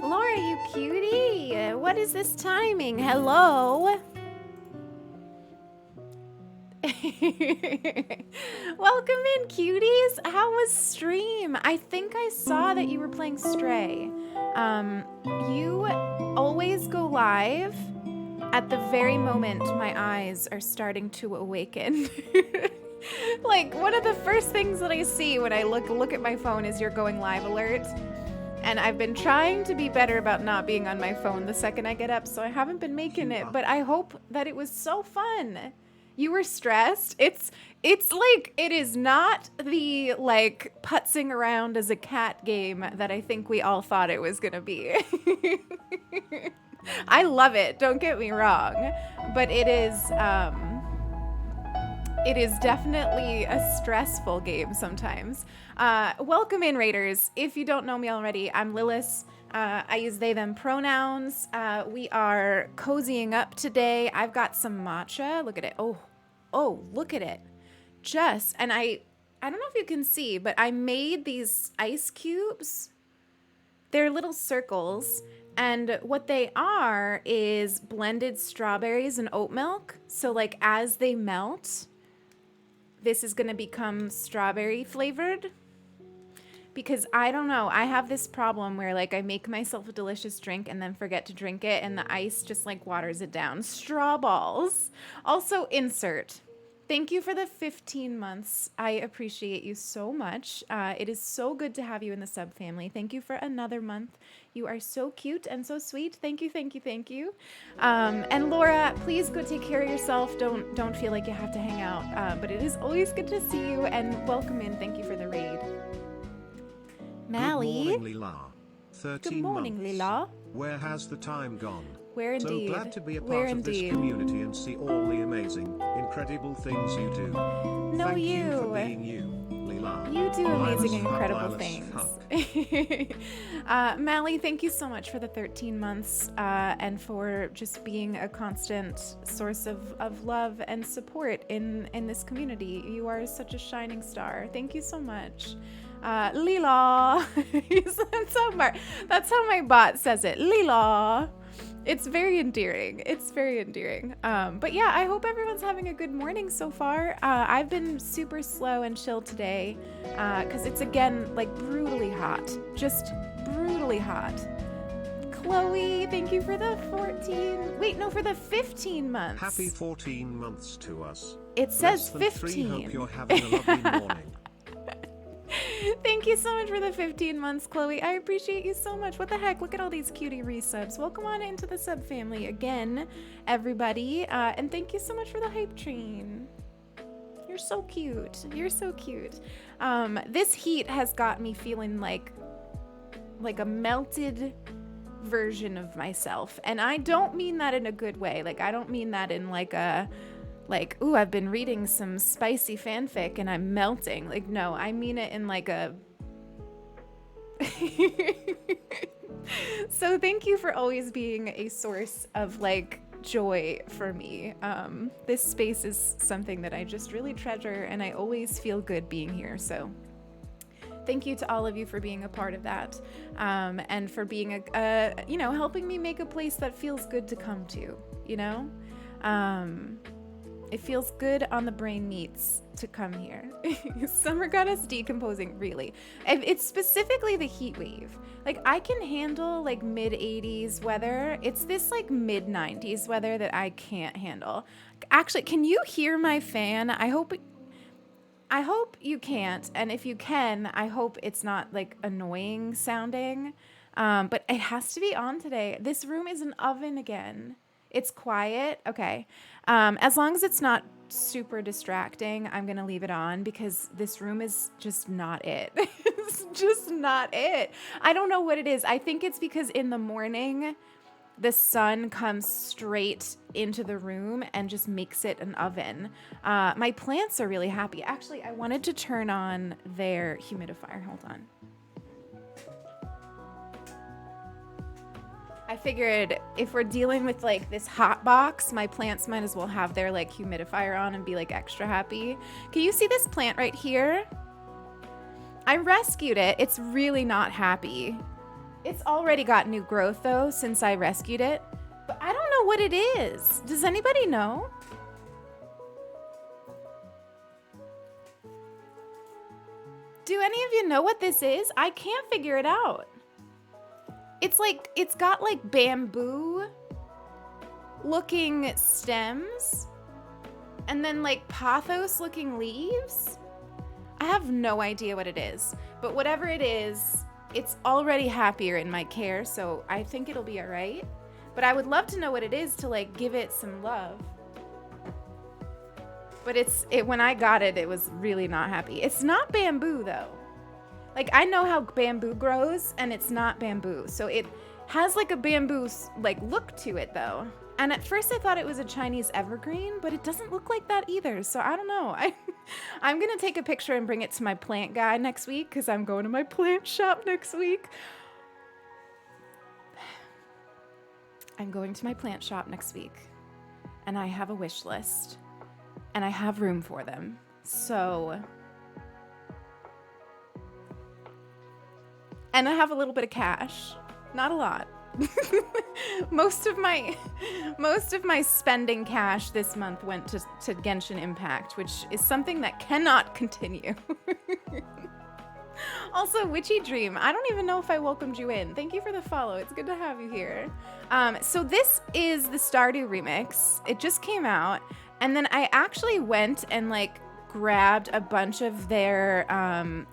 Laura, you cutie. What is this timing? Hello? Welcome in, cuties. How was stream? I think I saw that you were playing Stray. You always go live at the very moment my eyes are starting to awaken. Like, one of the first things that I see when I look at my phone is your going live alert. And I've been trying to be better about not being on my phone the second I get up, so I haven't been making it, but I hope that it was so fun. You were stressed. It's like, it is not the like putzing around as a cat game that I think we all thought it was gonna be. I love it, don't get me wrong, but it is definitely a stressful game sometimes. Welcome in, Raiders. If you don't know me already, I'm Lilith. I use they, them pronouns. We are cozying up today. I've got some matcha. Look at it. Oh, look at it. And I don't know if you can see, but I made these ice cubes. They're little circles. And what they are is blended strawberries and oat milk. So like as they melt, this is going to become strawberry flavored. Because I don't know, I have this problem where like I make myself a delicious drink and then forget to drink it and the ice just like waters it down. Straw balls. Also insert. Thank you for the 15 months. I appreciate you so much. It is so good to have you in the sub family. Thank you for another month. You are so cute and so sweet. Thank you, thank you, thank you. And Laura, please go take care of yourself. Don't feel like you have to hang out. But it is always good to see you and welcome in. Thank you for the raid. Mally. Good morning, Lila. 13 Good morning, months. Lila. Where has the time gone? Where indeed? So glad to be a Where part of this indeed? community and see all the amazing, incredible things you do. No, Thank you. for being you, Lila. You do amazing and incredible Lilas things. Mally, thank you so much for the 13 months and for just being a constant source of love and support in this community. You are such a shining star. Thank you so much. Lila. That's how my bot says it. Lila. It's very endearing. It's very endearing. But yeah, I hope everyone's having a good morning so far. I've been super slow and chill today because it's again like brutally hot. Just brutally hot. Chloe, thank you for the 15 months. Happy 14 months to us. It says Less than 15. 3. Hope you're having a lovely morning. Thank you so much for the 15 months, Chloe. I appreciate you so much. What the heck? Look at all these cutie resubs. Welcome on into the sub family again, everybody. And thank you so much for the hype train. You're so cute. You're so cute. This heat has got me feeling like a melted version of myself. And I don't mean that in a good way. Like, I don't mean that in ooh, I've been reading some spicy fanfic and I'm melting. Like, no, I mean it in like a So thank you for always being a source of like joy for me. This space is something that I just really treasure, and I always feel good being here. So thank you to all of you for being a part of that, and for being helping me make a place that feels good to come to. It feels good on the brain meats to come here. Summer got us decomposing, really. It's specifically the heat wave. Like, I can handle like mid 80s weather. It's this like mid 90s weather that I can't handle. Actually, can you hear my fan? I hope you can't. And if you can, I hope it's not like annoying sounding. But it has to be on today. This room is an oven again. It's quiet. Okay. As long as it's not super distracting, I'm going to leave it on because this room is just not it. It's just not it. I don't know what it is. I think it's because in the morning, the sun comes straight into the room and just makes it an oven. My plants are really happy. Actually, I wanted to turn on their humidifier. Hold on. I figured if we're dealing with like this hot box, my plants might as well have their like humidifier on and be like extra happy. Can you see this plant right here? I rescued it. It's really not happy. It's already got new growth though since I rescued it, but I don't know what it is. Does anybody know? Do any of you know what this is? I can't figure it out. It's like, it's got like bamboo looking stems and then like pothos looking leaves. I have no idea what it is, but whatever it is, it's already happier in my care, so I think it'll be all right. But I would love to know what it is to like give it some love. But when I got it, it was really not happy. It's not bamboo though. Like, I know how bamboo grows, and it's not bamboo. So it has like a bamboo like look to it though. And at first I thought it was a Chinese evergreen, but it doesn't look like that either. So I don't know. I'm going to take a picture and bring it to my plant guy next week because I'm going to my plant shop next week. I'm going to my plant shop next week, and I have a wish list, and I have room for them. So... and I have a little bit of cash. Not a lot. Most of my spending cash this month went to Genshin Impact, which is something that cannot continue. Also, Witchy Dream, I don't even know if I welcomed you in. Thank you for the follow. It's good to have you here. So this is the Stardew remix. It just came out, and then I actually went and like grabbed a bunch of their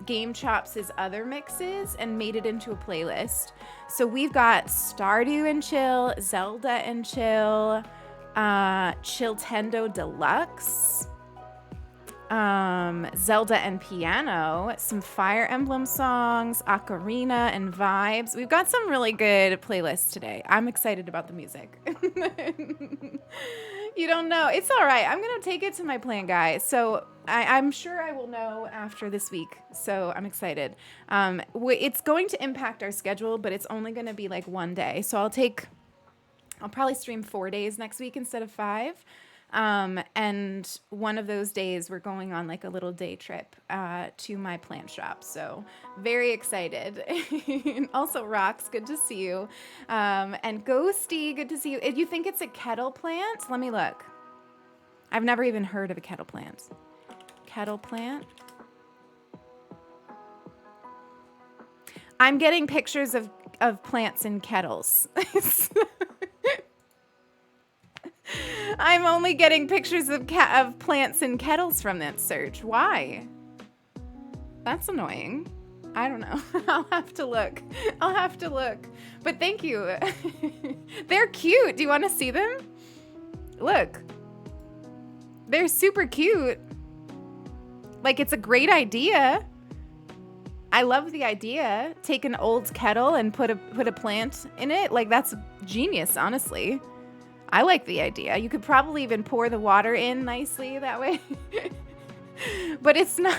Game Chops' other mixes and made it into a playlist. So we've got Stardew and Chill, Zelda and Chill, Chiltendo Deluxe, Zelda and Piano, some Fire Emblem songs, Ocarina and Vibes. We've got some really good playlists today. I'm excited about the music. You don't know. It's all right. I'm going to take it to my plant guy. So I'm sure I will know after this week. So I'm excited. It's going to impact our schedule, but it's only going to be like one day. So I'll probably stream 4 days next week instead of 5. And one of those days we're going on like a little day trip to my plant shop. So very excited. Also, Rox, good to see you. And Ghosty, good to see you. If you think it's a kettle plant, let me look. I've never even heard of a kettle plant. Kettle plant. I'm getting pictures of plants in kettles. I'm only getting pictures of plants in kettles from that search. Why? That's annoying. I don't know. I'll have to look. But thank you. They're cute. Do you want to see them? Look. They're super cute. Like, it's a great idea. I love the idea. Take an old kettle and put a plant in it. Like, that's genius, honestly. I like the idea. You could probably even pour the water in nicely that way. But it's not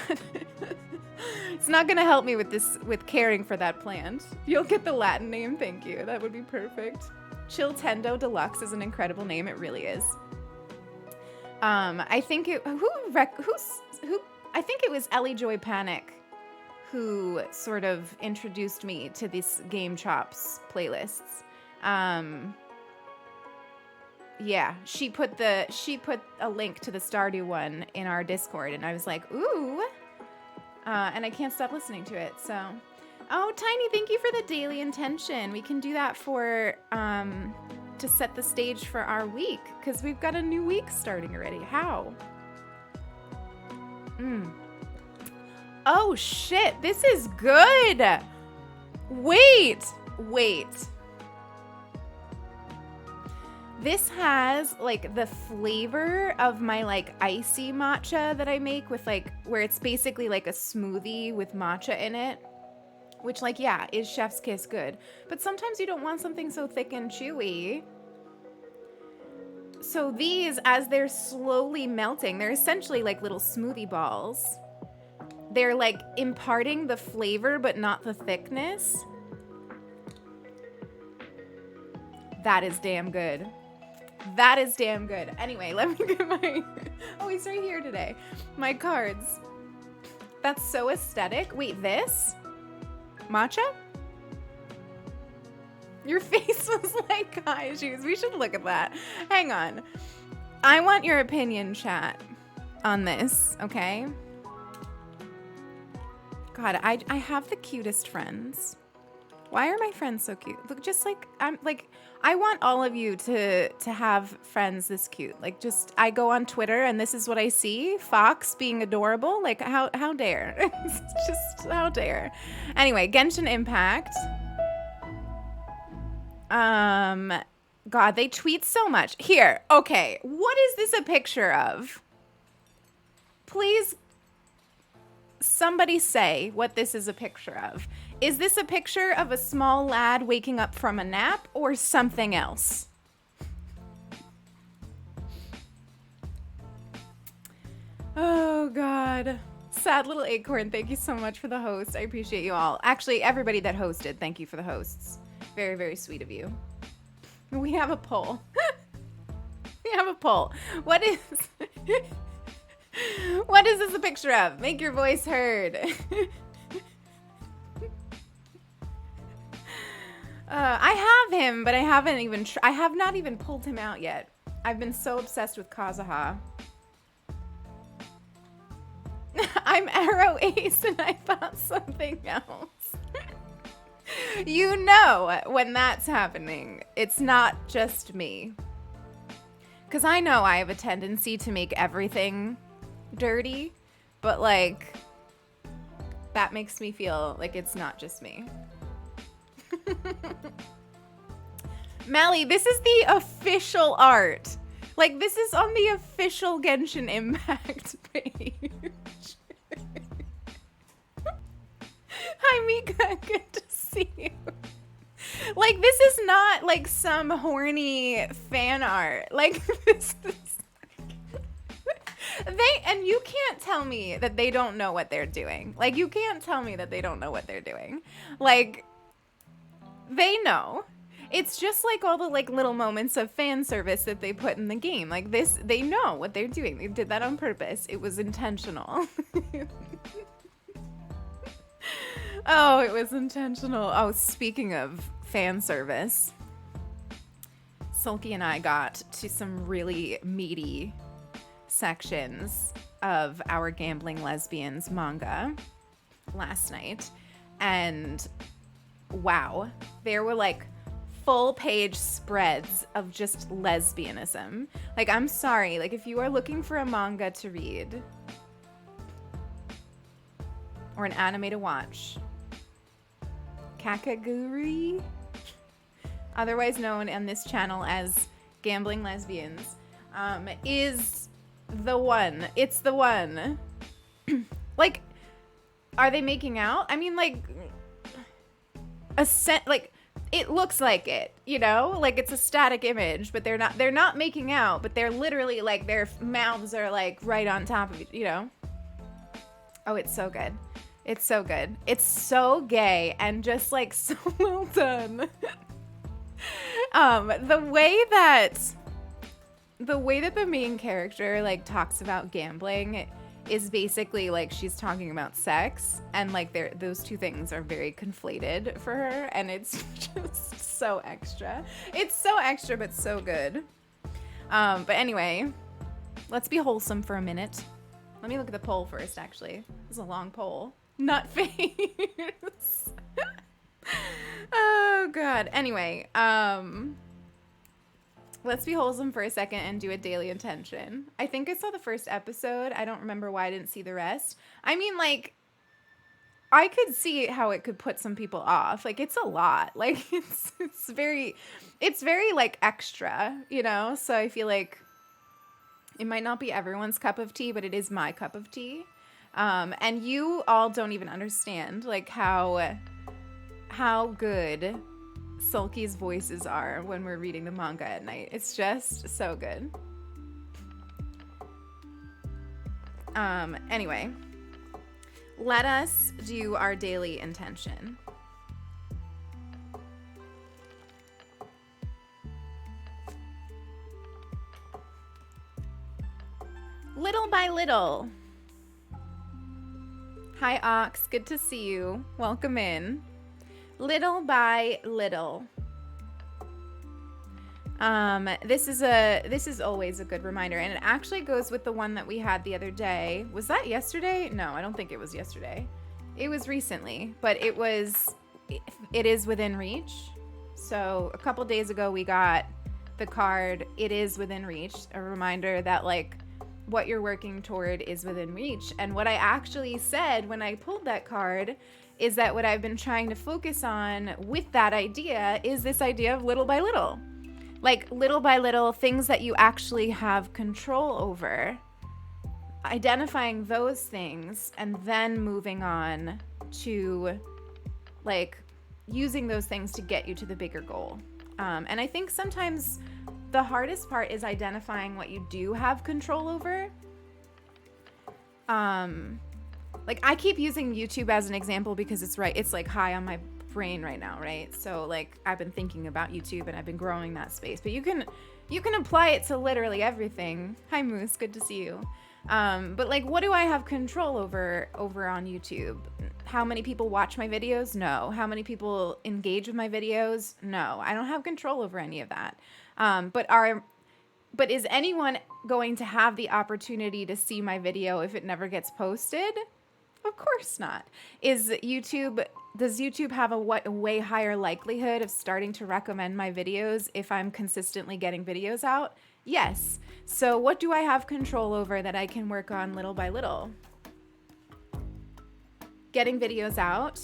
It's not gonna help me with this, with caring for that plant. You'll get the Latin name, thank you. That would be perfect. Chiltendo Deluxe is an incredible name. It really is. I think it, I think it was Ellie Joy Panic who sort of introduced me to this Game Chops playlists. Yeah, she put a link to the Stardew one in our Discord, and I was like, ooh. And I can't stop listening to it, so. Oh, Tiny, thank you for the daily intention. We can do that for, to set the stage for our week, because we've got a new week starting already. How? Oh, shit, this is good. Wait. This has like the flavor of my like icy matcha that I make with like, where it's basically like a smoothie with matcha in it, which like, yeah, is chef's kiss good. But sometimes you don't want something so thick and chewy. So these, as they're slowly melting, they're essentially like little smoothie balls. They're like imparting the flavor, but not the thickness. That is damn good. That is damn good. Anyway, let me get my... Oh, he's right here today. My cards. That's so aesthetic. Wait, this? Matcha? Your face was like cashews. We should look at that. Hang on. I want your opinion, chat, on this, okay? God, I have the cutest friends. Why are my friends so cute? Look, just like, I want all of you to have friends this cute. Like, just, I go on Twitter and this is what I see. Fox being adorable. Like, how dare? It's just, how dare? Anyway, Genshin Impact. God, they tweet so much. Here, okay, what is this a picture of? Please, somebody say what this is a picture of. Is this a picture of a small lad waking up from a nap or something else? Oh, God. Sad little acorn, thank you so much for the host. I appreciate you all. Actually, everybody that hosted, thank you for the hosts. Very, very sweet of you. We have a poll. We have a poll. What is this a picture of? Make your voice heard. I have him, but I have not even pulled him out yet. I've been so obsessed with Kazuha. I'm Arrow Ace and I thought something else. You know when that's happening, it's not just me. Because I know I have a tendency to make everything dirty, but like, that makes me feel like it's not just me. Mally, this is the official art. Like, this is on the official Genshin Impact page. Hi, Mika. Good to see you. Like, this is not, like, some horny fan art. Like, this and you can't tell me that they don't know what they're doing. Like, you can't tell me that they don't know what they're doing. Like, they know. It's just like all the like little moments of fan service that they put in the game. Like this, they know what they're doing. They did that on purpose. It was intentional. Oh, it was intentional. Oh, speaking of fan service, Sulky and I got to some really meaty sections of our Gambling Lesbians manga last night. And wow, there were like full page spreads of just lesbianism. Like, I'm sorry, like if you are looking for a manga to read or an anime to watch, Kakaguri, otherwise known on this channel as Gambling Lesbians, is the one. It's the one. Like, are they making out? I mean, like, like, it looks like it, you know? Like, it's a static image, but they're not making out, but they're literally, like, their mouths are, like, right on top of it, you know? Oh, it's so good. It's so good. It's so gay and just like so well done. The way that the main character like talks about gambling is basically like she's talking about sex, and like those two things are very conflated for her, and it's just so extra. It's so extra but so good. But anyway, let's be wholesome for a minute. Let me look at the poll first, actually. This is a long poll. Nut face. Oh god. Anyway, let's be wholesome for a second and do a daily intention. I think I saw the first episode. I don't remember why I didn't see the rest. I mean, like, I could see how it could put some people off. Like, it's a lot. Like, it's very like extra, you know? So I feel like it might not be everyone's cup of tea, but it is my cup of tea. And you all don't even understand like how good Sulky's voices are when we're reading the manga at night. It's just so good. Anyway, let us do our daily intention. Little by little. Hi, Ox. Good to see you. Welcome in. Little by little. This is always a good reminder, and it actually goes with the one that we had the other day. Was that yesterday? No, I don't think it was yesterday. It was recently, but it is within reach. So a couple days ago we got the card, it is within reach, a reminder that like what you're working toward is within reach. And what I actually said when I pulled that card is that what I've been trying to focus on with that idea is this idea of little by little. Like little by little, things that you actually have control over. Identifying those things and then moving on to like using those things to get you to the bigger goal. And I think sometimes the hardest part is identifying what you do have control over. Like I keep using YouTube as an example because it's like high on my brain right now, right? So like I've been thinking about YouTube and I've been growing that space, but you can apply it to literally everything. Hi Moose, good to see you. But like what do I have control over on YouTube? How many people watch my videos? No. How many people engage with my videos? No. I don't have control over any of that. But is anyone going to have the opportunity to see my video if it never gets posted? Of course not. Does YouTube have a way higher likelihood of starting to recommend my videos if I'm consistently getting videos out? Yes. So what do I have control over that I can work on little by little? Getting videos out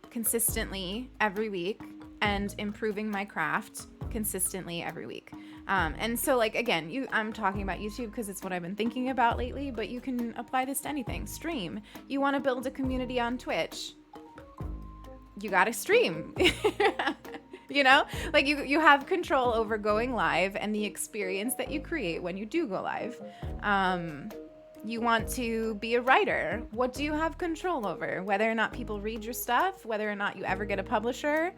consistently every week and improving my craft consistently every week. And so like, again, I'm talking about YouTube because it's what I've been thinking about lately, but you can apply this to anything. Stream. You want to build a community on Twitch. You got to stream. You know, like you have control over going live and the experience that you create when you do go live. You want to be a writer. What do you have control over? Whether or not people read your stuff, whether or not you ever get a publisher.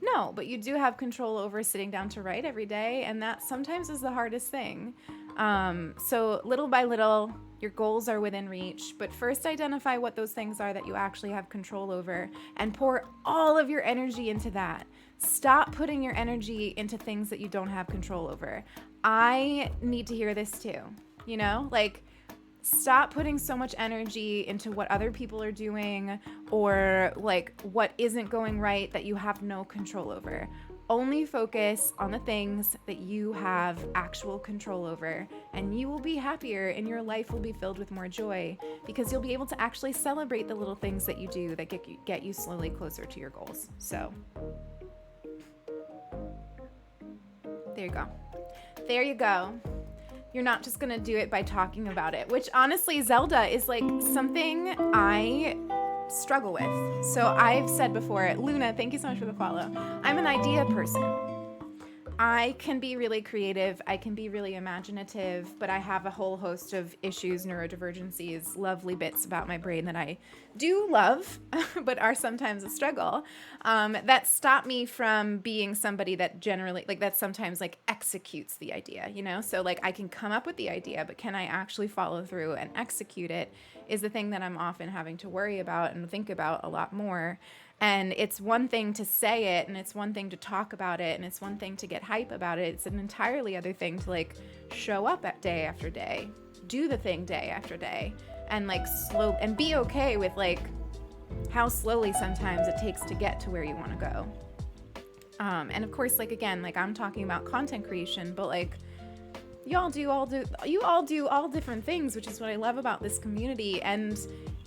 No, but you do have control over sitting down to write every day, and that sometimes is the hardest thing. So little by little, your goals are within reach, but first identify what those things are that you actually have control over and pour all of your energy into that. Stop putting your energy into things that you don't have control over. I need to hear this too, you know? Like, stop putting so much energy into what other people are doing or like what isn't going right that you have no control over. Only focus on the things that you have actual control over, and you will be happier and your life will be filled with more joy because you'll be able to actually celebrate the little things that you do that get you slowly closer to your goals. So there you go. There you go. You're not just gonna do it by talking about it, which honestly, Zelda is like something I struggle with. So I've said before, Luna, thank you so much for the follow. I'm an idea person. I can be really creative, I can be really imaginative, but I have a whole host of issues, neurodivergencies, lovely bits about my brain that I do love, but are sometimes a struggle, that stop me from being somebody that generally, like, that sometimes, like, executes the idea, you know? So, like, I can come up with the idea, but can I actually follow through and execute it is the thing that I'm often having to worry about and think about a lot more. And it's one thing to say it, and it's one thing to talk about it, and it's one thing to get hype about it. It's an entirely other thing to, like, show up at day after day, do the thing day after day, and, like, slow, and be okay with, like, how slowly sometimes it takes to get to where you want to go. And of course, like, again, like, I'm talking about content creation, but, like, you all do all different things, which is what I love about this community, and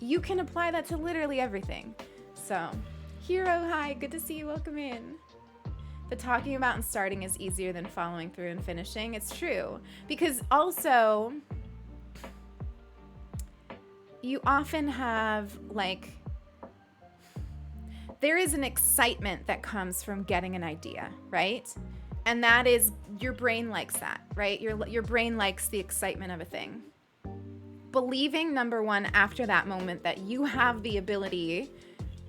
you can apply that to literally everything. So, Hero, hi, good to see you, welcome in. The talking about and starting is easier than following through and finishing. It's true, because also you often have, like, there is an excitement that comes from getting an idea, right? And that is, your brain likes that, right? Your brain likes the excitement of a thing. Believing, number one, after that moment that you have the ability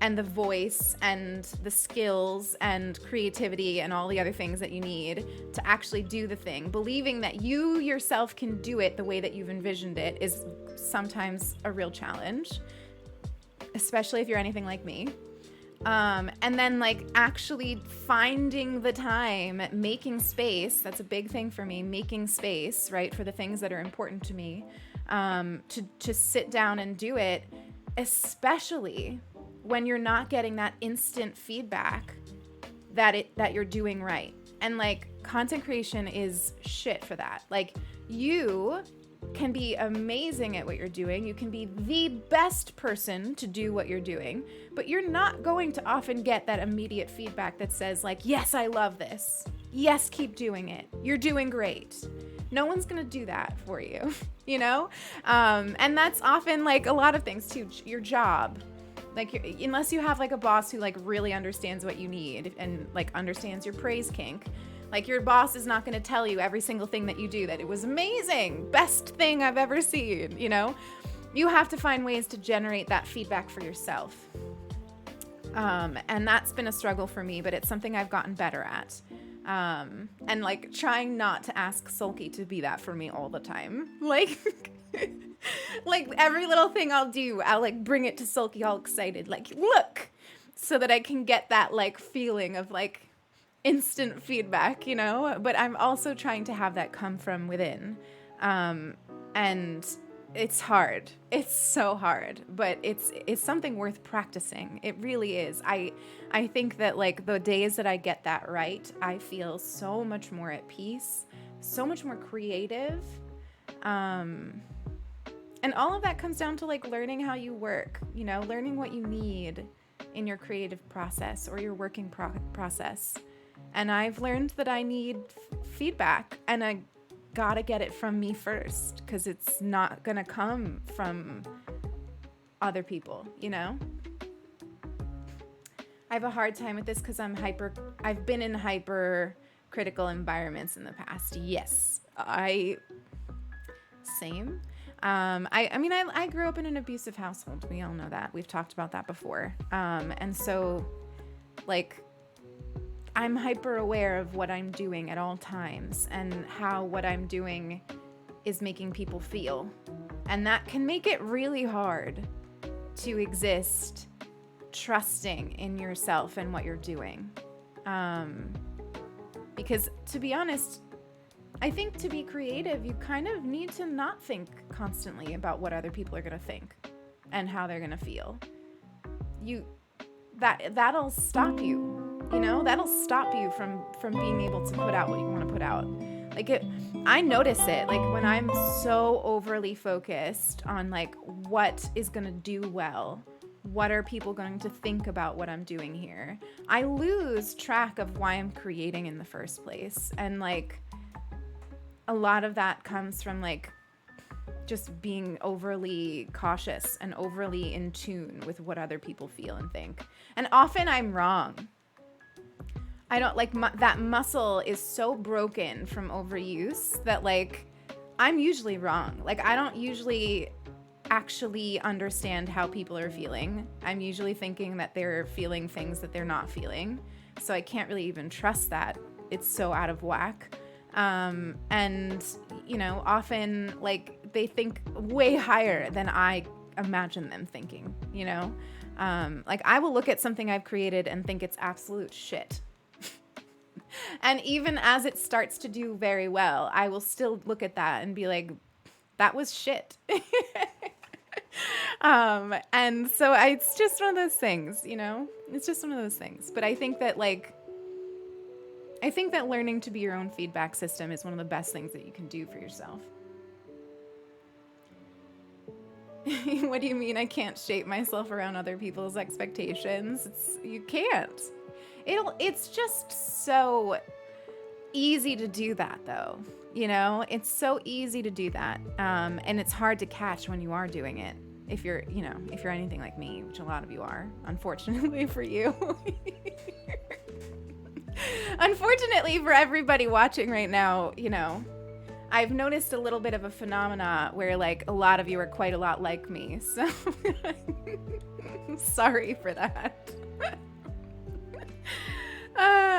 and the voice and the skills and creativity and all the other things that you need to actually do the thing. Believing that you yourself can do it the way that you've envisioned it is sometimes a real challenge, especially if you're anything like me. And then, like, actually finding the time, making space, that's a big thing for me, making space, right, for the things that are important to me, to sit down and do it, especially when you're not getting that instant feedback that you're doing right. And, like, content creation is shit for that. Like, you can be amazing at what you're doing. You can be the best person to do what you're doing, but you're not going to often get that immediate feedback that says, like, yes, I love this. Yes, keep doing it. You're doing great. No one's going to do that for you, you know? And that's often, like, a lot of things too. Your job. Like, unless you have, like, a boss who, like, really understands what you need and, like, understands your praise kink, like, your boss is not going to tell you every single thing that you do that it was amazing, best thing I've ever seen, you know? You have to find ways to generate that feedback for yourself. And that's been a struggle for me, but it's something I've gotten better at. And, like, trying not to ask Sulky to be that for me all the time. Like, like, every little thing I'll do, I'll, like, bring it to Sulky all excited, like, look, so that I can get that, like, feeling of, like, instant feedback, you know? But I'm also trying to have that come from within. And it's hard. It's so hard, but it's something worth practicing. It really is. I think that, like, the days that I get that right, I feel so much more at peace, so much more creative. And all of that comes down to, like, learning how you work, you know, learning what you need in your creative process or your working process. And I've learned that I need feedback, and I gotta get it from me first, because it's not gonna come from other people, you know? I have a hard time with this because I've been in hyper critical environments in the past. Yes, same. I mean, I grew up in an abusive household. We all know that. We've talked about that before. And so, like, I'm hyper aware of what I'm doing at all times and how what I'm doing is making people feel. And that can make it really hard to exist trusting in yourself and what you're doing. Because, to be honest, I think to be creative, you kind of need to not think constantly about what other people are going to think and how they're going to feel. That'll stop you, you know? That'll stop you from being able to put out what you want to put out. Like, I notice it, like, when I'm so overly focused on, like, what is going to do well, what are people going to think about what I'm doing here, I lose track of why I'm creating in the first place. And, like, a lot of that comes from, like, just being overly cautious and overly in tune with what other people feel and think. And often I'm wrong. I don't like that muscle is so broken from overuse that like I'm usually wrong. Like I don't usually actually understand how people are feeling. I'm usually thinking that they're feeling things that they're not feeling. So I can't really even trust that. It's so out of whack. And you know, often like they think way higher than I imagine them thinking, you know? Like I will look at something I've created and think it's absolute shit. And even as it starts to do very well, I will still look at that and be like, that was shit. And so it's just one of those things, you know, it's just one of those things. But I think that learning to be your own feedback system is one of the best things that you can do for yourself. What do you mean I can't shape myself around other people's expectations? You can't. It's just so easy to do that though. You know, it's so easy to do that. And it's hard to catch when you are doing it. If you're anything like me, which a lot of you are, unfortunately for you. Unfortunately for everybody watching right now, you know, I've noticed a little bit of a phenomena where like a lot of you are quite a lot like me. So sorry for that.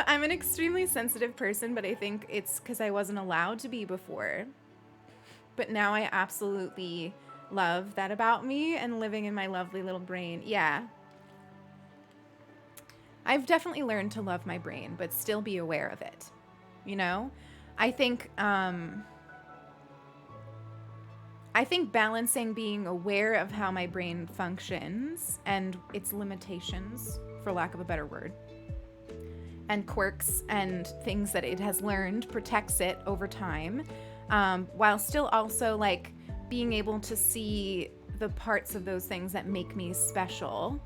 I'm an extremely sensitive person, but I think it's because I wasn't allowed to be before. But now I absolutely love that about me and living in my lovely little brain. Yeah. I've definitely learned to love my brain, but still be aware of it. You know? I think balancing being aware of how my brain functions and its limitations, for lack of a better word, and quirks and things that it has learned protects it over time, while still also like being able to see the parts of those things that make me special,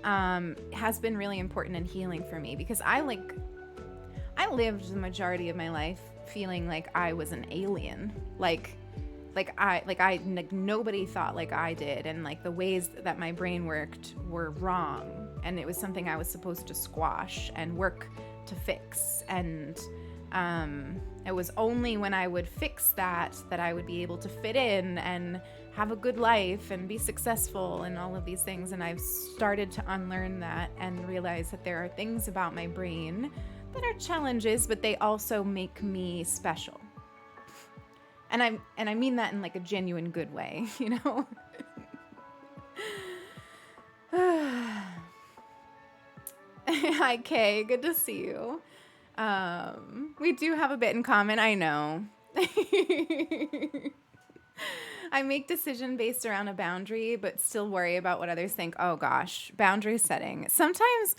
has been really important and healing for me, because I lived the majority of my life feeling like I was an alien, like nobody thought like I did, and like the ways that my brain worked were wrong, and it was something I was supposed to squash and work to fix. And it was only when I would fix that I would be able to fit in and have a good life and be successful and all of these things. And I've started to unlearn that and realize that there are things about my brain that are challenges, but they also make me special. And I mean that in like a genuine good way, you know? Hi, Kay. Good to see you. We do have a bit in common, I know. I make decision based around a boundary, but still worry about what others think. Oh gosh, boundary setting. Sometimes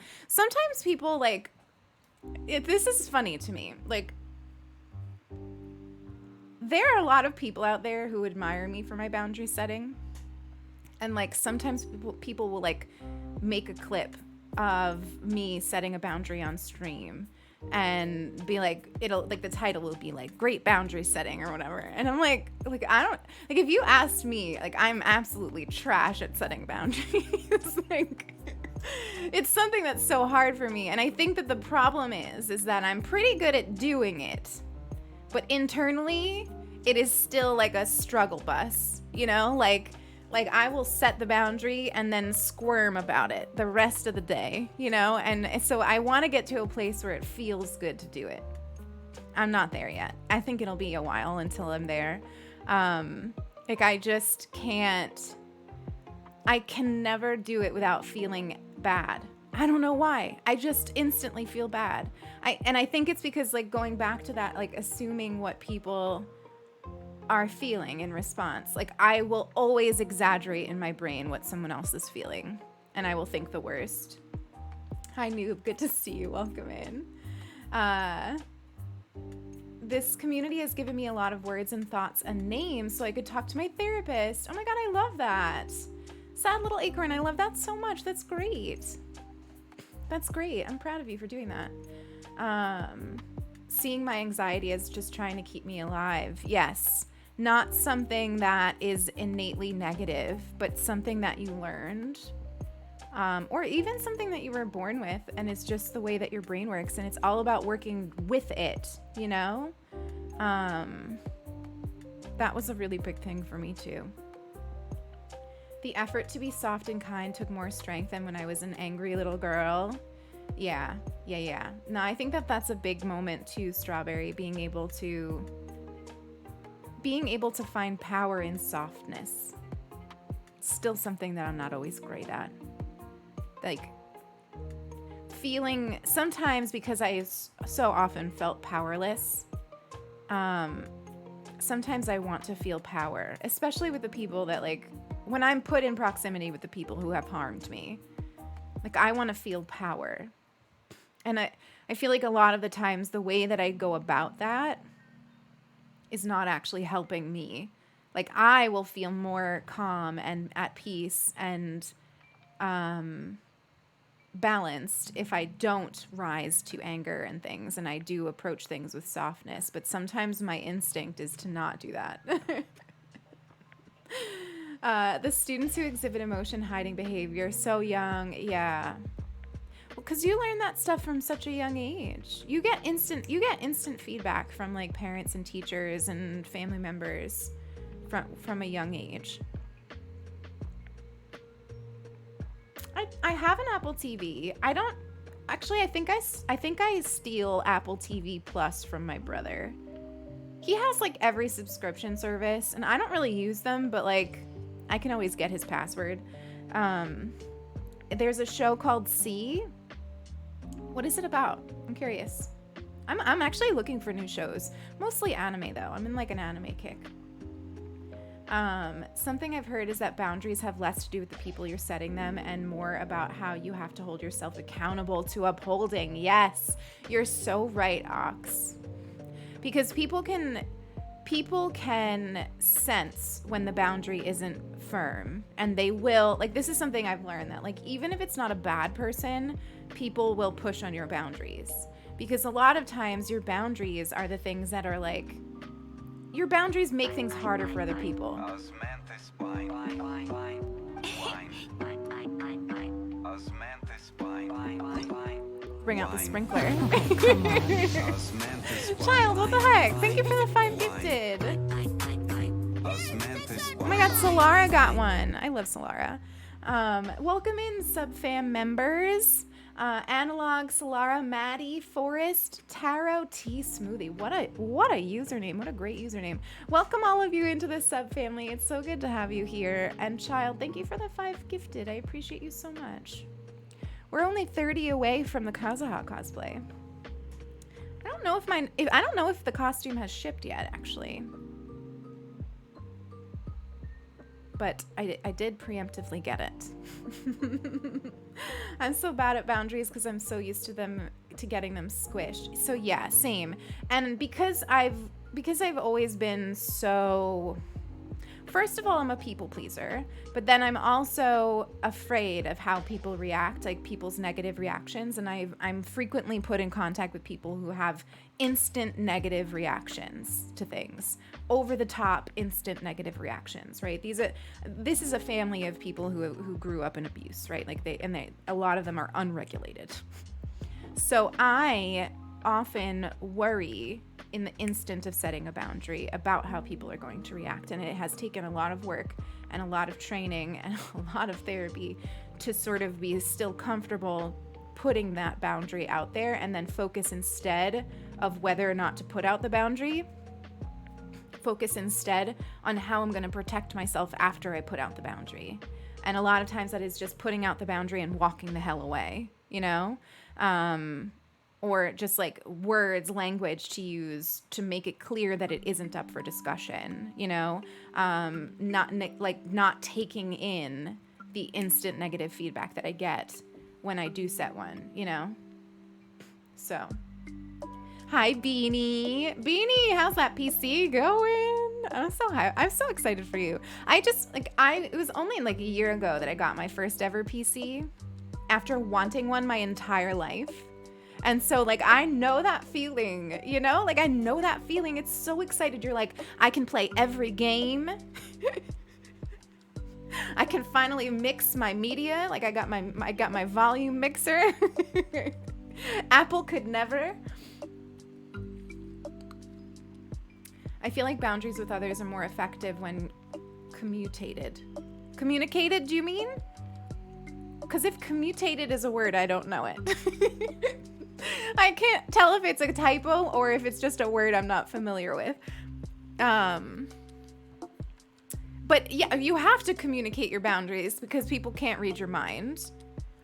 people like, this is funny to me. Like, there are a lot of people out there who admire me for my boundary setting. And like sometimes people will like make a clip of me setting a boundary on stream and be like, it'll like the title will be like great boundary setting or whatever. And I'm like I don't like, if you asked me, like I'm absolutely trash at setting boundaries. Like it's something that's so hard for me. And I think that the problem is that I'm pretty good at doing it, but internally it is still like a struggle bus, you know, like I will set the boundary and then squirm about it the rest of the day, you know? And so I want to get to a place where it feels good to do it. I'm not there yet. I think it'll be a while until I'm there. Like I just can't, I can never do it without feeling bad. I don't know why. I just instantly feel bad. I think it's because like going back to that, like assuming what people are feeling in response. Like I will always exaggerate in my brain what someone else is feeling, and I will think the worst. Hi Noob, good to see you. Welcome in. This community has given me a lot of words and thoughts and names so I could talk to my therapist. Oh my god, I love that. Sad little acorn, I love that so much. That's great. That's great. I'm proud of you for doing that. Seeing my anxiety as just trying to keep me alive. Yes. Not something that is innately negative, but something that you learned. or even something that you were born with and it's just the way that your brain works and it's all about working with it, you know? That was a really big thing for me too. The effort to be soft and kind took more strength than when I was an angry little girl. Yeah. No, I think that that's a big moment too, Strawberry, being able to find power in softness. Still something that I'm not always great at. Like, feeling, sometimes because I so often felt powerless, sometimes I want to feel power, especially with the people that, like, when I'm put in proximity with the people who have harmed me. Like, I want to feel power. And I feel like a lot of the times the way that I go about that is not actually helping me. Like, I will feel more calm and at peace and balanced if I don't rise to anger and things, and I do approach things with softness. But sometimes my instinct is to not do that. The students who exhibit emotion hiding behavior so young, yeah. Well, because you learn that stuff from such a young age. You get instant feedback from like parents and teachers and family members from a young age. I have an Apple TV. I don't actually. I think I steal Apple TV Plus from my brother. He has like every subscription service, and I don't really use them, but like I can always get his password. There's a show called See. What is it about? I'm curious. I'm actually looking for new shows, mostly anime though. I'm in like an anime kick. Something I've heard is that boundaries have less to do with the people you're setting them and more about how you have to hold yourself accountable to upholding. Yes, you're so right, Ox. Because people can sense when the boundary isn't firm, and they will, like, this is something I've learned, that like even if it's not a bad person, people will push on your boundaries. Because a lot of times your boundaries are the things that are like, your boundaries make things harder for other people. Bring out the sprinkler. Child, what the heck? Thank you for the 5 gifted. Oh my god, Solara got one. I love Solara. Welcome in, subfam members. Analog, Solara, Maddie, Forrest, Taro, T Smoothie. What a username. What a great username. Welcome all of you into the sub family. It's so good to have you here. And Child, thank you for the 5 gifted. I appreciate you so much. We're only 30 away from the Kazuha cosplay. I don't know if the costume has shipped yet, actually. But I did preemptively get it. I'm so bad at boundaries because I'm so used to getting them squished. So yeah, same. And because I've always been so, first of all, I'm a people pleaser, but then I'm also afraid of how people react, like people's negative reactions. And I'm frequently put in contact with people who have instant negative reactions to things, over the top instant negative reactions, right? This is a family of people who grew up in abuse, right? Like a lot of them are unregulated. So I often worry in the instant of setting a boundary about how people are going to react. And it has taken a lot of work and a lot of training and a lot of therapy to sort of be still comfortable putting that boundary out there, and then focus instead of whether or not to put out the boundary. Focus instead on how I'm going to protect myself after I put out the boundary. And a lot of times that is just putting out the boundary and walking the hell away, you know? Or just like words, language to use to make it clear that it isn't up for discussion, you know? Not taking in the instant negative feedback that I get when I do set one, you know? So, hi Beanie. Beanie, how's that PC going? I'm so excited for you. It was only like a year ago that I got my first ever PC after wanting one my entire life. And so like, I know that feeling, you know, like I know that feeling. It's so excited. You're like, I can play every game. I can finally mix my media. Like I got my volume mixer. Apple could never. I feel like boundaries with others are more effective when commutated. Communicated, do you mean? Because if commutated is a word, I don't know it. I can't tell if it's a typo or if it's just a word I'm not familiar with. But yeah, you have to communicate your boundaries because people can't read your mind.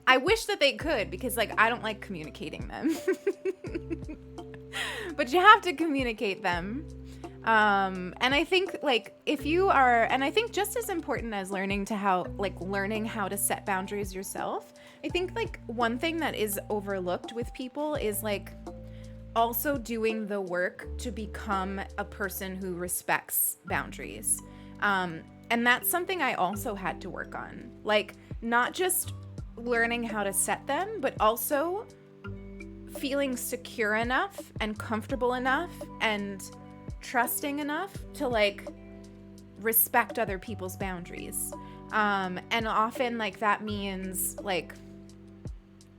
I wish that they could because like I don't like communicating them. But you have to communicate them. And I think like if you are, and I think just as important as learning how to set boundaries yourself, I think like one thing that is overlooked with people is like also doing the work to become a person who respects boundaries. And that's something I also had to work on. Like not just learning how to set them, but also feeling secure enough and comfortable enough and trusting enough to like respect other people's boundaries. And often like that means like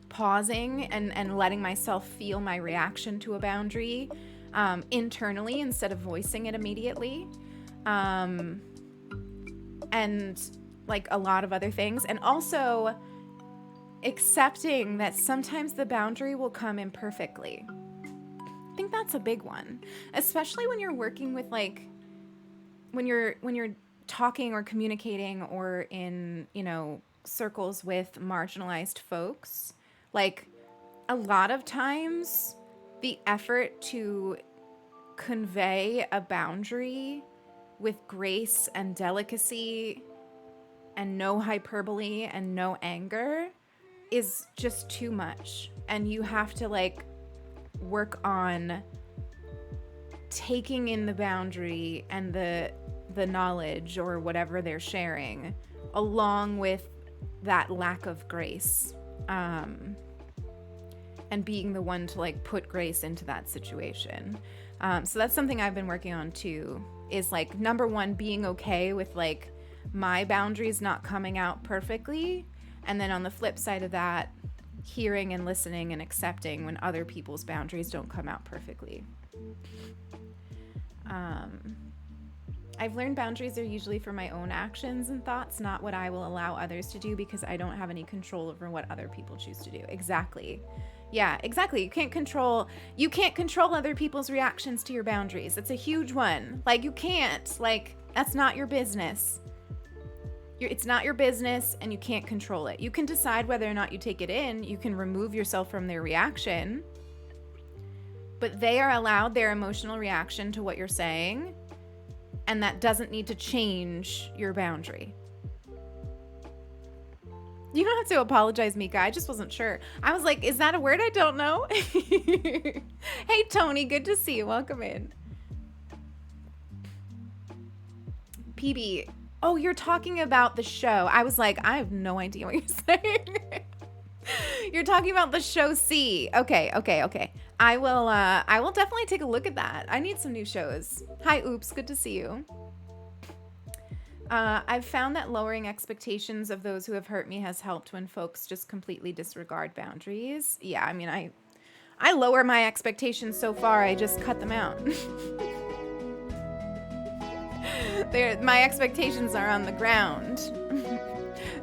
pausing and letting myself feel my reaction to a boundary internally instead of voicing it immediately. And like a lot of other things. And also accepting that sometimes the boundary will come imperfectly. I think that's a big one, especially when you're working with like, when you're talking or communicating or in, you know, circles with marginalized folks. Like a lot of times the effort to convey a boundary with grace and delicacy and no hyperbole and no anger is just too much. And you have to like work on taking in the boundary and the knowledge or whatever they're sharing along with that lack of grace, and being the one to like put grace into that situation. So that's something I've been working on too, is like number one, being okay with like my boundaries not coming out perfectly. And then on the flip side of that, hearing and listening and accepting when other people's boundaries don't come out perfectly. I've learned boundaries are usually for my own actions and thoughts, not what I will allow others to do, because I don't have any control over what other people choose to do. Exactly. Yeah, exactly. You can't control other people's reactions to your boundaries. It's a huge one. Like you can't, like that's not your business. It's not your business and you can't control it. You can decide whether or not you take it in. You can remove yourself from their reaction, but they are allowed their emotional reaction to what you're saying, and that doesn't need to change your boundary. You don't have to apologize, Mika. I just wasn't sure. I was like, is that a word I don't know? Hey, Tony, good to see you. Welcome in. PB. Oh, you're talking about the show. I was like, I have no idea what you're saying. You're talking about the show C. Okay. I will definitely take a look at that. I need some new shows. Hi, Oops. Good to see you. I've found that lowering expectations of those who have hurt me has helped when folks just completely disregard boundaries. Yeah, I mean, I lower my expectations so far, I just cut them out. My expectations are on the ground.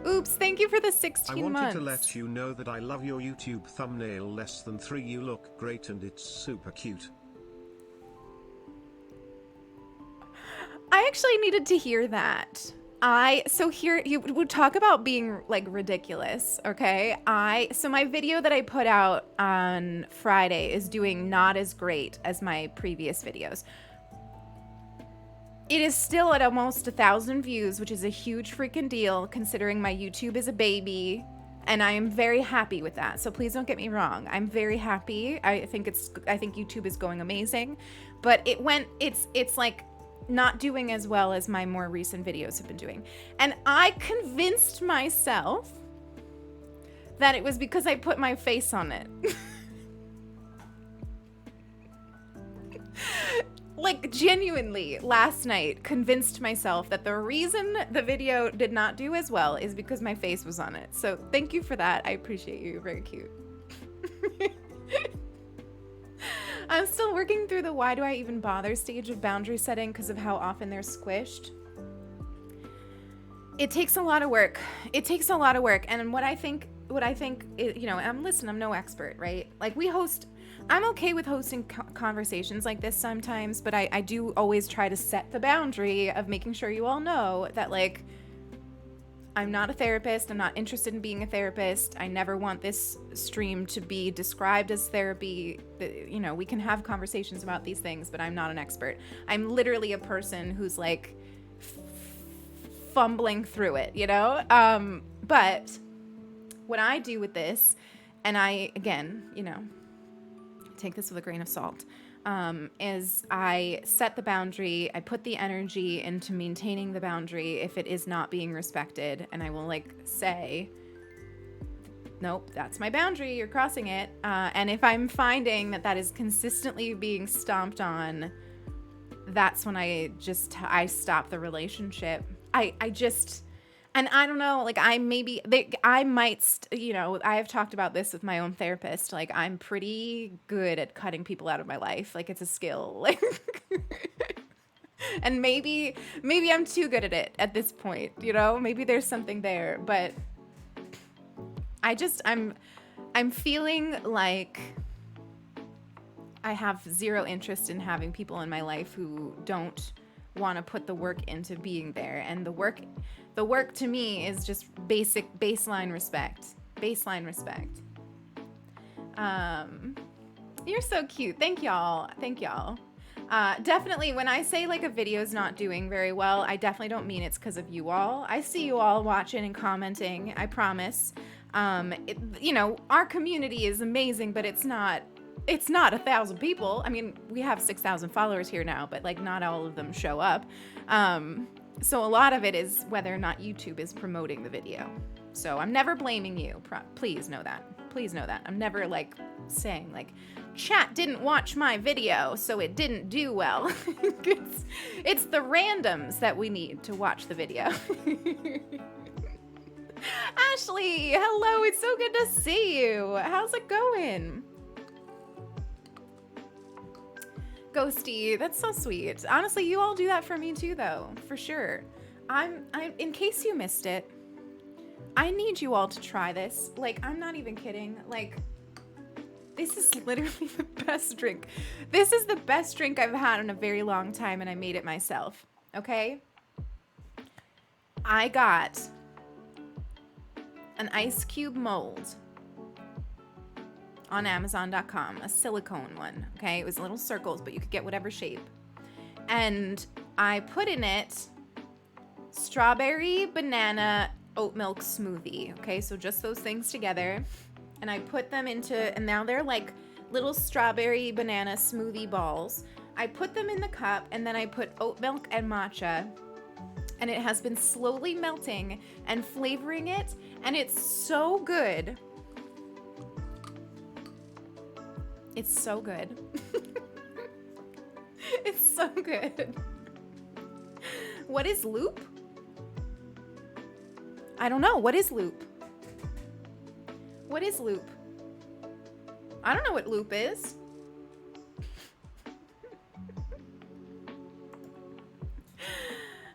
Oops, thank you for the 16 months. I wanted to let you know that I love your YouTube thumbnail less than 3. You look great and it's super cute. I actually needed to hear that. So here you would talk about being like ridiculous, okay? So my video that I put out on Friday is doing not as great as my previous videos. It is still at almost 1,000 views, which is a huge freaking deal considering my YouTube is a baby, and I am very happy with that. So please don't get me wrong. I'm very happy. I think YouTube is going amazing, but it's like not doing as well as my more recent videos have been doing. And I convinced myself that it was because I put my face on it. like genuinely last night convinced myself that the reason the video did not do as well is because my face was on it. So thank you for that. I appreciate you. You're very cute. I'm still working through the why do I even bother stage of boundary setting because of how often they're squished. It takes a lot of work. It takes a lot of work. And what I think is, you know, I'm no expert, right? Like I'm okay with hosting conversations like this sometimes, but I do always try to set the boundary of making sure you all know that, like, I'm not a therapist. I'm not interested in being a therapist. I never want this stream to be described as therapy. You know, we can have conversations about these things, but I'm not an expert. I'm literally a person who's like fumbling through it, you know? But what I do with this, and I, again, you know, take this with a grain of salt, is I set the boundary, I put the energy into maintaining the boundary if it is not being respected, and I will like say, nope, that's my boundary, you're crossing it. And if I'm finding that that is consistently being stomped on, that's when I stop the relationship. And I don't know, like I might, you know, I have talked about this with my own therapist. Like I'm pretty good at cutting people out of my life. Like it's a skill. Like, and maybe I'm too good at it at this point, you know, maybe there's something there, but I'm feeling like I have zero interest in having people in my life who don't want to put the work into being there. And the work to me is just basic baseline respect. You're so cute. Thank y'all. Definitely when I say like a video's not doing very well, I definitely don't mean it's because of you all. I see you all watching and commenting, I promise. You know, our community is amazing, but it's not 1,000 people. I mean, we have 6,000 followers here now, but like not all of them show up. So a lot of it is whether or not YouTube is promoting the video. So I'm never blaming you. Please know that. I'm never like saying like, chat didn't watch my video, so it didn't do well. It's the randoms that we need to watch the video. Ashley, hello. It's so good to see you. How's it going? Ghosty, that's so sweet. Honestly, you all do that for me too, though, for sure. I'm in case you missed it, I need you all to try this. Like, I'm not even kidding. Like, this is literally the best drink. This is the best drink I've had in a very long time, and I made it myself. Okay? I got an ice cube mold on Amazon.com, a silicone one, okay? It was little circles, but you could get whatever shape. And I put in it strawberry, banana, oat milk smoothie, okay? So just those things together. And I put them into, and now they're like little strawberry banana smoothie balls. I put them in the cup, and then I put oat milk and matcha, and it has been slowly melting and flavoring it, and it's so good. It's so good. It's so good. What is Loop? I don't know. What is Loop? What is Loop? I don't know what Loop is.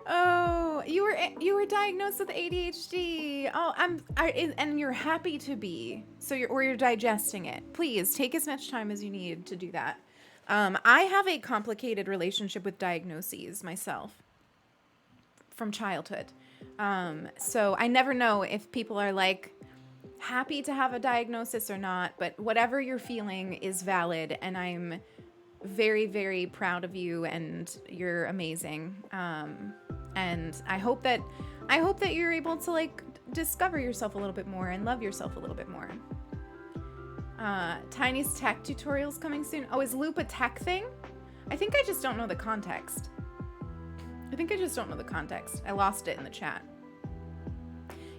Oh, you were diagnosed with ADHD. Oh, and you're happy to be. So you're digesting it. Please take as much time as you need to do that. I have a complicated relationship with diagnoses myself from childhood. So I never know if people are like happy to have a diagnosis or not, but whatever you're feeling is valid, and I'm very, very proud of you, and you're amazing. And I hope that you're able to like discover yourself a little bit more and love yourself a little bit more. Tiny's tech tutorials coming soon. Oh, is Loop a tech thing? I think I just don't know the context. I lost it in the chat.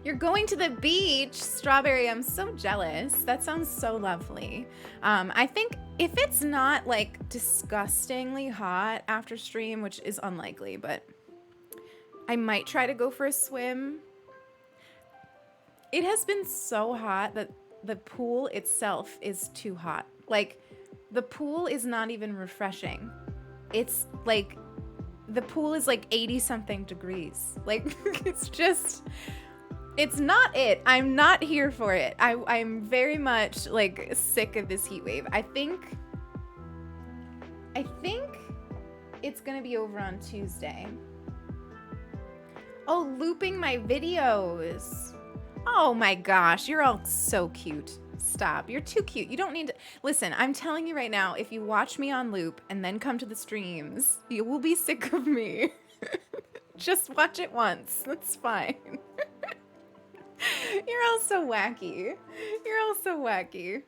You're going to the beach, Strawberry. I'm so jealous. That sounds so lovely. I think if it's not like disgustingly hot after stream, which is unlikely, but I might try to go for a swim. It has been so hot that the pool itself is too hot. Like, the pool is not even refreshing. It's like, the pool is like 80 something degrees. Like, it's just... It's not it. I'm not here for it. I'm very much like sick of this heat wave. I think it's gonna be over on Tuesday. Oh, looping my videos. Oh my gosh, you're all so cute. Stop. You're too cute. You don't need to listen. I'm telling you right now, if you watch me on loop and then come to the streams, you will be sick of me. Just watch it once. That's fine. You're all so wacky. You're all so wacky.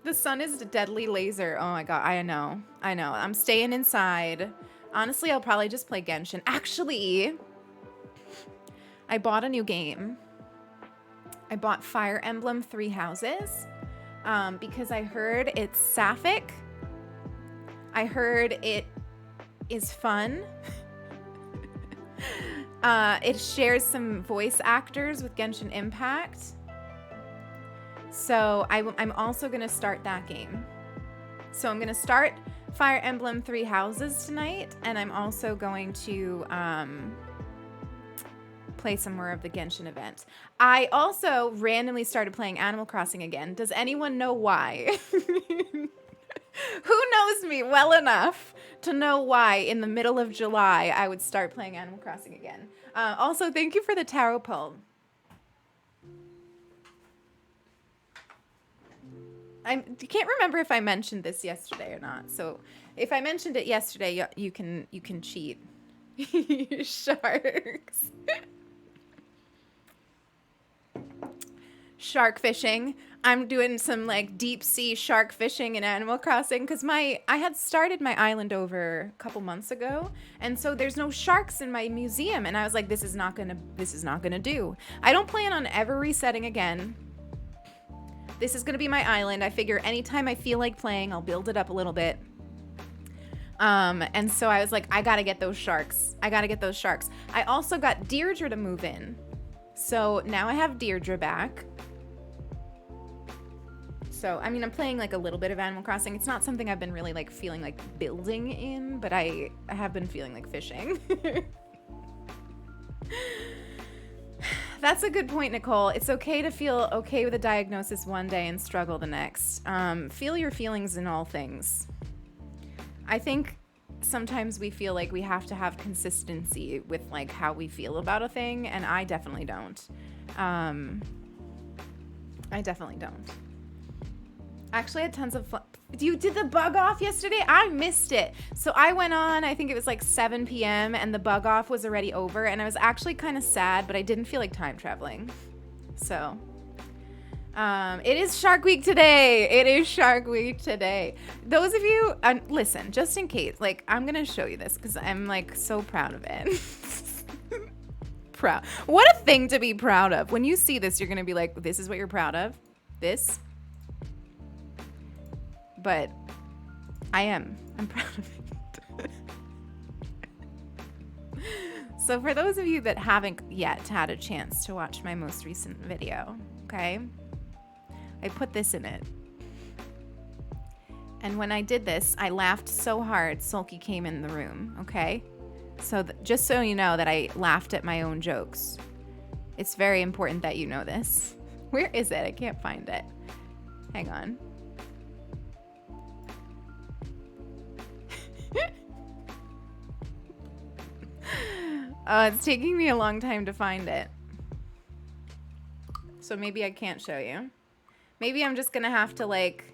The sun is a deadly laser. Oh my god, I know. I'm staying inside. Honestly, I'll probably just play Genshin. Actually, I bought a new game. I bought Fire Emblem Three Houses because I heard it's sapphic. I heard it is fun. It shares some voice actors with Genshin Impact. So I'm also going to start that game. So I'm going to start Fire Emblem Three Houses tonight, and I'm also going to play some more of the Genshin event. I also randomly started playing Animal Crossing again. Does anyone know why? Who knows me well enough to know why in the middle of July I would start playing Animal Crossing again? Also, thank you for the tarot pull. I can't remember if I mentioned this yesterday or not. So if I mentioned it yesterday, you can cheat. Sharks. Shark fishing. I'm doing some like deep sea shark fishing in Animal Crossing because I had started my island over a couple months ago, and so there's no sharks in my museum, and I was like, this is not gonna do. I don't plan on ever resetting again. This is gonna be my island. I figure anytime I feel like playing, I'll build it up a little bit. And so I was like, I gotta get those sharks. I also got Deirdre to move in, so now I have Deirdre back. So, I mean, I'm playing like a little bit of Animal Crossing. It's not something I've been really like feeling like building in, but I have been feeling like fishing. That's a good point, Nicole. It's okay to feel okay with a diagnosis one day and struggle the next. Feel your feelings in all things. I think sometimes we feel like we have to have consistency with like how we feel about a thing, and I definitely don't. Actually, I had tons of fun. You did the bug off yesterday? I missed it. So I went on, I think it was like 7 p.m. and the bug off was already over, and I was actually kind of sad, but I didn't feel like time traveling. So it is Shark Week today. Those of you, listen, just in case, like, I'm gonna show you this because I'm like so proud of it. Proud. What a thing to be proud of. When you see this, you're gonna be like, this is what you're proud of? This? But I'm proud of it. So for those of you that haven't yet had a chance to watch my most recent video, okay, I put this in it. And when I did this, I laughed so hard, Sulky came in the room, okay? So just so you know that I laughed at my own jokes. It's very important that you know this. Where is it? I can't find it. Hang on. It's taking me a long time to find it. So maybe I can't show you. Maybe I'm just gonna have to like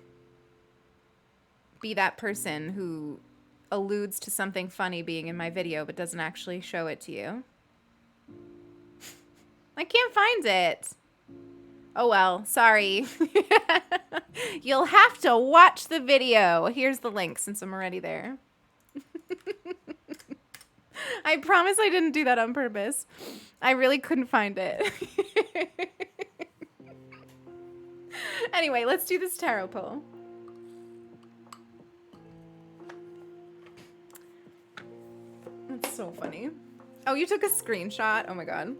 be that person who alludes to something funny being in my video but doesn't actually show it to you. I can't find it. Oh well, sorry. You'll have to watch the video. Here's the link since I'm already there. I promise I didn't do that on purpose. I really couldn't find it. Anyway, let's do this tarot pull. That's so funny. Oh, you took a screenshot? Oh my god.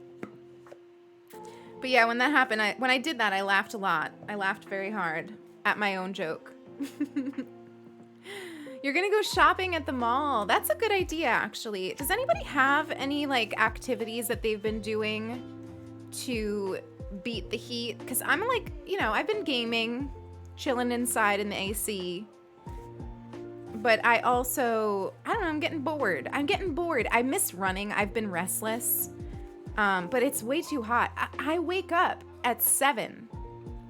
But yeah, when that happened, when I did that, I laughed a lot. I laughed very hard at my own joke. You're gonna go shopping at the mall. That's a good idea, actually. Does anybody have any like activities that they've been doing to beat the heat? Because I'm like, you know, I've been gaming, chilling inside in the AC. But I also, I don't know, I'm getting bored. I miss running. I've been restless. But it's way too hot. I wake up at 7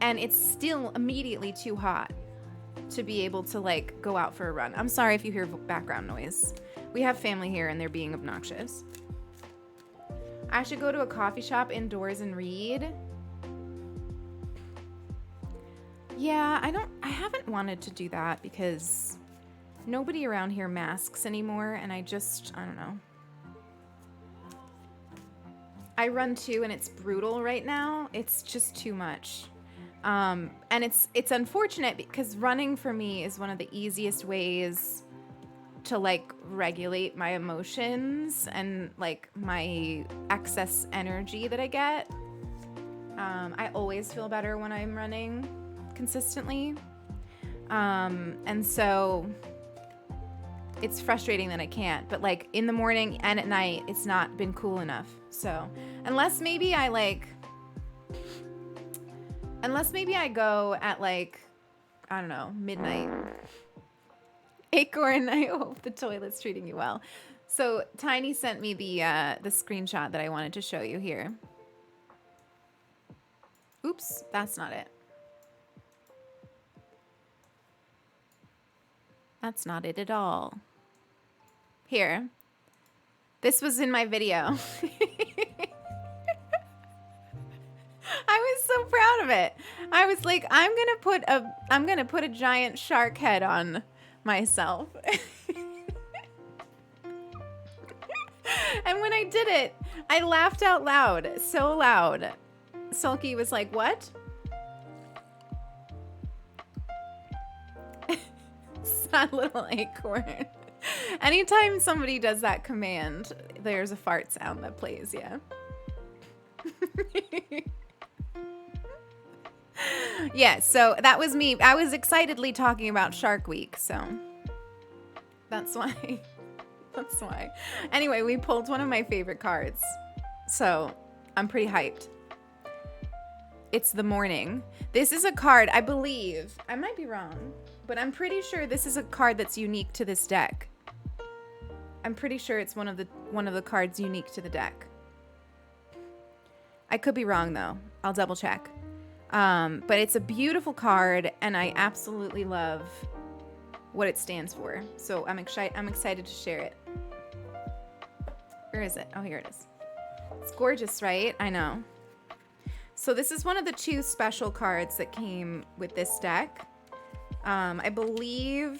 and it's still immediately too hot to be able to like go out for a run. I'm sorry if you hear background noise. We have family here and they're being obnoxious. I should go to a coffee shop indoors and read. Yeah, I haven't wanted to do that because nobody around here masks anymore and I don't know. I run too and it's brutal right now. It's just too much. And it's unfortunate because running for me is one of the easiest ways to like regulate my emotions and like my excess energy that I get. I always feel better when I'm running consistently. And so it's frustrating that I can't, but like in the morning and at night, it's not been cool enough. So unless maybe I go at like, I don't know, midnight. Acorn, I hope the toilet's treating you well. So Tiny sent me the screenshot that I wanted to show you here. Oops, that's not it. That's not it at all. Here. This was in my video. I was so proud of it. I was like, I'm gonna put a giant shark head on myself. And when I did it, I laughed out loud, so loud. Sulky was like, "What?" Sad little acorn. Anytime somebody does that command, there's a fart sound that plays, yeah. Yeah, so that was me. I was excitedly talking about Shark Week, so that's why. That's why. Anyway, we pulled one of my favorite cards, so I'm pretty hyped. It's the Morning. This is a card, I believe, I might be wrong, but I'm pretty sure this is a card that's unique to this deck. I'm pretty sure it's one of the cards unique to the deck. I could be wrong though. I'll double check. But it's a beautiful card and I absolutely love what it stands for. So I'm excited to share it. Where is it? Oh, here it is. It's gorgeous, right? I know. So this is one of the 2 special cards that came with this deck. I believe...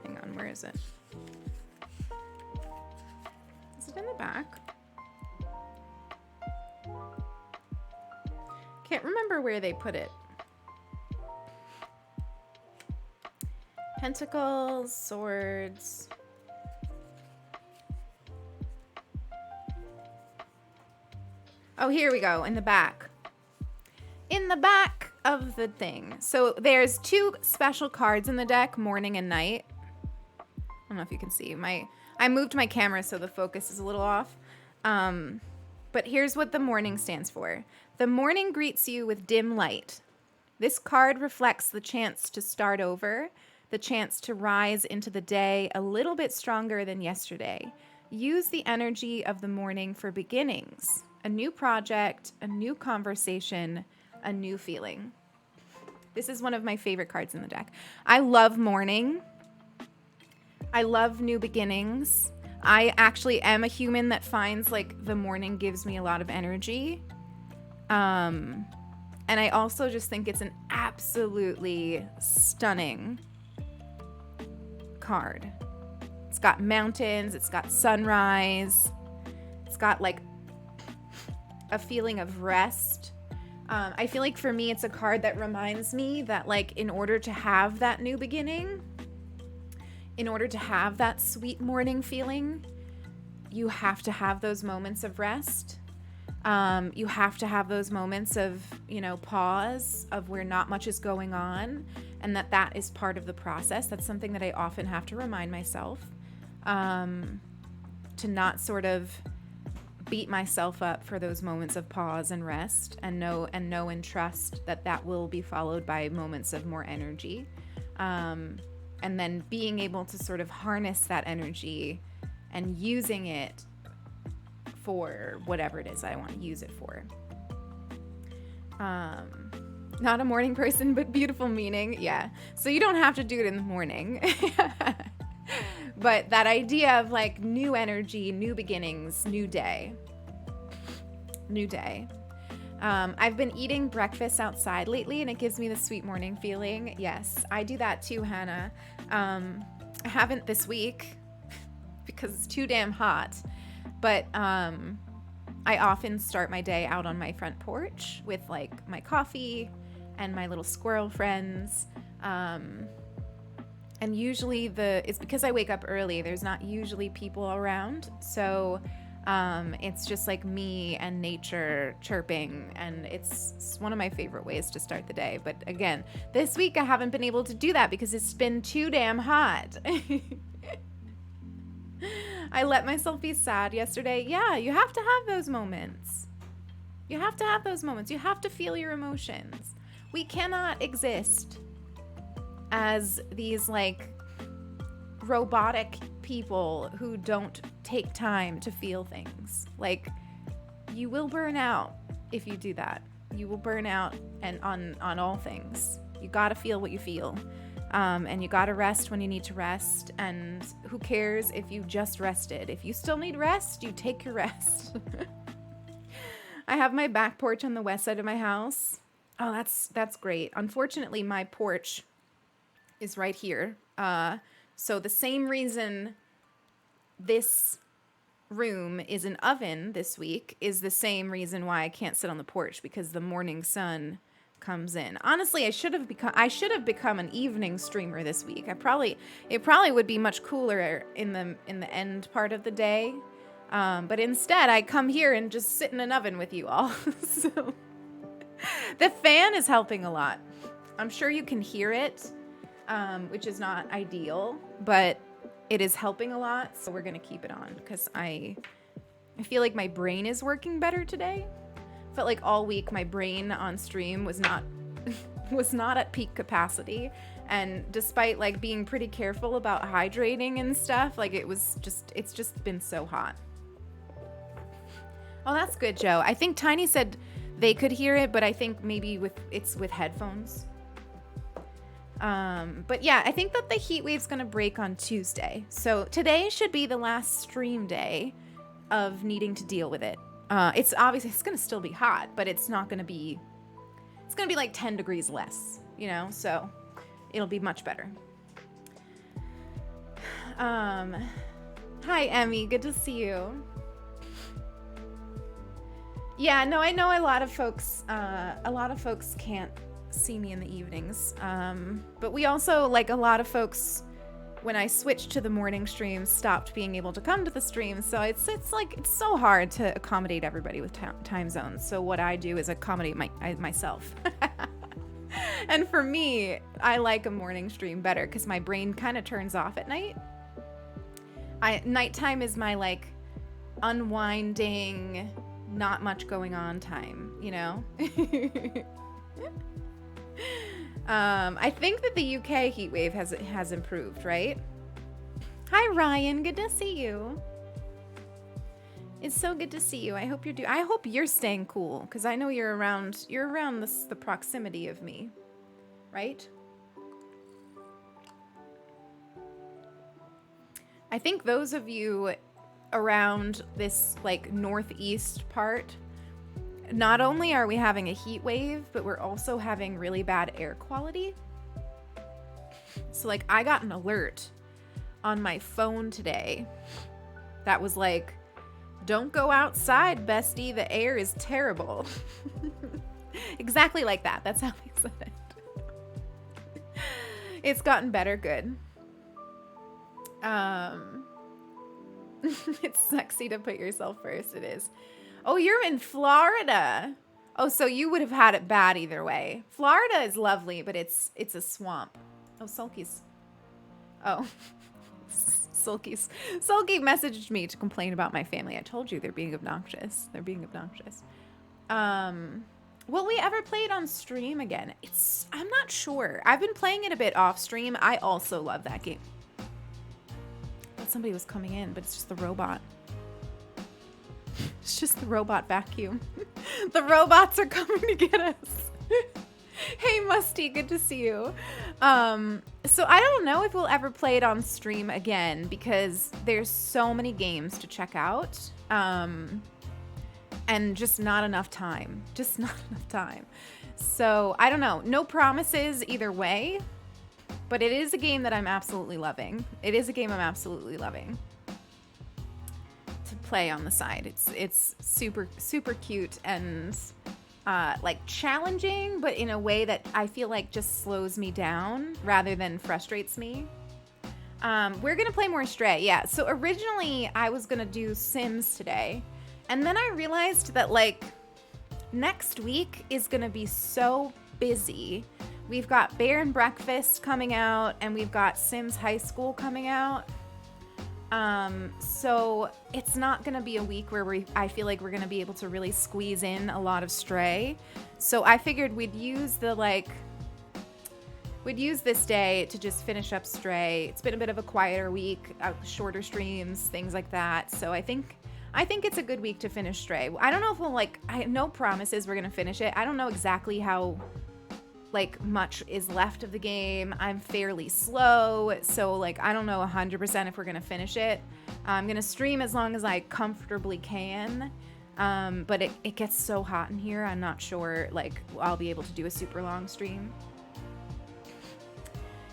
Hang on, where is it? Is it in the back? Can't remember where they put it. Pentacles, swords. Oh, here we go, in the back. In the back of the thing. So there's 2 special cards in the deck, morning and night. I don't know if you can see. I moved my camera so the focus is a little off. But here's what the morning stands for. The morning greets you with dim light. This card reflects the chance to start over, the chance to rise into the day a little bit stronger than yesterday. Use the energy of the morning for beginnings. A new project, a new conversation, a new feeling. This is one of my favorite cards in the deck. I love morning. I love new beginnings. I actually am a human that finds like the morning gives me a lot of energy. And I also just think it's an absolutely stunning card. It's got mountains, it's got sunrise, it's got like a feeling of rest. I feel like for me, it's a card that reminds me that like in order to have that new beginning, in order to have that sweet morning feeling, you have to have those moments of rest. You have to have those moments of, pause, of where not much is going on, and that is part of the process. That's something that I often have to remind myself, to not sort of beat myself up for those moments of pause and rest, and know and trust that will be followed by moments of more energy. And then being able to sort of harness that energy and using it for whatever it is I want to use it for. Not a morning person, but beautiful meaning. Yeah. So you don't have to do it in the morning. But that idea of like new energy, new beginnings, new day. I've been eating breakfast outside lately, and it gives me the sweet morning feeling. Yes, I do that too, Hannah. I haven't this week because it's too damn hot. But I often start my day out on my front porch with like my coffee and my little squirrel friends. And usually it's because I wake up early, there's not usually people around. So it's just like me and nature chirping, and it's one of my favorite ways to start the day. But again, this week I haven't been able to do that because it's been too damn hot. I let myself be sad yesterday. Yeah, you have to have those moments. You have to have those moments. You have to feel your emotions. We cannot exist as these like robotic people who don't take time to feel things. Like, you will burn out if you do that. You will burn out and on all things. You gotta feel what you feel. And you gotta rest when you need to rest. And who cares if you just rested? If you still need rest, you take your rest. I have my back porch on the west side of my house. Oh, that's great. Unfortunately, my porch is right here. So the same reason this room is an oven this week is the same reason why I can't sit on the porch, because the morning sun comes in. Honestly, I should have become an evening streamer this week. It probably would be much cooler in the end part of the day. But instead I come here and just sit in an oven with you all. So the fan is helping a lot. I'm sure you can hear it, which is not ideal, but it is helping a lot. So we're going to keep it on because I feel like my brain is working better today. Felt like all week my brain on stream was not at peak capacity, and despite like being pretty careful about hydrating and stuff, like it's just been so hot. Oh, that's good, Joe. I think Tiny said they could hear it, but I think maybe it's with headphones. But yeah, I think that the heat wave's gonna break on Tuesday. So today should be the last stream day of needing to deal with it. It's gonna still be hot, but it's gonna be like 10 degrees less, so it'll be much better. Hi, Emmy, good to see you. Yeah, no, I know a lot of folks can't see me in the evenings. But we also, like a lot of folks, when I switched to the morning stream, stopped being able to come to the stream. So it's so hard to accommodate everybody with time zones. So what I do is accommodate myself. And for me, I like a morning stream better because my brain kind of turns off at night. Nighttime is my like unwinding, not much going on time, I think that the UK heat wave has improved, right? Hi Ryan, good to see you. It's so good to see you. I hope you're staying cool, because I know you're around the proximity of me, right? I think those of you around this like northeast part, not only are we having a heat wave, but we're also having really bad air quality. So like I got an alert on my phone today that was like, "Don't go outside, bestie. The air is terrible." Exactly like that. That's how he said it. It's gotten better. Good. It's sexy to put yourself first. It is. Oh, you're in Florida. Oh, so you would have had it bad either way. Florida is lovely, but it's a swamp. Oh, Sulky's. Oh. Sulky messaged me to complain about my family. I told you they're being obnoxious. They're being obnoxious. Will we ever play it on stream again? I'm not sure. I've been playing it a bit off stream. I also love that game. I thought somebody was coming in, but it's just the robot. It's just the robot vacuum. The robots are coming to get us. Hey, Musty, good to see you. So I don't know if we'll ever play it on stream again because there's so many games to check out. And just not enough time. Just not enough time. So I don't know. No promises either way. But it is a game that I'm absolutely loving. It is a game I'm absolutely loving to play on the side. It's super, super cute and like challenging, but in a way that I feel like just slows me down rather than frustrates me. We're going to play more Stray. Yeah. So originally I was going to do Sims today. And then I realized that like next week is going to be so busy. We've got Bear and Breakfast coming out and we've got Sims High School coming out. So it's not going to be a week where I feel like we're going to be able to really squeeze in a lot of Stray. So I figured we'd use this day to just finish up Stray. It's been a bit of a quieter week, shorter streams, things like that. So I think it's a good week to finish Stray. I don't know if we'll no promises we're going to finish it. I don't know exactly how much is left of the game. I'm fairly slow, so I don't know 100% if we're gonna finish it. I'm gonna stream as long as I comfortably can, but it gets so hot in here. I'm not sure I'll be able to do a super long stream.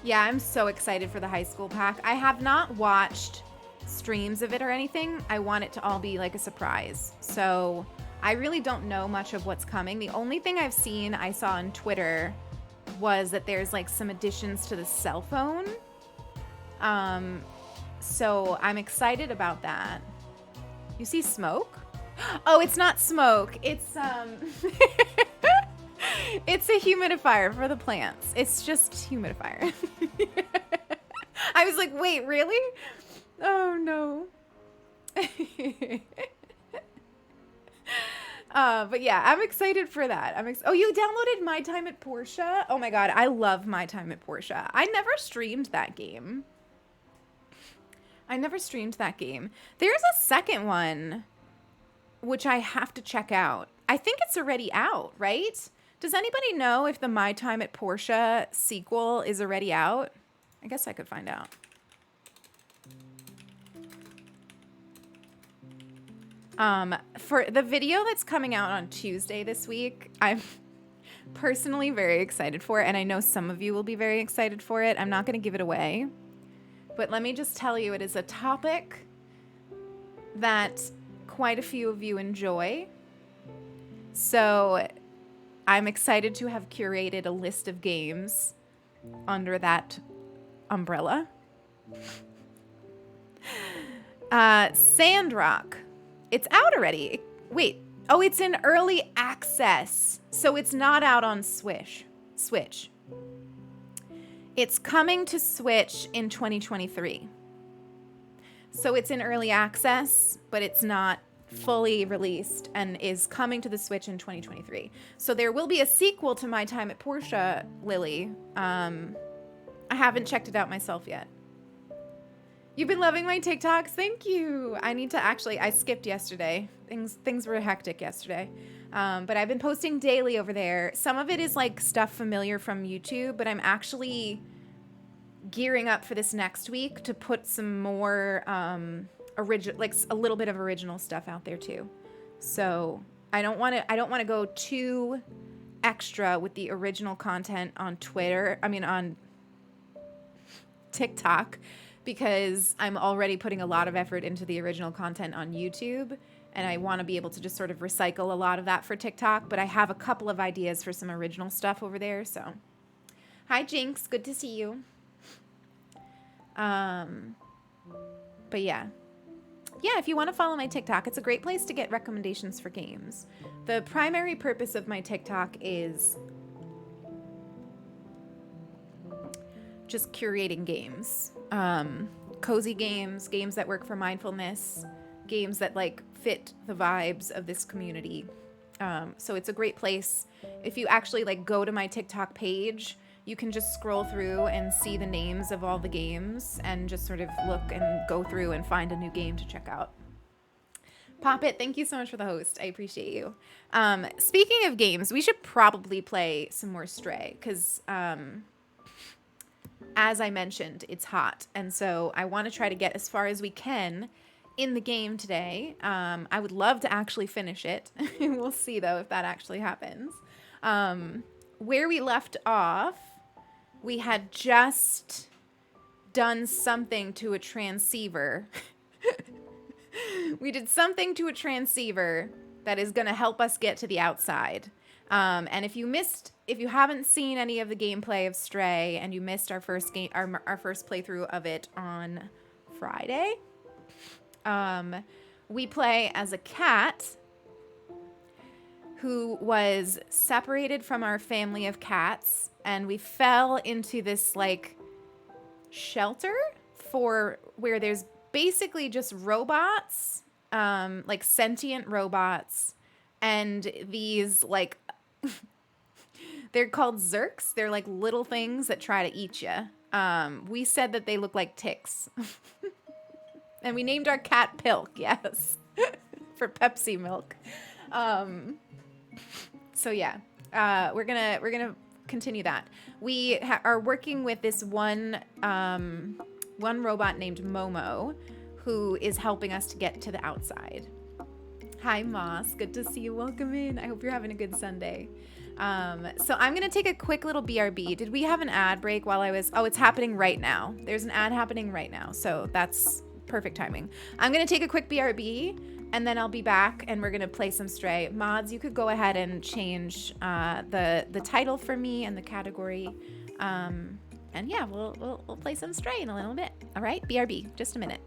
Yeah, I'm so excited for the high school pack. I have not watched streams of it or anything. I want it to all be a surprise. So I really don't know much of what's coming. The only thing I saw on Twitter was that there's some additions to the cell phone. So I'm excited about that. You see smoke? Oh, it's not smoke. It's it's a humidifier for the plants. It's just humidifier. I was like, wait, really? Oh no. But yeah, I'm excited for that. Oh, you downloaded My Time at Portia? Oh my god, I love My Time at Portia. I never streamed that game. There's a second one, which I have to check out. I think it's already out, right? Does anybody know if the My Time at Portia sequel is already out? I guess I could find out. For the video that's coming out on Tuesday this week, I'm personally very excited for it, and I know some of you will be very excited for it. I'm not going to give it away, but let me just tell you, it is a topic that quite a few of you enjoy. So I'm excited to have curated a list of games under that umbrella. Sandrock. It's out already. Wait. Oh, it's in early access. So it's not out on Switch. It's coming to Switch in 2023. So it's in early access, but it's not fully released and is coming to the Switch in 2023. So there will be a sequel to My Time at Portia, Lily. I haven't checked it out myself yet. You've been loving my TikToks. Thank you. I need to I skipped yesterday. Things were hectic yesterday. But I've been posting daily over there. Some of it is stuff familiar from YouTube, but I'm actually gearing up for this next week to put some more original, a little bit of original stuff out there too. So I don't want to go too extra with the original content on on TikTok, because I'm already putting a lot of effort into the original content on YouTube, and I want to be able to just sort of recycle a lot of that for TikTok, but I have a couple of ideas for some original stuff over there, so. Hi, Jinx. Good to see you. But yeah. Yeah, if you want to follow my TikTok, it's a great place to get recommendations for games. The primary purpose of my TikTok is just curating games. Cozy games, games that work for mindfulness, games that like fit the vibes of this community. So it's a great place. If you actually like go to my TikTok page, you can just scroll through and see the names of all the games and just sort of look and go through and find a new game to check out. Poppet, thank you so much for the host. I appreciate you. Speaking of games, we should probably play some more Stray because, as I mentioned, it's hot. And so I want to try to get as far as we can in the game today. I would love to actually finish it. We'll see, though, if that actually happens. Where we left off, we had just done something to a transceiver. We did something to a transceiver that is going to help us get to the outside. And if you haven't seen any of the gameplay of Stray and you missed our first playthrough of it on Friday, we play as a cat who was separated from our family of cats, and we fell into this like shelter for where there's basically just robots, like sentient robots, and these like they're called Zerks. They're like little things that try to eat you. We said that they look like ticks. And we named our cat Pilk, yes, for Pepsi milk. So yeah, we're gonna continue that. We are working with this one robot named Momo, who is helping us to get to the outside. Hi, Moss. Good to see you. Welcome in. I hope you're having a good Sunday. So I'm going to take a quick little BRB. Did we have an ad break while I was... Oh, it's happening right now. There's an ad happening right now. So that's perfect timing. I'm going to take a quick BRB, and then I'll be back, and we're going to play some Stray. Mods, you could go ahead and change the title for me and the category. And yeah, we'll play some Stray in a little bit. All right, BRB, just a minute.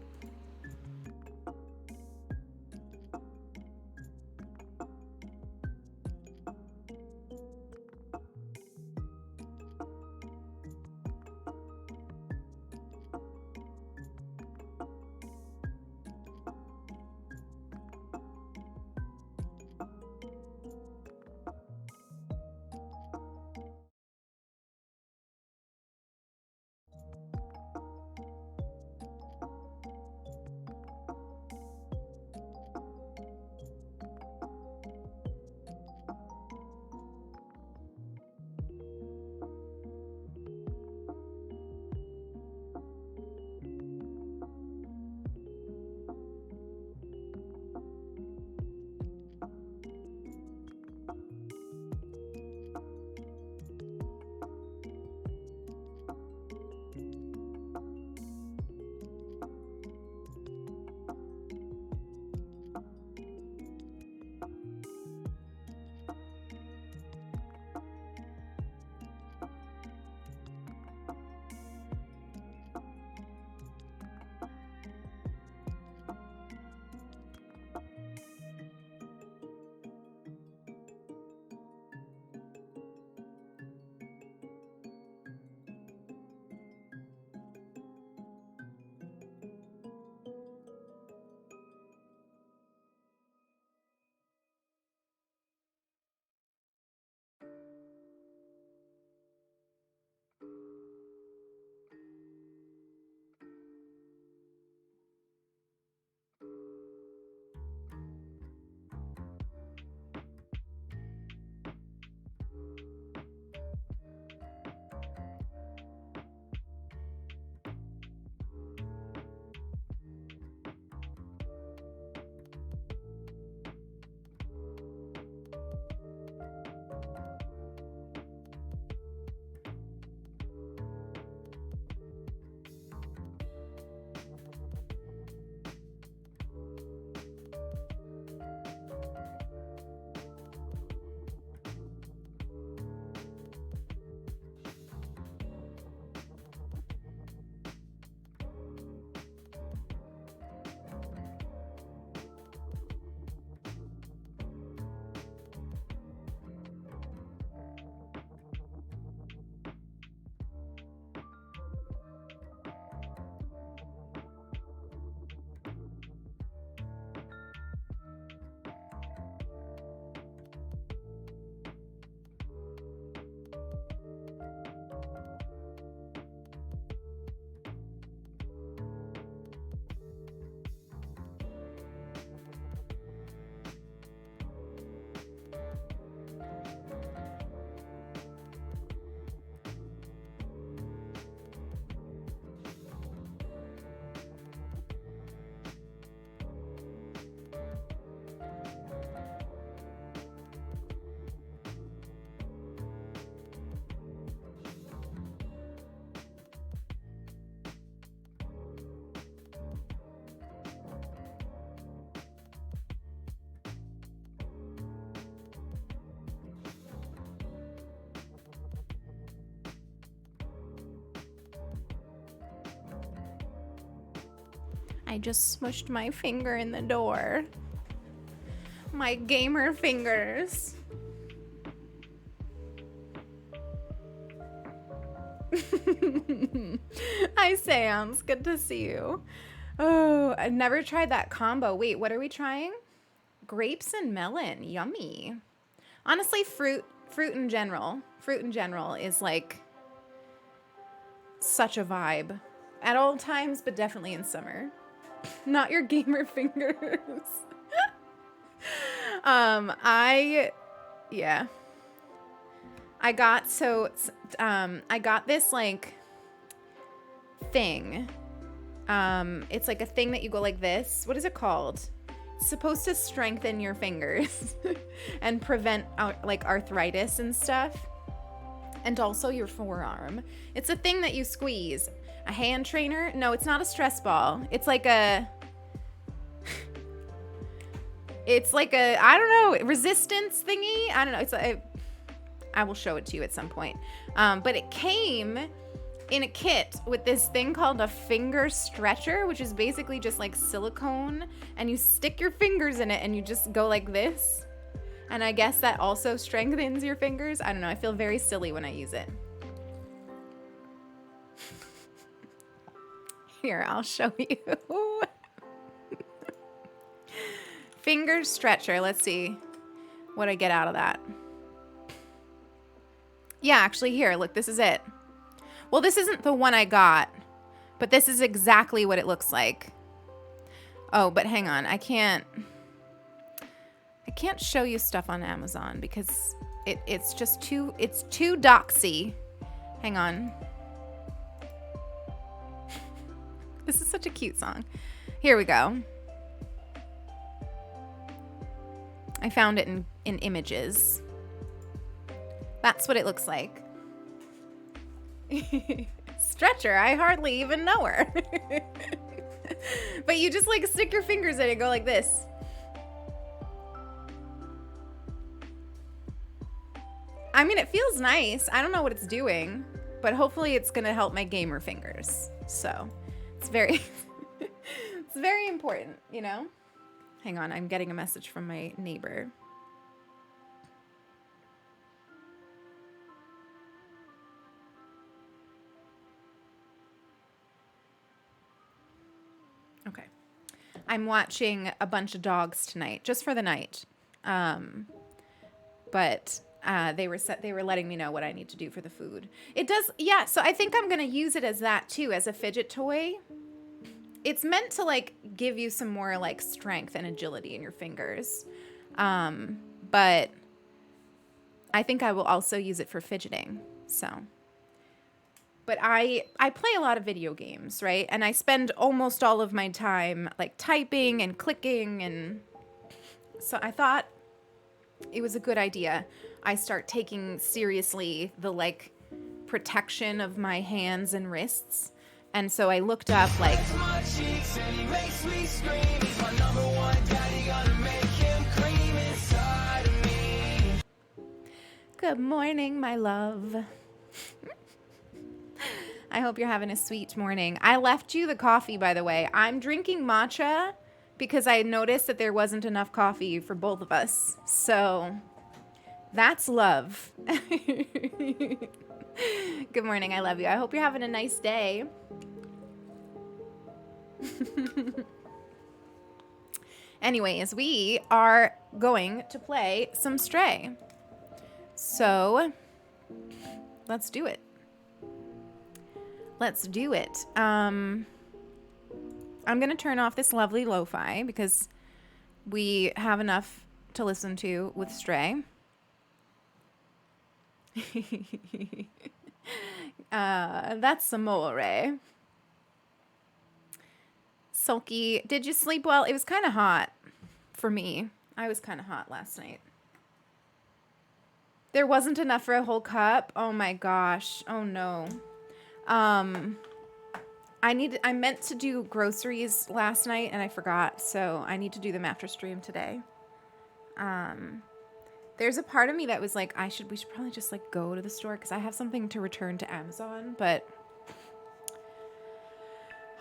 I just smushed my finger in the door. My gamer fingers. Hi, Sam's. Good to see you. Oh, I've never tried that combo. Wait, what are we trying? Grapes and melon. Yummy. Honestly, fruit in general is like such a vibe at all times, but definitely in summer. Not your gamer fingers. I got this like thing. It's like a thing that you go like this. What is it called? It's supposed to strengthen your fingers and prevent like arthritis and stuff. And also your forearm. It's a thing that you squeeze. A hand trainer? No, it's not a stress ball. It's like a I don't know, resistance thingy. I don't know. I will show it to you at some point. But it came in a kit with this thing called a finger stretcher, which is basically just like silicone, and you stick your fingers in it and you just go like this. And I guess that also strengthens your fingers. I don't know. I feel very silly when I use it. Here, I'll show you. Finger stretcher. Let's see what I get out of that. Yeah, actually, here, look, this is it. Well, this isn't the one I got, but this is exactly what it looks like. Oh, but hang on. I can't show you stuff on Amazon because it's too doxy. Hang on. This is such a cute song. Here we go. I found it in images. That's what it looks like. Stretcher, I hardly even know her. But you just like stick your fingers in it and go like this. I mean, it feels nice. I don't know what it's doing, but hopefully it's gonna help my gamer fingers. So it's very, it's very important, you know? Hang on, I'm getting a message from my neighbor. Okay. I'm watching a bunch of dogs tonight, just for the night. But they were letting me know what I need to do for the food. It does, yeah, so I think I'm going to use it as that too, as a fidget toy. It's meant to like give you some more like strength and agility in your fingers. But I think I will also use it for fidgeting. So, but I play a lot of video games, right? And I spend almost all of my time like typing and clicking, and so I thought it was a good idea I start taking seriously the like protection of my hands and wrists. And so I looked up like good morning, my love. I hope you're having a sweet morning. I left you the coffee, by the way. I'm drinking matcha because I noticed that there wasn't enough coffee for both of us. So that's love. Good morning. I love you. I hope you're having a nice day. Anyways, we are going to play some Stray. So let's do it. Let's do it. I'm going to turn off this lovely lo-fi because we have enough to listen to with Stray. That's Amore. Sulky, did you sleep well? It was kind of hot for me. I was kind of hot last night. There wasn't enough for a whole cup. Oh my gosh. Oh no. I meant to do groceries last night and I forgot, so I need to do them after stream today. There's a part of me that was like, we should probably just like go to the store because I have something to return to Amazon, but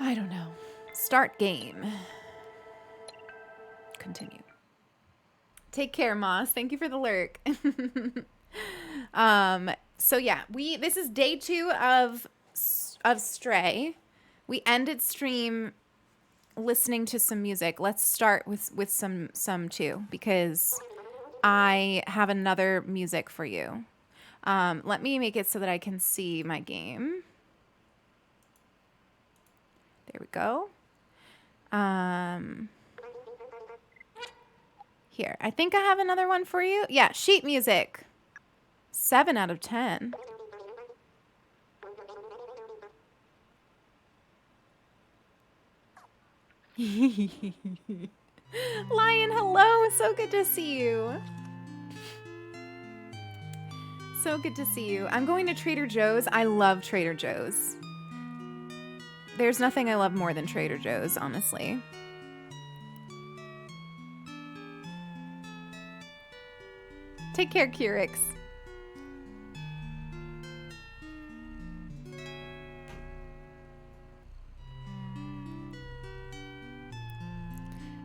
I don't know. Start game. Continue. Take care, Moss. Thank you for the lurk. So yeah, this is day 2 of Stray. We ended stream listening to some music. Let's start with some too, because I have another music for you. Let me make it so that I can see my game. There we go. Here, I think I have another one for you. Yeah, sheet music. 7 out of 10. Lion, hello. So good to see you. So good to see you. I'm going to Trader Joe's. I love Trader Joe's. There's nothing I love more than Trader Joe's, honestly. Take care, Curix.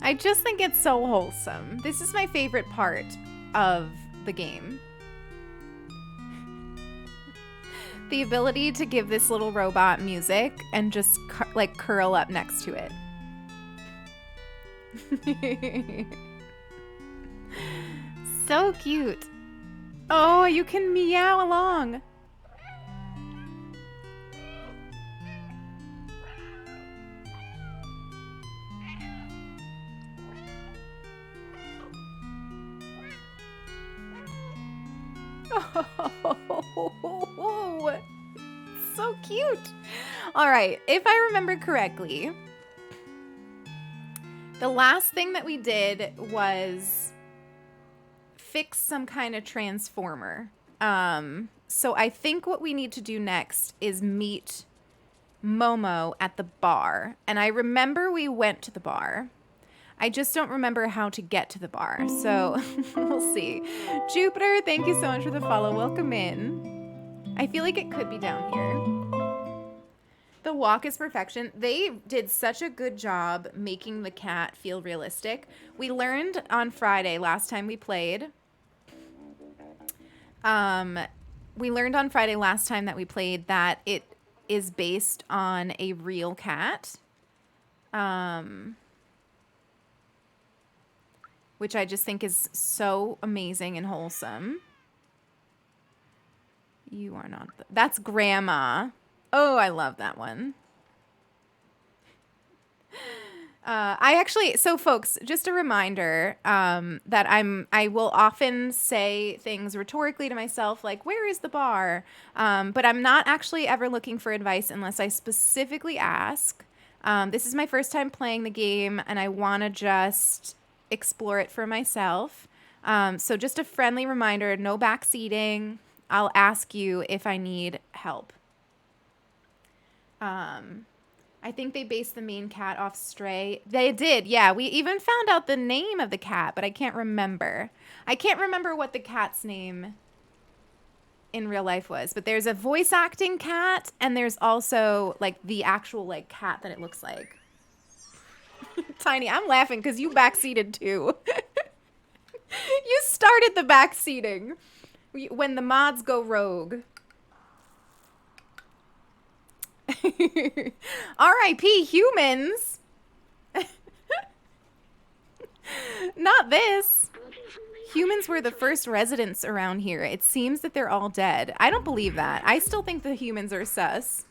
I just think it's so wholesome. This is my favorite part of the game. The ability to give this little robot music and just like curl up next to it. So cute. Oh, you can meow along. Oh, so cute. All right, if I remember correctly, the last thing that we did was fix some kind of transformer. So I think what we need to do next is meet Momo at the bar. And I remember we went to the bar. I just don't remember how to get to the bar. So we'll see. Jupiter, thank you so much for the follow. Welcome in. I feel like it could be down here. The walk is perfection. They did such a good job making the cat feel realistic. We learned on Friday, last time we played. We learned on Friday last time that we played that it is based on a real cat. Which I just think is so amazing and wholesome. You are not... That's Grandma. Oh, I love that one. So folks, just a reminder that I will often say things rhetorically to myself, like, where is the bar? But I'm not actually ever looking for advice unless I specifically ask. This is my first time playing the game, and I want to just explore it for myself. So just a friendly reminder, no backseating. I'll ask you if I need help. I think they based the main cat off Stray. They did, yeah. We even found out the name of the cat, but I can't remember. I can't remember what the cat's name in real life was. But there's a voice acting cat, and there's also like the actual like cat that it looks like. Tiny, I'm laughing because you backseated too. You started the backseating when the mods go rogue. R.I.P. humans. Not this. Humans were the first residents around here. It seems that they're all dead. I don't believe that. I still think the humans are sus.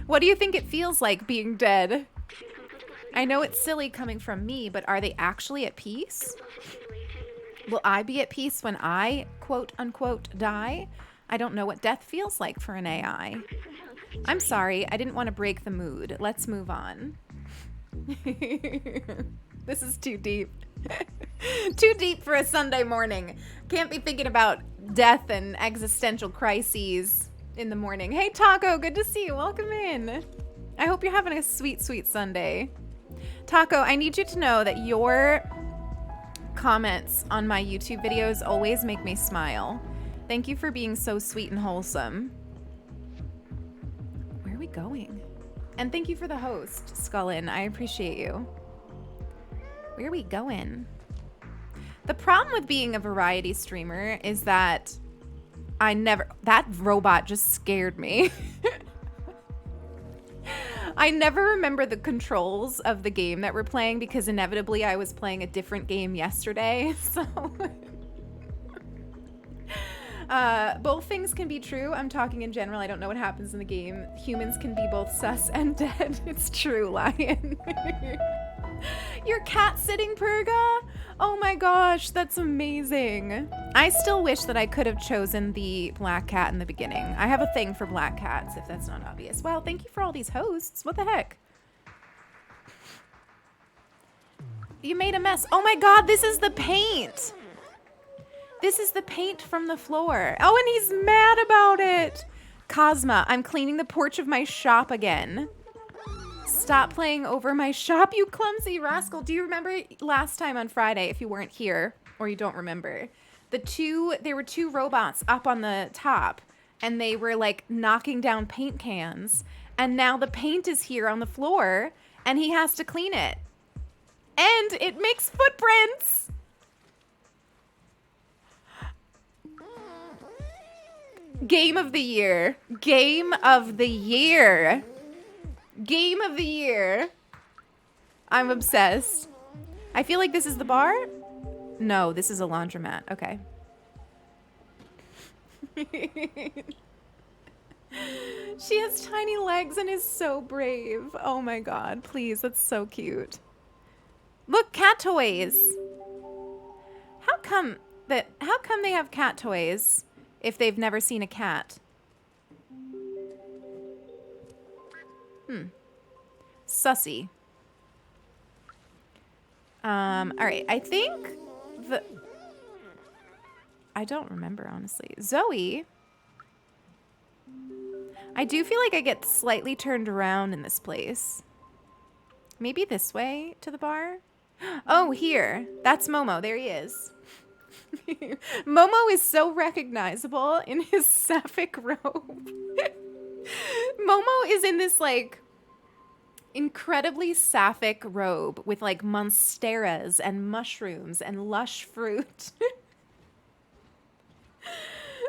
What do you think it feels like being dead? I know it's silly coming from me, but are they actually at peace? Will I be at peace when I, quote unquote, die? I don't know what death feels like for an AI. I'm sorry, I didn't want to break the mood. Let's move on. This is too deep. Too deep for a Sunday morning. Can't be thinking about death and existential crises in the morning. Hey, Taco, good to see you. Welcome in. I hope you're having a sweet, sweet Sunday. Taco, I need you to know that your comments on my YouTube videos always make me smile. Thank you for being so sweet and wholesome. Where are we going? And thank you for the host, Skullin. I appreciate you. Where are we going? The problem with being a variety streamer is that that robot just scared me. I never remember the controls of the game that we're playing because inevitably I was playing a different game yesterday. So both things can be true. I'm talking in general. I don't know what happens in the game. Humans can be both sus and dead. It's true, Lion. You're cat sitting, Purga? Oh my gosh, that's amazing. I still wish that I could have chosen the black cat in the beginning. I have a thing for black cats, if that's not obvious. Wow, thank you for all these hosts. What the heck? You made a mess. Oh my god, this is the paint. This is the paint from the floor. Oh, and he's mad about it. Cosma, I'm cleaning the porch of my shop again. Stop playing over my shop, you clumsy rascal. Do you remember last time on Friday, if you weren't here, or you don't remember, there were two robots up on the top, and they were like knocking down paint cans, and now the paint is here on the floor, and he has to clean it. And it makes footprints! Game of the year. Game of the year. Game of the year. I'm obsessed. I feel like this is the bar? No, this is a laundromat. Okay. She has tiny legs and is so brave. Oh my god, please, that's so cute. Look, cat toys. How come they have cat toys if they've never seen a cat? Sussy. Alright, I think I don't remember, honestly. Zoe. I do feel like I get slightly turned around in this place. Maybe this way to the bar? Oh, here. That's Momo. There he is. Momo is so recognizable in his sapphic robe. Momo is in this, like, incredibly sapphic robe with, like, monsteras and mushrooms and lush fruit.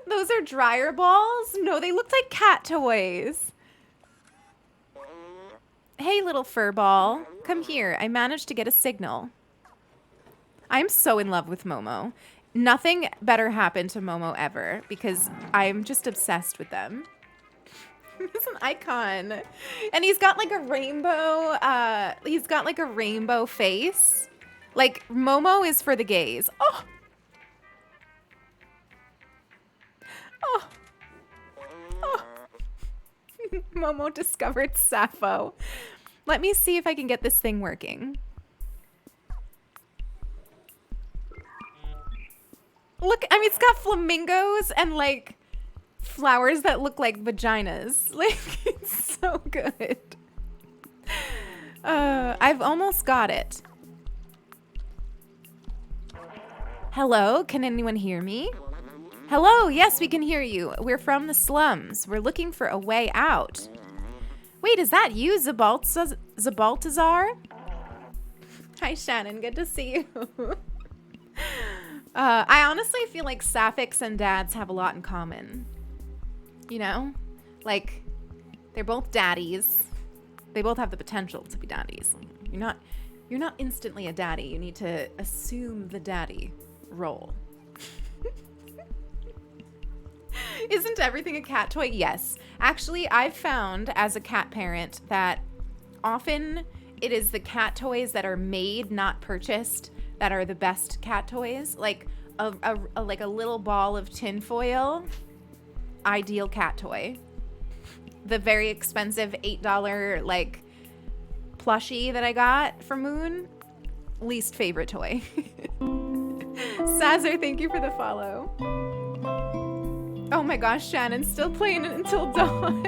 Those are dryer balls? No, they look like cat toys. Hey, little fur ball. Come here. I managed to get a signal. I'm so in love with Momo. Nothing better happened to Momo ever because I'm just obsessed with them. He's an icon. And he's got like a rainbow face. Like, Momo is for the gays. Oh! Oh! Oh! Momo discovered Sappho. Let me see if I can get this thing working. Look, I mean, it's got flamingos and, like, flowers that look like vaginas. Like, it's so good. I've almost got it. Hello, can anyone hear me? Hello, yes, we can hear you. We're from the slums. We're looking for a way out. Wait, is that you, Zabaltazar? Hi, Shannon. Good to see you. I honestly feel like sapphics and dads have a lot in common. You know? Like, they're both daddies. They both have the potential to be daddies. You're not instantly a daddy. You need to assume the daddy role. Isn't everything a cat toy? Yes. Actually, I've found as a cat parent that often it is the cat toys that are made, not purchased, that are the best cat toys. Like a little ball of tinfoil, ideal cat toy. The very expensive $8 like plushie that I got from Moon, least favorite toy. Sazzer, thank you for the follow. Oh my gosh, Shannon's still playing it until dawn.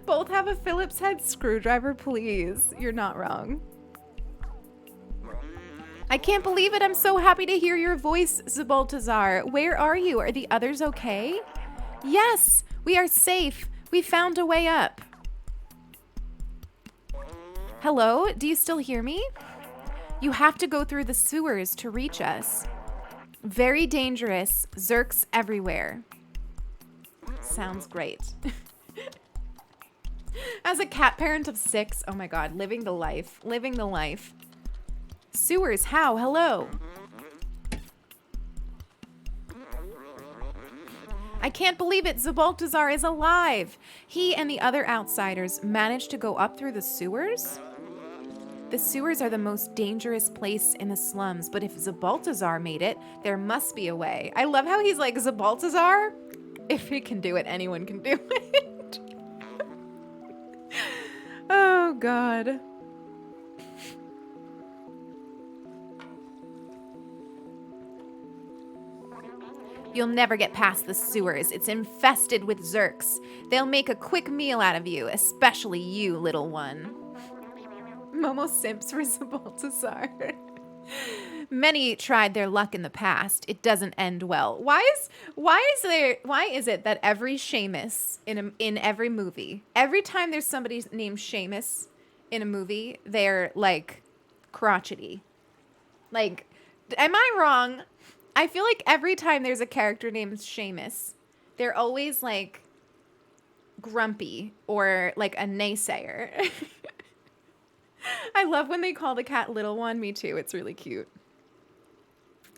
Both have a Phillips head screwdriver, please. You're not wrong. I can't believe it. I'm so happy to hear your voice, Zabaltazar. Where are you? Are the others okay? Yes, we are safe. We found a way up. Hello? Do you still hear me? You have to go through the sewers to reach us. Very dangerous. Zerks everywhere. Sounds great. As a cat parent of 6, oh my god, living the life. Living the life. Sewers, how? Hello. I can't believe it. Zabaltazar is alive. He and the other outsiders managed to go up through the sewers? The sewers are the most dangerous place in the slums, but if Zabaltazar made it, there must be a way. I love how he's like, Zabaltazar? If he can do it, anyone can do it. Oh, God. You'll never get past the sewers. It's infested with Zerks. They'll make a quick meal out of you, especially you, little one. Momo simps for Zabaltazar. Many tried their luck in the past. It doesn't end well. Why is it that every Seamus in every movie, every time there's somebody named Seamus in a movie, they're like crotchety? Like, am I wrong? I feel like every time there's a character named Seamus, they're always like grumpy or like a naysayer. I love when they call the cat Little One. Me too. It's really cute.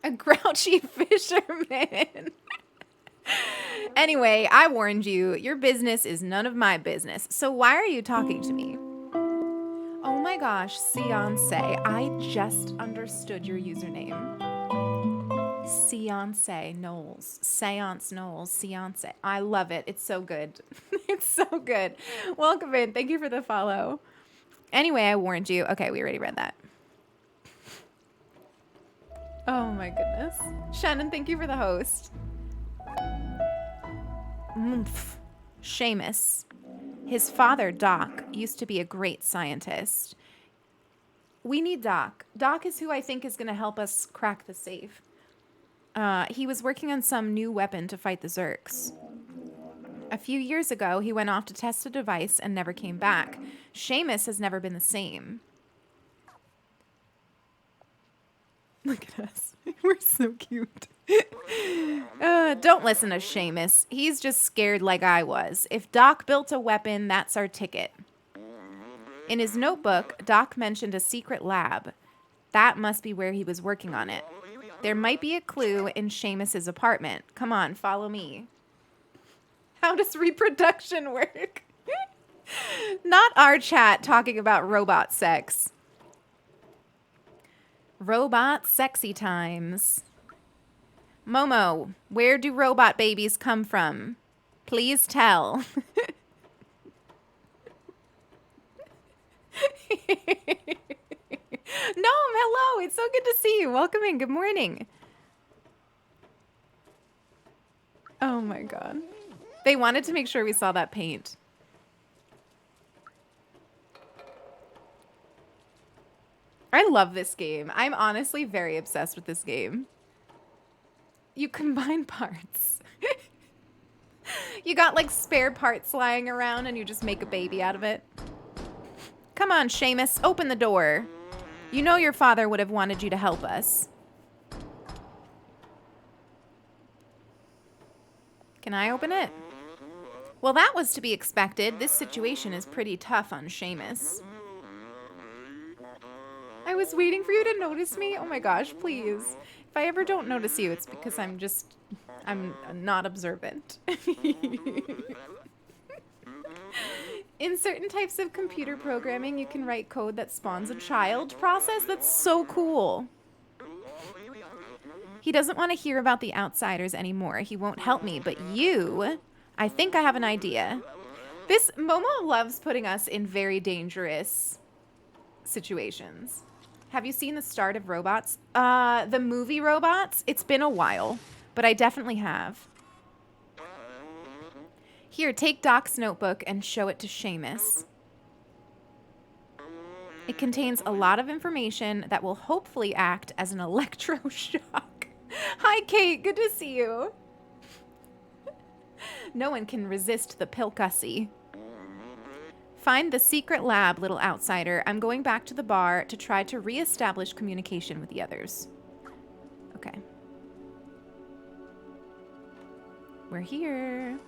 A grouchy fisherman. Anyway, I warned you. Your business is none of my business. So why are you talking to me? Oh my gosh, Seance. I just understood your username. Seance Knowles. Seance Knowles. Seance. I love it. It's so good. It's so good. Welcome in. Thank you for the follow. Anyway, I warned you. Okay, we already read that. Oh my goodness. Shannon, thank you for the host. Seamus. His father, Doc, used to be a great scientist. We need Doc. Doc is who I think is going to help us crack the safe. He was working on some new weapon to fight the Zerks. A few years ago, he went off to test a device and never came back. Seamus has never been the same. Look at us. We're so cute. Don't listen to Seamus. He's just scared like I was. If Doc built a weapon, that's our ticket. In his notebook, Doc mentioned a secret lab. That must be where he was working on it. There might be a clue in Seamus's apartment. Come on, follow me. How does reproduction work? Not our chat talking about robot sex. Robot sexy times. Momo, where do robot babies come from? Please tell. Nom, hello. It's so good to see you. Welcome in. Good morning. Oh my god. They wanted to make sure we saw that paint. I love this game. I'm honestly very obsessed with this game. You combine parts. You got like spare parts lying around and you just make a baby out of it. Come on, Seamus, open the door. You know your father would have wanted you to help us. Can I open it? Well, that was to be expected. This situation is pretty tough on Seamus. I was waiting for you to notice me. Oh my gosh, please. If I ever don't notice you, it's because I'm not observant. In certain types of computer programming, you can write code that spawns a child process. That's so cool. He doesn't want to hear about the outsiders anymore. He won't help me, but you, I think I have an idea. This Momo loves putting us in very dangerous situations. Have you seen the start of Robots? The movie Robots? It's been a while, but I definitely have. Here, take Doc's notebook and show it to Seamus. It contains a lot of information that will hopefully act as an electroshock. Hi, Kate. Good to see you. No one can resist the pilcussy. Find the secret lab, little outsider. I'm going back to the bar to try to reestablish communication with the others. Okay. We're here.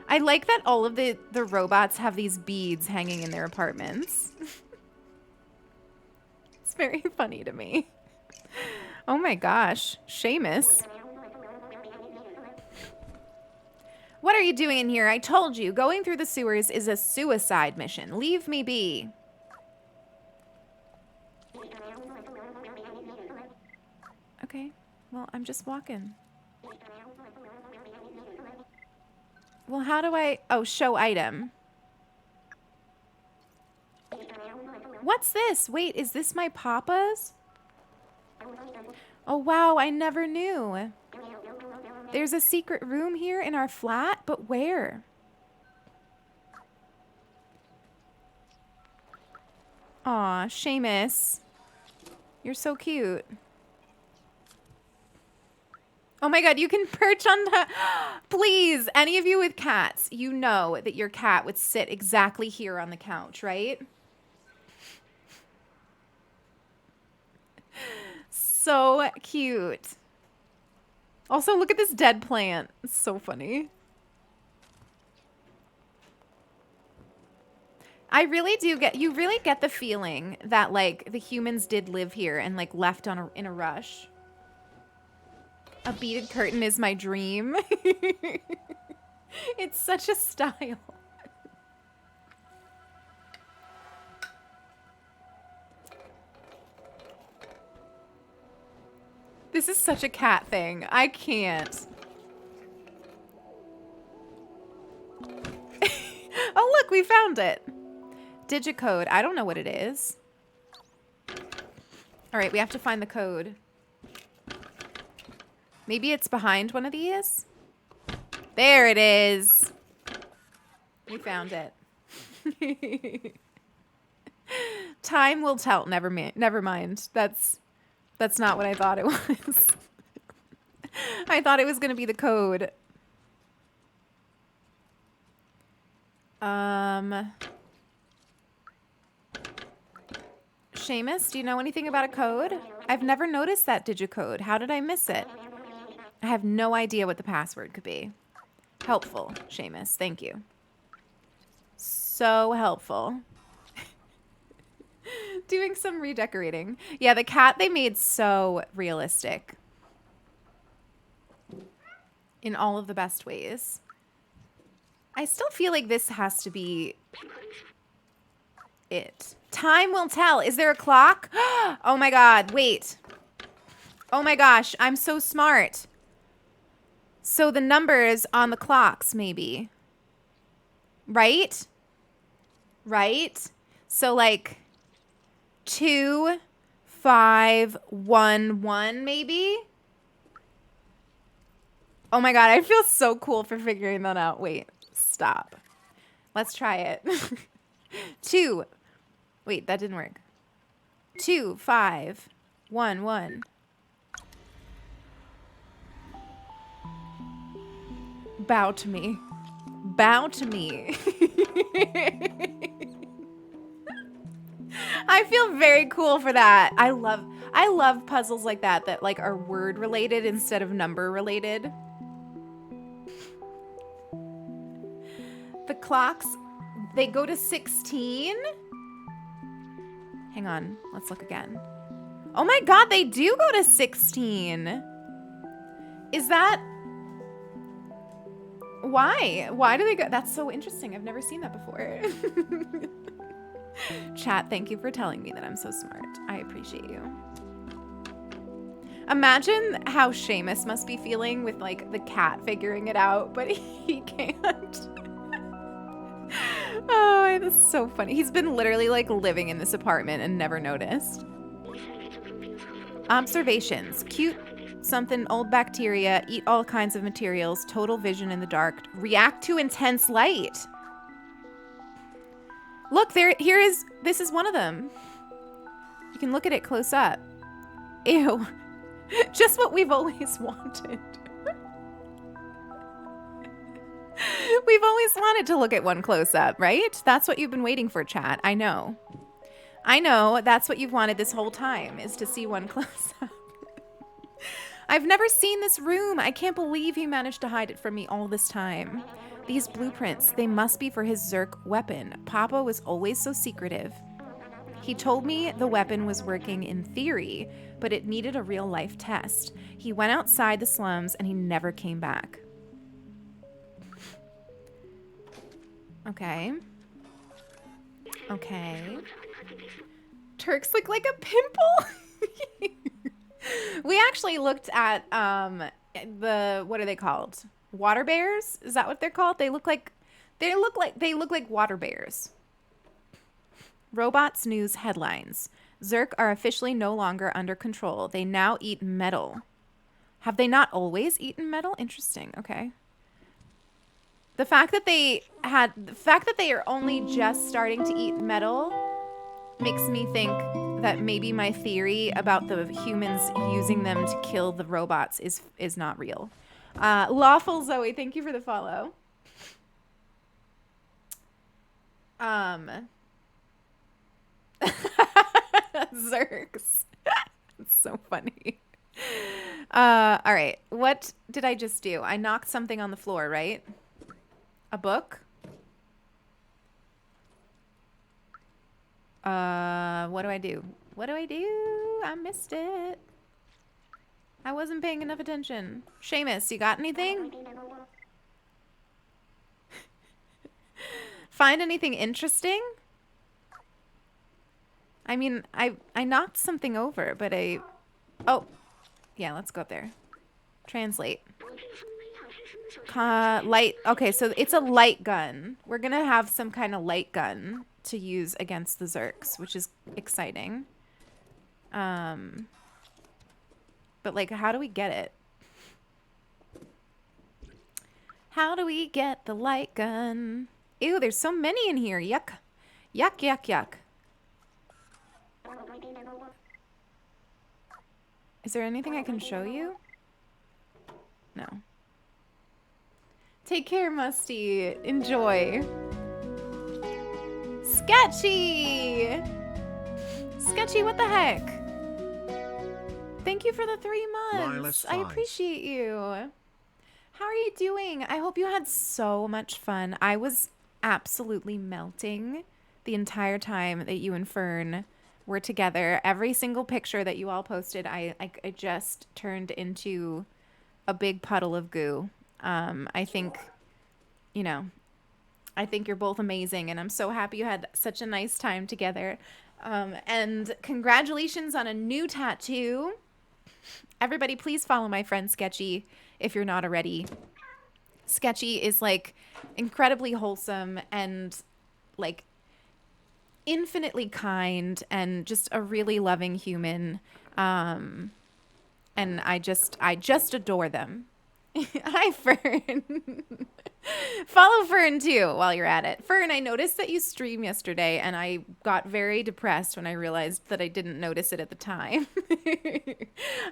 I like that all of the robots have these beads hanging in their apartments. It's very funny to me. Oh my gosh. Seamus. What are you doing in here? I told you, going through the sewers is a suicide mission. Leave me be. Okay. Well, I'm just walking. Well, how do I... Oh, show item. What's this? Wait, is this my papa's? Oh, wow, I never knew. There's a secret room here in our flat, but where? Aw, Seamus. You're so cute. Oh my god, you can perch on the... Please, any of you with cats, you know that your cat would sit exactly here on the couch, right? So cute. Also, look at this dead plant. It's so funny. I really do get... You really get the feeling that, like, the humans did live here and, like, left on in a rush. A beaded curtain is my dream. It's such a style. This is such a cat thing. I can't. Oh, look, we found it. Digicode. I don't know what it is. All right, we have to find the code. Maybe it's behind one of these? There it is. We found it. Time will tell. Never mind. That's not what I thought it was. I thought it was going to be the code. Seamus, do you know anything about a code? I've never noticed that digicode. How did I miss it? I have no idea what the password could be. Helpful, Seamus. Thank you. So helpful. Doing some redecorating. Yeah, the cat they made so realistic. In all of the best ways. I still feel like this has to be it. Time will tell. Is there a clock? Oh my god, wait. Oh my gosh, I'm so smart. So the numbers on the clocks, maybe. Right? Right? So like 2, 5, 1, 1, maybe? Oh my god, I feel so cool for figuring that out. Wait, stop. Let's try it. 2. Wait, that didn't work. 2, 5, 1, 1. Bow to me. Bow to me. I feel very cool for that. I love puzzles like that like are word related instead of number related. The clocks, they go to 16? Hang on, let's look again. Oh my god, they do go to 16. Is that... Why? Why do they go? That's so interesting. I've never seen that before. Chat, thank you for telling me that I'm so smart. I appreciate you. Imagine how Seamus must be feeling with like the cat figuring it out, but he can't. Oh, that's so funny. He's been literally like living in this apartment and never noticed. Observations. Cute something, old bacteria, eat all kinds of materials, total vision in the dark, react to intense light. Look, this is one of them. You can look at it close up. Ew. Just what we've always wanted. We've always wanted to look at one close up, right? That's what you've been waiting for, chat. I know. I know. That's what you've wanted this whole time, is to see one close up. I've never seen this room. I can't believe he managed to hide it from me all this time. These blueprints, they must be for his Zerk weapon. Papa was always so secretive. He told me the weapon was working in theory, but it needed a real-life test. He went outside the slums and he never came back. Okay. Okay. Turks look like a pimple? We actually looked at what are they called? Water bears? Is that what they're called? They look like water bears. Robots News headlines. Zerk are officially no longer under control. They now eat metal. Have they not always eaten metal? Interesting. Okay. The fact that they are only just starting to eat metal makes me think that maybe my theory about the humans using them to kill the robots is not real. Lawful Zoe, thank you for the follow. Zerks. It's so funny. All right. What did I just do? I knocked something on the floor, right? A book? What do I do? What do I do? I missed it. I wasn't paying enough attention. Seamus, you got anything? Find anything interesting? I mean, I knocked something over, but oh, yeah, let's go up there. Translate. Light. Okay, so it's a light gun. We're gonna have some kind of light gun to use against the Zerks, which is exciting. But like, how do we get it? How do we get the light gun? Ew, there's so many in here. Yuck. Yuck, yuck, yuck. Is there anything I can show you? No. Take care, Musty. Enjoy. Sketchy! Sketchy, what the heck? Thank you for the 3 months. I appreciate you. How are you doing? I hope you had so much fun. I was absolutely melting the entire time that you and Fern were together. Every single picture that you all posted, I just turned into a big puddle of goo. I think, you know, I think you're both amazing, and I'm so happy you had such a nice time together. And congratulations on a new tattoo. Everybody, please follow my friend Sketchy if you're not already. Sketchy is like incredibly wholesome and like infinitely kind and just a really loving human. And I just adore them. Hi, Fern. Follow Fern too while you're at it. Fern, I noticed that you streamed yesterday and I got very depressed when I realized that I didn't notice it at the time.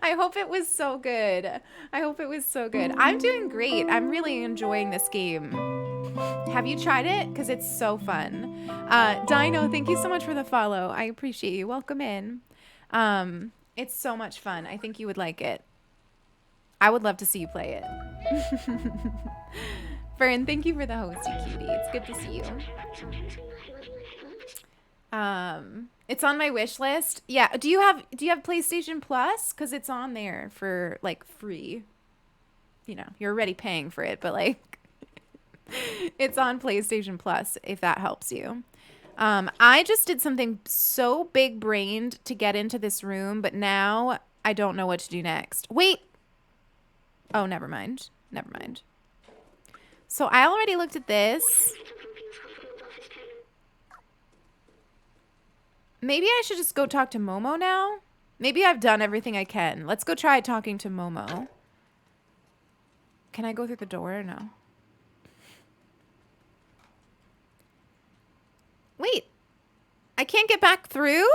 I hope it was so good. I hope it was so good. I'm doing great. I'm really enjoying this game. Have you tried it? Because it's so fun. Dino, thank you so much for the follow. I appreciate you. Welcome in. It's so much fun. I think you would like it. I would love to see you play it. Fern, thank you for the host, you cutie. It's good to see you. It's on my wish list. Yeah. Do you have PlayStation Plus? Because it's on there for like free. You know, you're already paying for it, but like it's on PlayStation Plus if that helps you. I just did something so big brained to get into this room, but now I don't know what to do next. Wait. Oh, never mind. Never mind. So I already looked at this. Maybe I should just go talk to Momo now. Maybe I've done everything I can. Let's go try talking to Momo. Can I go through the door or no? Wait. I can't get back through?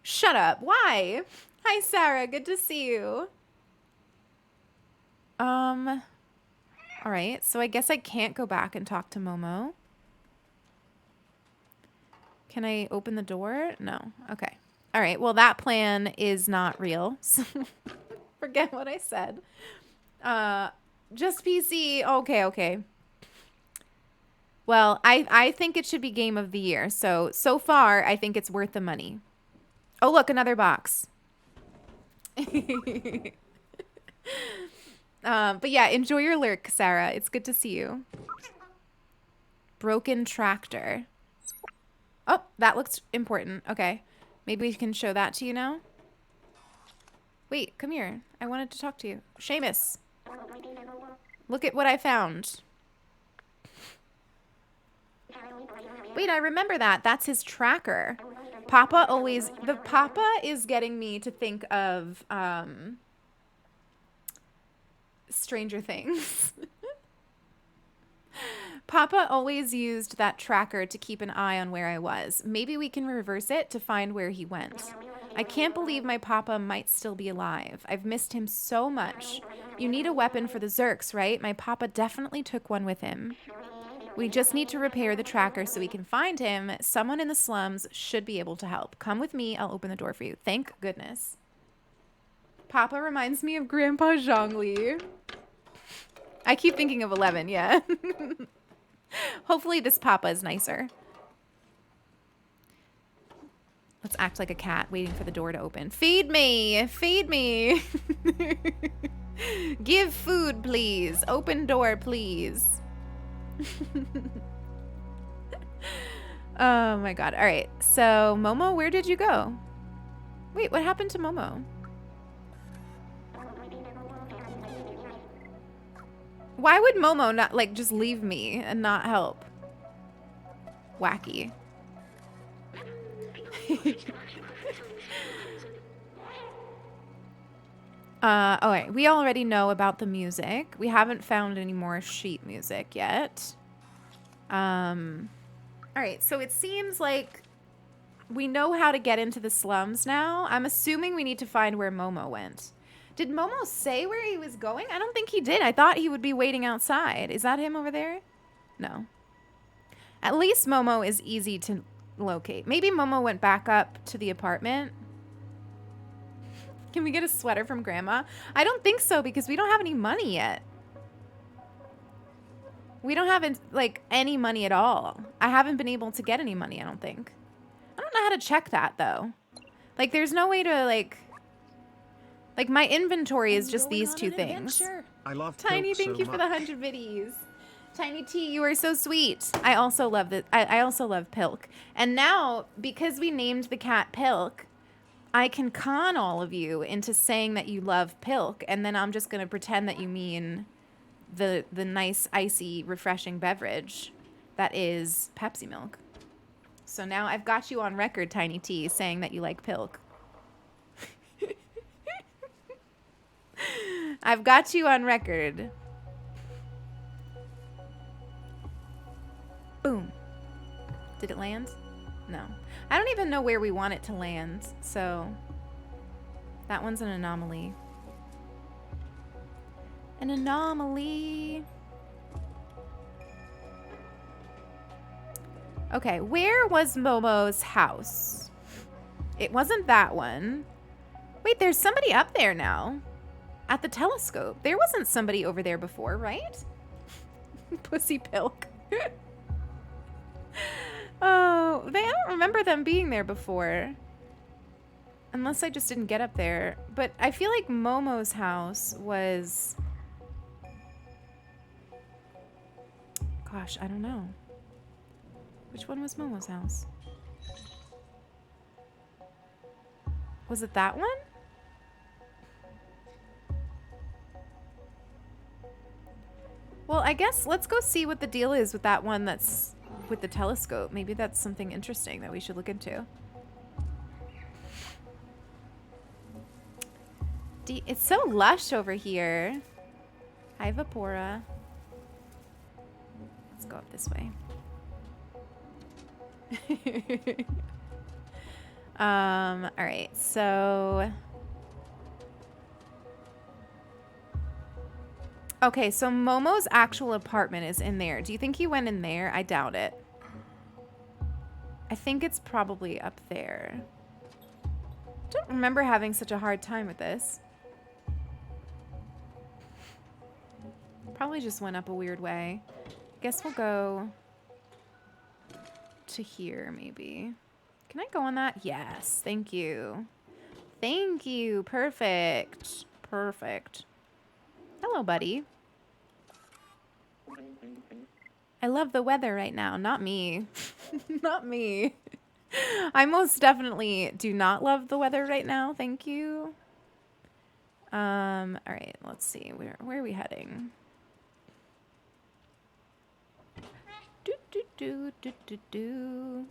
Shut up. Why? Hi, Sarah. Good to see you. All right, so I guess I can't go back and talk to Momo. Can I open the door? No. Okay. All right, well, that plan is not real. So forget what I said. Just PC. Okay, okay. Well, I think it should be game of the year. So far, I think it's worth the money. Oh, look, another box. But yeah, enjoy your lurk, Sarah. It's good to see you. Broken tractor. Oh, that looks important. Okay. Maybe we can show that to you now. Wait, come here. I wanted to talk to you. Seamus. Look at what I found. Wait, I remember that. That's his tracker. Papa always... The Papa is getting me to think of... Stranger Things. Papa always used that tracker to keep an eye on where I was. Maybe we can reverse it to find where he went. I can't believe my Papa might still be alive. I've missed him so much. You need a weapon for the Zurks, right? My Papa definitely took one with him. We just need to repair the tracker so we can find him. Someone in the slums should be able to help. Come with me. I'll open the door for you. Thank goodness. Papa reminds me of Grandpa Zhongli. I keep thinking of 11, yeah. Hopefully this Papa is nicer. Let's act like a cat waiting for the door to open. Feed me! Feed me! Give food, please. Open door, please. Oh my god. All right. So, Momo, where did you go? Wait, what happened to Momo? Why would Momo not, like, just leave me and not help? Wacky. Alright, we already know about the music. We haven't found any more sheet music yet. Alright, so it seems like we know how to get into the slums now. I'm assuming we need to find where Momo went. Did Momo say where he was going? I don't think he did. I thought he would be waiting outside. Is that him over there? No. At least Momo is easy to locate. Maybe Momo went back up to the apartment. Can we get a sweater from Grandma? I don't think so because we don't have any money yet. We don't have, like, any money at all. I haven't been able to get any money, I don't think. I don't know how to check that, though. Like, there's no way to, like, my inventory is just these two things. I love Tiny, Pilk thank so you for the much. 100 biddies. Tiny T, you are so sweet. I also love that. I also love Pilk. And now, because we named the cat Pilk, I can con all of you into saying that you love Pilk, and then I'm just going to pretend that you mean the nice, icy, refreshing beverage that is Pepsi milk. So now I've got you on record, Tiny T, saying that you like Pilk. I've got you on record. Boom. Did it land? No. I don't even know where we want it to land, so that one's an anomaly. An anomaly. Okay, where was Momo's house? It wasn't that one. Wait, there's somebody up there now. At the telescope. There wasn't somebody over there before, right? Pussy Pilk. Oh, I don't remember them being there before. Unless I just didn't get up there. But I feel like Momo's house was... Gosh, I don't know. Which one was Momo's house? Was it that one? Well, I guess let's go see what the deal is with that one that's with the telescope. Maybe that's something interesting that we should look into. It's so lush over here. Hi, Vapora. Let's go up this way. All right, so Okay, so Momo's actual apartment is in there. Do you think he went in there? I doubt it. I think it's probably up there. Don't remember having such a hard time with this. Probably just went up a weird way. Guess we'll go to here, maybe. Can I go on that? Yes, thank you. Thank you, perfect. Perfect. Hello, buddy. I love the weather right now. Not me. Not me. I most definitely do not love the weather right now. Thank you. All right, let's see. Where are we heading? Do, do, do, do, do, do.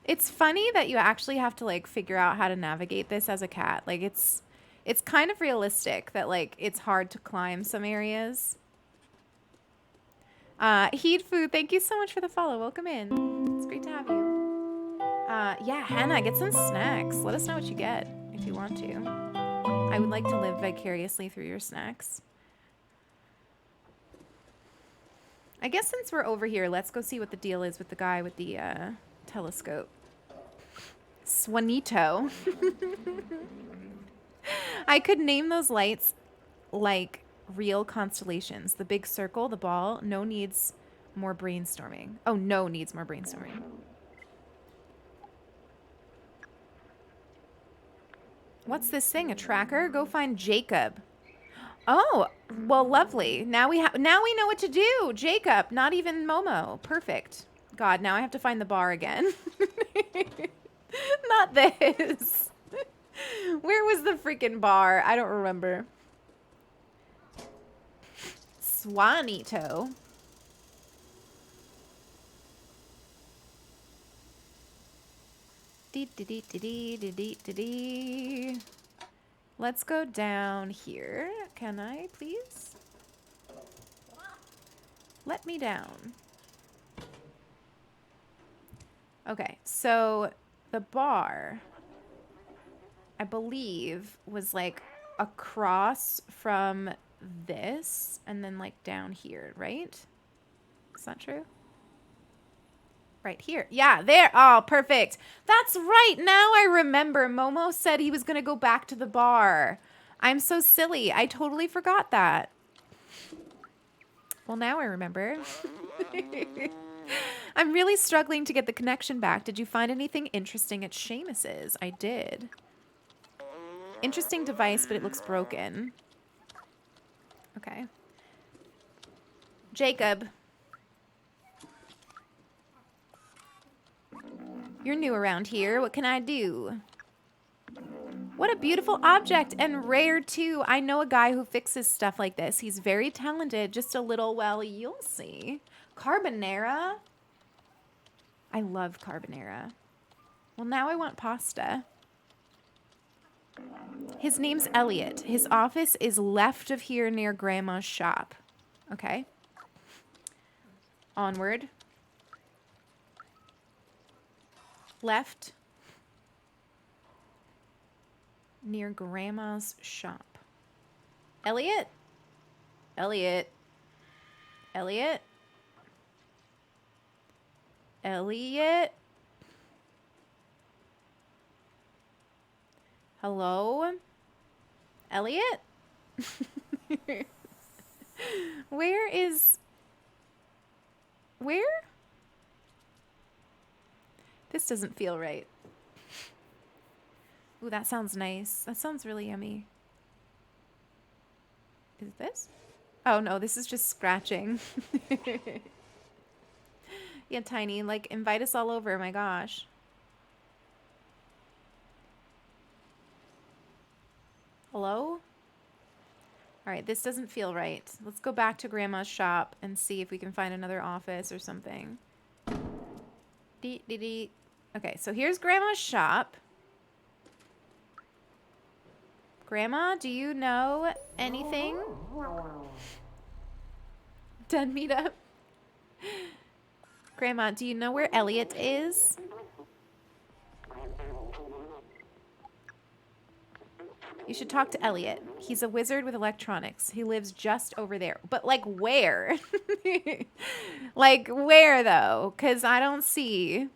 It's funny that you actually have to like figure out how to navigate this as a cat. Like it's kind of realistic that like it's hard to climb some areas. Heat Food, thank you so much for the follow. Welcome in. It's great to have you. Yeah, Hannah, get some snacks. Let us know what you get if you want to. I would like to live vicariously through your snacks. I guess since we're over here, let's go see what the deal is with the guy with the telescope. Swanito. I could name those lights like real constellations. The big circle, the ball, no needs more brainstorming. Oh, no needs more brainstorming. What's this thing? A tracker? Go find Jacob. Oh, well, lovely. Now we know what to do. Jacob, not even Momo. Perfect. God, now I have to find the bar again. Not this. Where was the freaking bar? I don't remember. Swanito. Let's go down here. Can I, please? Let me down. Okay, so the bar, I believe, was like across from this and then like down here, right? Is that true? Right here. Yeah, there. Oh, perfect. That's right. Now I remember. Momo said he was going to go back to the bar. I'm so silly. I totally forgot that. Well, now I remember. I'm really struggling to get the connection back. Did you find anything interesting at Seamus's? I did. Interesting device, but it looks broken. Okay. Jacob. You're new around here. What can I do? What a beautiful object, and rare too. I know a guy who fixes stuff like this. He's very talented. Just a little, well, you'll see. Carbonara? I love carbonara. Well, now I want pasta. His name's Elliot. His office is left of here near Grandma's shop. Okay. Onward. Left. Near Grandma's shop. Elliot? Elliot? Elliot? Elliot? Hello? Elliot? Where is... Where? This doesn't feel right. Ooh, that sounds nice. That sounds really yummy. Is it this? Oh, no, this is just scratching. Yeah, Tiny, like, invite us all over. My gosh. Hello? All right, this doesn't feel right. Let's go back to Grandma's shop and see if we can find another office or something. Okay, so here's Grandma's shop. Grandma, do you know anything? Done meetup. Grandma, do you know where Elliot is? You should talk to Elliot. He's a wizard with electronics. He lives just over there. But, like, where? Like, where, though? Because I don't see...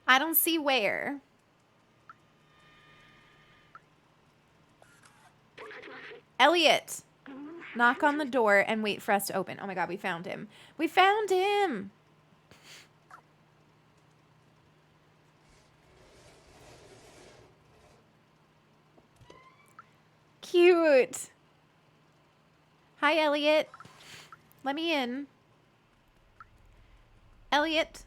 I don't see where. Elliot! Knock on the door and wait for us to open. Oh my god, we found him. We found him! Cute. Hi, Elliot. Let me in. Elliot.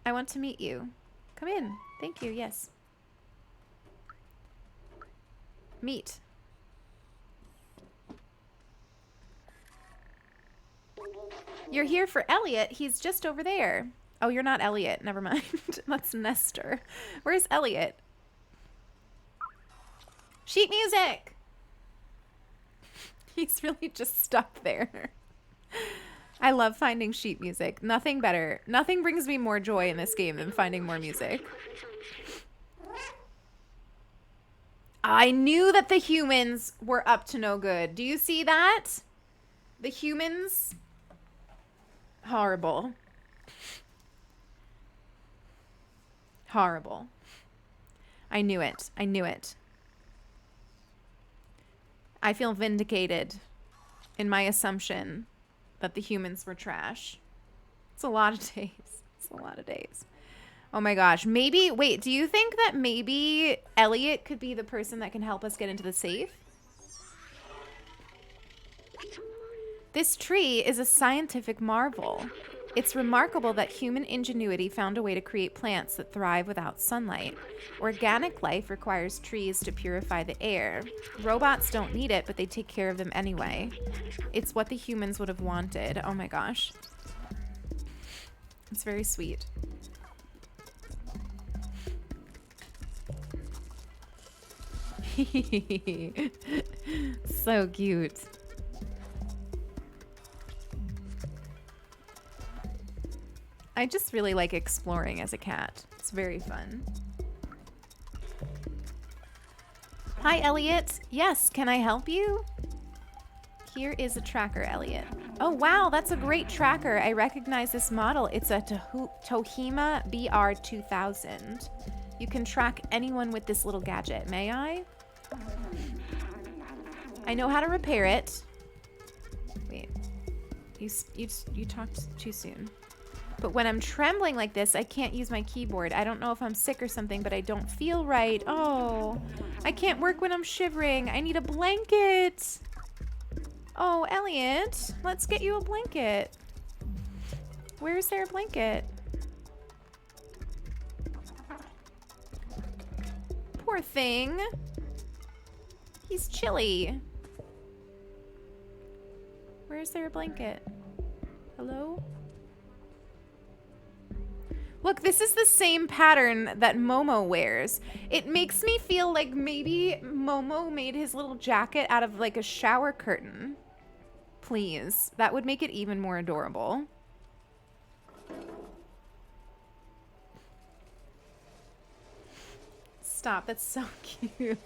I want to meet you. Come in. Thank you, yes. Meet. You're here for Elliot. He's just over there. Oh, you're not Elliot. Never mind. That's Nestor. Where's Elliot? Sheet music! He's really just stuck there. I love finding sheet music. Nothing better. Nothing brings me more joy in this game than finding more music. I knew that the humans were up to no good. Do you see that? The humans... Horrible. Horrible. I knew it. I knew it. I feel vindicated in my assumption that the humans were trash. It's a lot of days. It's a lot of days. Oh my gosh. Maybe, wait, do you think that maybe Elliot could be the person that can help us get into the safe? This tree is a scientific marvel. It's remarkable that human ingenuity found a way to create plants that thrive without sunlight. Organic life requires trees to purify the air. Robots don't need it, but they take care of them anyway. It's what the humans would have wanted. Oh my gosh. It's very sweet. So cute. I just really like exploring as a cat. It's very fun. Hi, Elliot. Yes, can I help you? Here is a tracker, Elliot. Oh, wow, that's a great tracker. I recognize this model. It's a Tohima BR2000. You can track anyone with this little gadget. May I? I know how to repair it. Wait. You talked too soon. But when I'm trembling like this, I can't use my keyboard. I don't know if I'm sick or something, but I don't feel right. Oh, I can't work when I'm shivering. I need a blanket. Oh, Elliot, let's get you a blanket. Where is there a blanket? Poor thing. He's chilly. Where is there a blanket? Hello? Look, this is the same pattern that Momo wears. It makes me feel like maybe Momo made his little jacket out of like a shower curtain. Please. That would make it even more adorable. Stop. That's so cute.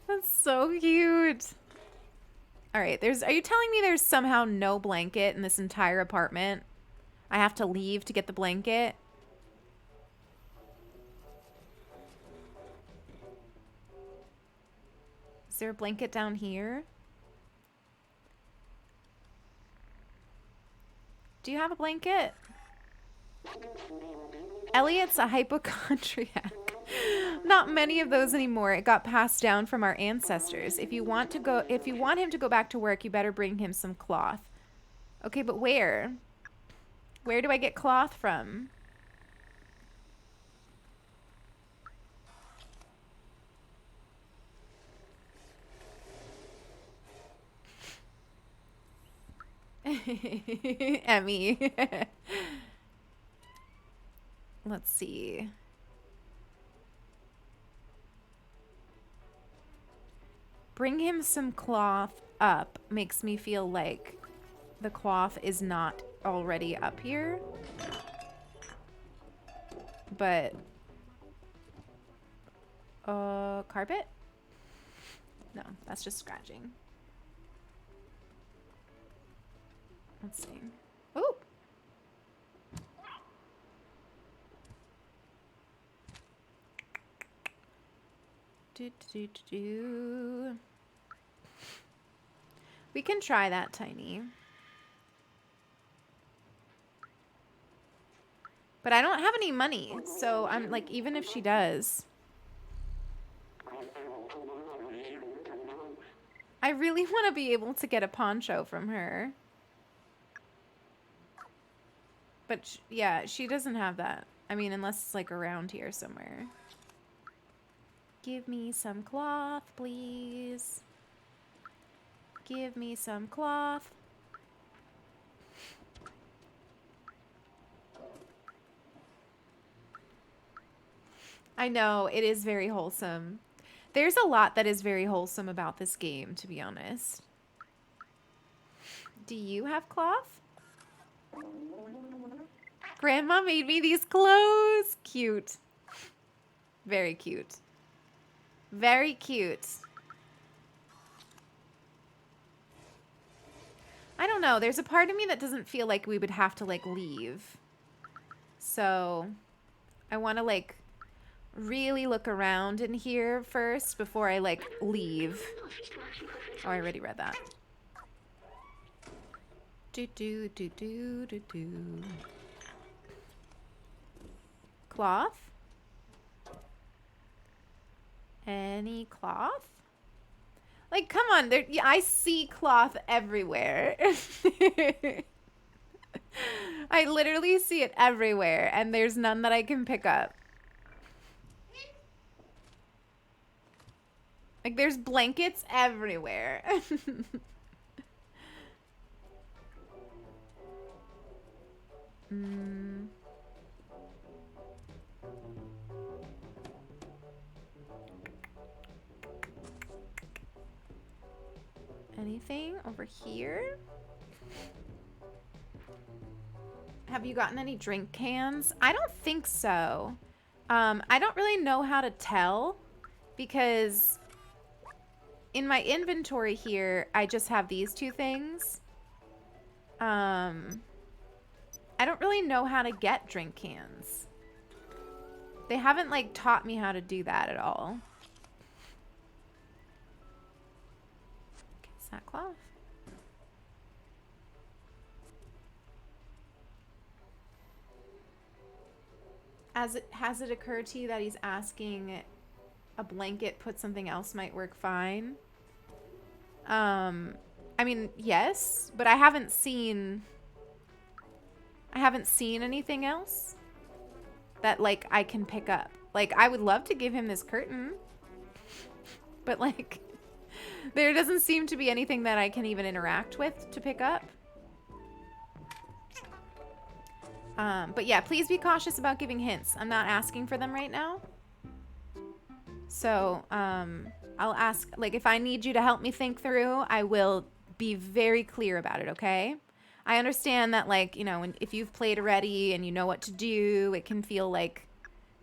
That's so cute. All right. Are you telling me there's somehow no blanket in this entire apartment? I have to leave to get the blanket? Is there a blanket down here? Do you have a blanket? Elliot's a hypochondriac. Not many of those anymore. It got passed down from our ancestors. If you want him to go back to work, you better bring him some cloth. Okay, but where? Where do I get cloth from? Emmy. Let's see. Bring him some cloth up makes me feel like the cloth is not already up here. But Carpet? No, that's just scratching. Let's see. Ooh! Do. We can try that, Tiny. But I don't have any money, so I'm like, even if she does. I really want to be able to get a poncho from her. But yeah, she doesn't have that. I mean, unless it's like around here somewhere. Give me some cloth, please. Give me some cloth. I know, it is very wholesome. There's a lot that is very wholesome about this game, to be honest. Do you have cloth? Grandma made me these clothes. Cute. Very cute. Very cute. I don't know. There's a part of me that doesn't feel like we would have to, like, leave. So, I want to, like, really look around in here first before I, like, leave. Oh, I already read that. Do. Cloth? Any cloth? Like, come on, there. Yeah, I see cloth everywhere. I literally see it everywhere, and there's none that I can pick up. Like, there's blankets everywhere. Anything over here? Have you gotten any drink cans? I don't think so. I don't really know how to tell because in my inventory here, I just have these two things. I don't really know how to get drink cans. They haven't, like, taught me how to do that at all. Okay, sackcloth. Has it occurred to you that he's asking a blanket put something else might work fine? I mean, yes, but I haven't seen anything else that, like, I can pick up. Like, I would love to give him this curtain, but, like, there doesn't seem to be anything that I can even interact with to pick up. But yeah, please be cautious about giving hints. I'm not asking for them right now. So, I'll ask, like, if I need you to help me think through, I will be very clear about it, okay? I understand that, like, you know, if you've played already and you know what to do, it can feel, like,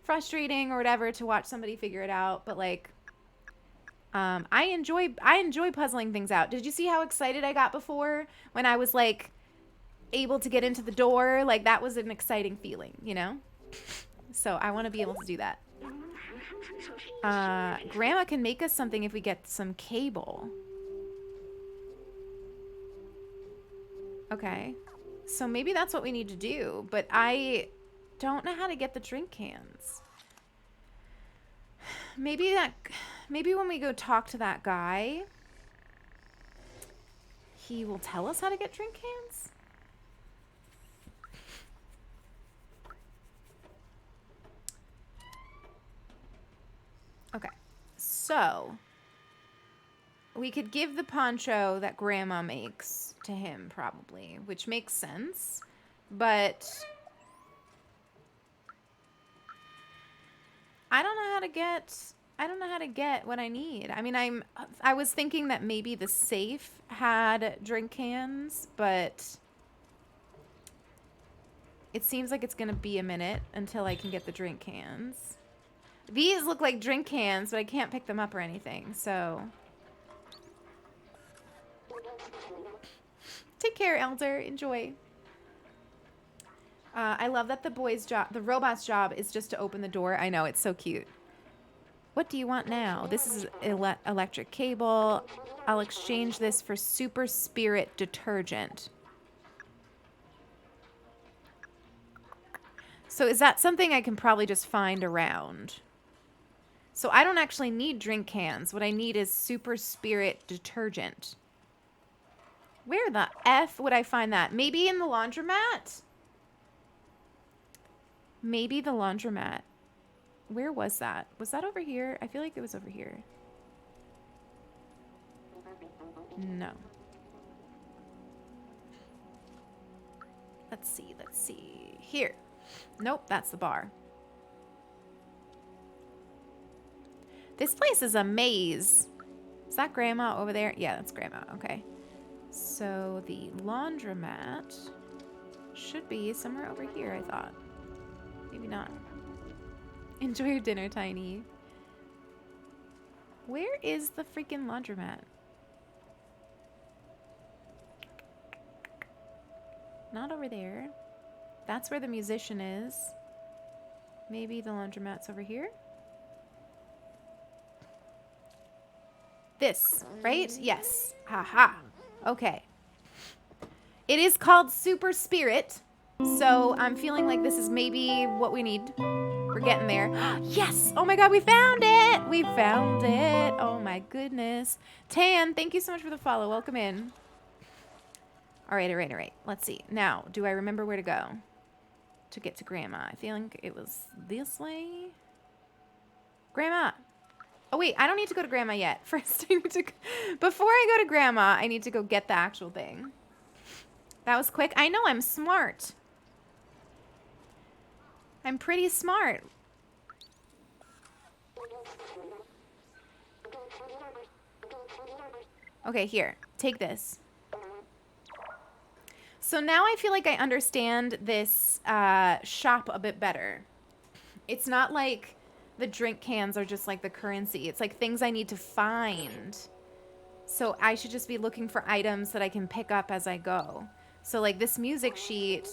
frustrating or whatever to watch somebody figure it out. But, like, I enjoy puzzling things out. Did you see how excited I got before when I was, like, able to get into the door? Like, that was an exciting feeling, you know? So I want to be able to do that. Grandma can make us something if we get some cable. Okay. So maybe that's what we need to do, but I don't know how to get the drink cans. Maybe when we go talk to that guy, he will tell us how to get drink cans? Okay, so we could give the poncho that Grandma makes to him, probably, which makes sense, but I don't know how to get what I need. I mean, I was thinking that maybe the safe had drink cans, but it seems like it's gonna be a minute until I can get the drink cans. These look like drink cans, but I can't pick them up or anything, so. Take care, Elder. Enjoy. I love that the robot's job is just to open the door. I know, it's so cute. What do you want now? This is electric cable. I'll exchange this for Super Spirit detergent. So is that something I can probably just find around? So I don't actually need drink cans. What I need is Super Spirit detergent. Where the F would I find that? Maybe in the laundromat? Maybe the laundromat. Where was that? Was that over here? I feel like it was over here. No. Let's see. Let's see. Here. Nope, that's the bar. This place is a maze. Is that Grandma over there? Yeah, that's Grandma. Okay. So the laundromat should be somewhere over here, I thought. Maybe not. Enjoy your dinner, Tiny. Where is the freaking laundromat? Not over there. That's where the musician is. Maybe the laundromat's over here? This, right? Yes. Haha. Okay. It is called Super Spirit. So I'm feeling like this is maybe what we need. We're getting there. Yes! Oh my god, we found it! We found it. Oh my goodness. Tan, thank you so much for the follow. Welcome in. Alright, alright, alright. Let's see. Now, do I remember where to go to get to Grandma? I think it was this way. Grandma! Oh wait, I don't need to go to Grandma yet. First, I need to... Before I go to Grandma, I need to go get the actual thing. That was quick. I know, I'm smart. I'm pretty smart. Okay, here. Take this. So now I feel like I understand this shop a bit better. It's not like the drink cans are just like the currency. It's like things I need to find. So I should just be looking for items that I can pick up as I go. So like this music sheet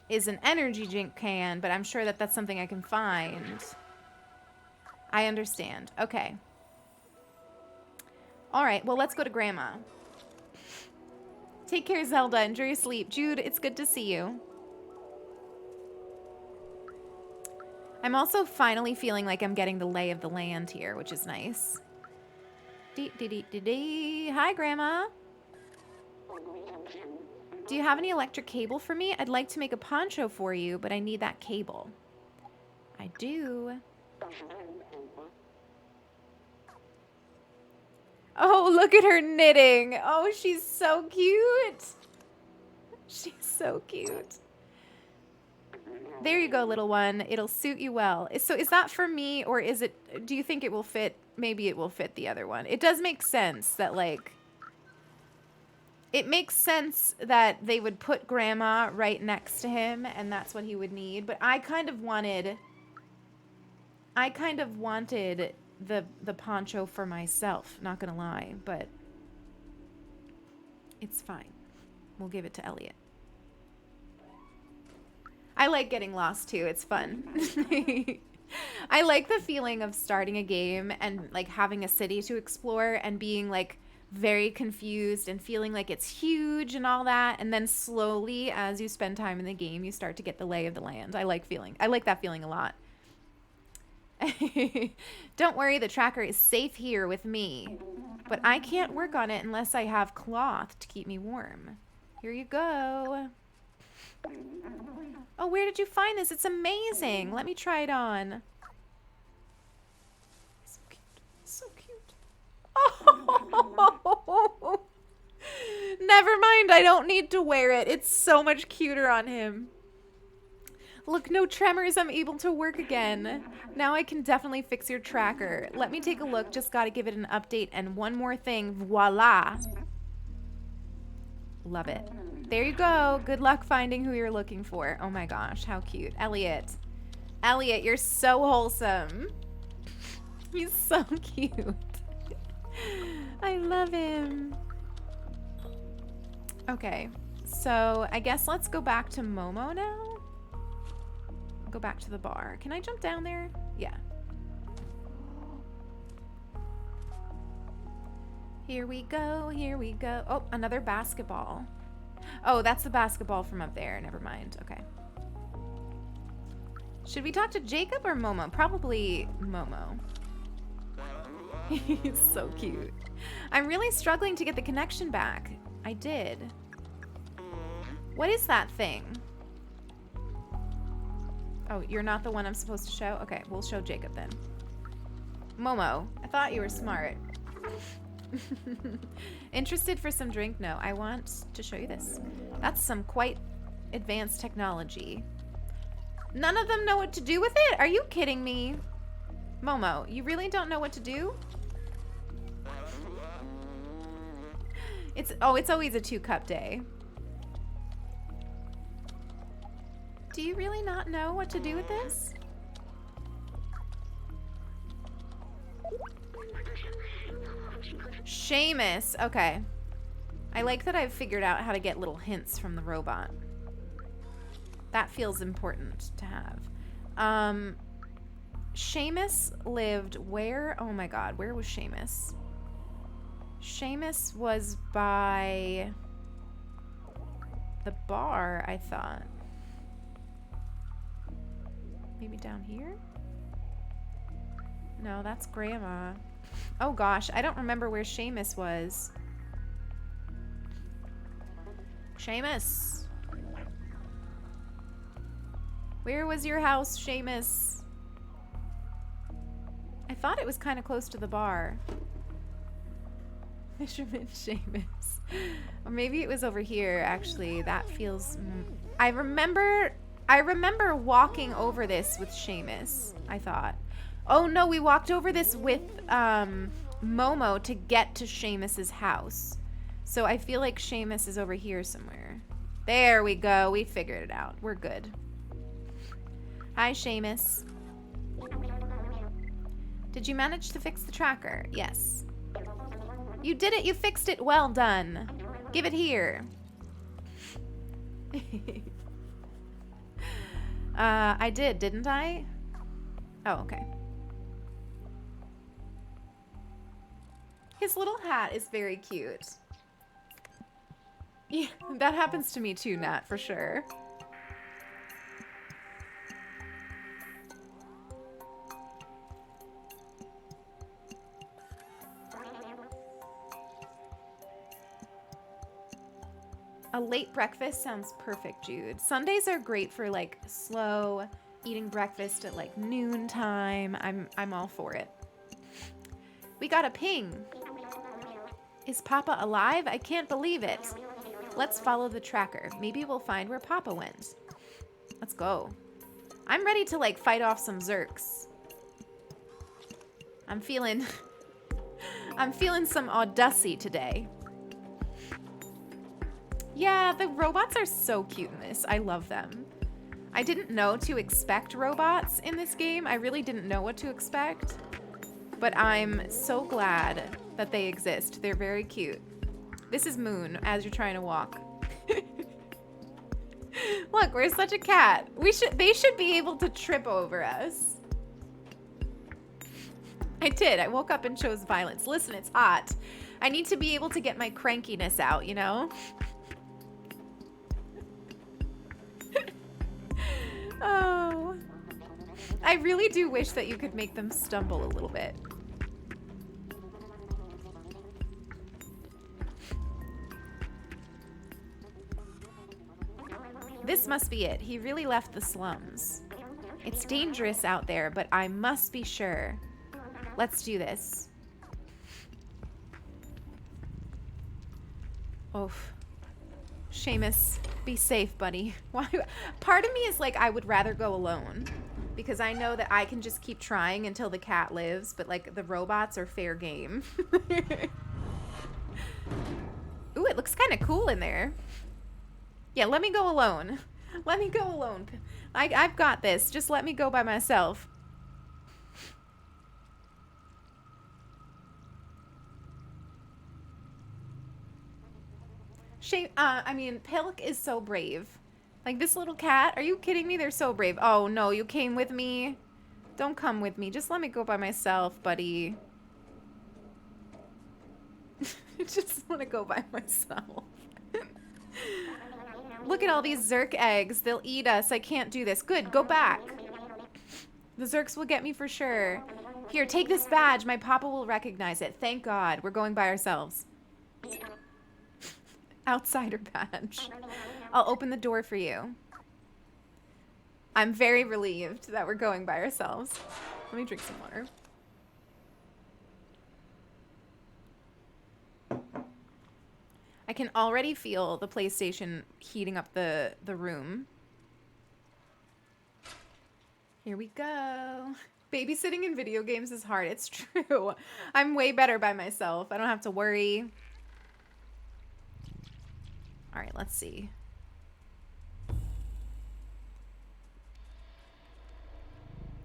is an energy drink can, but I'm sure that that's something I can find. I understand. Okay. All right, well, let's go to Grandma. Take care, Zelda. Enjoy your sleep. Jude, it's good to see you. I'm also finally feeling like I'm getting the lay of the land here, which is nice. Hi, Grandma. Do you have any electric cable for me? I'd like to make a poncho for you, but I need that cable. I do. Oh, look at her knitting. Oh, she's so cute. She's so cute. There you go, little one. It'll suit you well. So is that for me, or is it, do you think it will fit? Maybe it will fit the other one. It does make sense that, like, it makes sense that they would put Grandma right next to him, and that's what he would need. But I kind of wanted the poncho for myself, not gonna lie, but it's fine. We'll give it to Elliot. I like getting lost too. It's fun. I like the feeling of starting a game and like having a city to explore and being like very confused and feeling like it's huge and all that, and then slowly as you spend time in the game you start to get the lay of the land. I like that feeling a lot. Don't worry, the tracker is safe here with me, but I can't work on it unless I have cloth to keep me warm. Here you go. Oh, where did you find this? It's amazing. Let me try it on. So cute. So cute. Oh, never mind. I don't need to wear it. It's so much cuter on him. Look, no tremors. I'm able to work again. Now I can definitely fix your tracker. Let me take a look. Just got to give it an update. And one more thing. Voila. Love it. There you go. Good luck finding who you're looking for. Oh my gosh, how cute. Elliot, Elliot, you're so wholesome. He's so cute. I love him. Okay, so I guess let's go back to Momo now. Go back to the bar. Can I jump down there? Yeah. Here we go, here we go. Oh, another basketball. Oh, that's the basketball from up there. Never mind. Okay. Should we talk to Jacob or Momo? Probably Momo. He's so cute. I'm really struggling to get the connection back. I did. What is that thing? Oh, you're not the one I'm supposed to show? Okay, we'll show Jacob then. Momo, I thought you were smart. Interested for some drink? No, I want to show you this. That's some quite advanced technology. None of them know what to do with it? Are you kidding me? Momo, you really don't know what to do? It's always a 2-cup day. Do you really not know what to do with this? Seamus. Okay. I like that I've figured out how to get little hints from the robot. That feels important to have. Seamus lived where? Oh my god, where was Seamus? Seamus was by the bar, I thought. Maybe down here? No, that's Grandma. Oh gosh, I don't remember where Seamus was. Seamus! Where was your house, Seamus? I thought it was kind of close to the bar. Fisherman Seamus. Or maybe it was over here, actually. That feels... I remember walking over this with Seamus, I thought. Oh no, we walked over this with Momo to get to Seamus's house. So I feel like Seamus is over here somewhere. There we go. We figured it out. We're good. Hi, Seamus. Did you manage to fix the tracker? Yes. You did it. You fixed it. Well done. Give it here. I did, didn't I? Oh, okay. His little hat is very cute. Yeah, that happens to me too, Nat, for sure. A late breakfast sounds perfect, Jude. Sundays are great for like slow eating breakfast at like noon time. I'm all for it. We got a ping. Is Papa alive? I can't believe it. Let's follow the tracker. Maybe we'll find where Papa went. Let's go. I'm ready to like fight off some Zerks. I'm feeling some Audacy today. Yeah, the robots are so cute in this. I love them. I didn't know to expect robots in this game. I really didn't know what to expect. But I'm so glad that they exist. They're very cute. This is Moon as you're trying to walk. Look, we're such a cat. They should be able to trip over us. I did. I woke up and chose violence. Listen, it's hot. I need to be able to get my crankiness out, you know? Oh. I really do wish that you could make them stumble a little bit. This must be it. He really left the slums. It's dangerous out there, but I must be sure. Let's do this. Oof. Seamus, be safe, buddy. Why? Part of me is like, I would rather go alone. Because I know that I can just keep trying until the cat lives, but like the robots are fair game. Ooh, it looks kind of cool in there. Yeah, let me go alone. Let me go alone. I've got this. Just let me go by myself. I mean, Pilk is so brave. Like, this little cat, are you kidding me? They're so brave. Oh, no, you came with me. Don't come with me. Just let me go by myself, buddy. I just want to go by myself. Look at all these Zerk eggs. They'll eat us. I can't do this. Good, go back. The Zerks will get me for sure. Here, take this badge. My papa will recognize it. Thank God. We're going by ourselves. Outsider badge. I'll open the door for you. I'm very relieved that we're going by ourselves. Let me drink some water. I can already feel the PlayStation heating up the room. Here we go. Babysitting in video games is hard. It's true. I'm way better by myself. I don't have to worry. All right, let's see.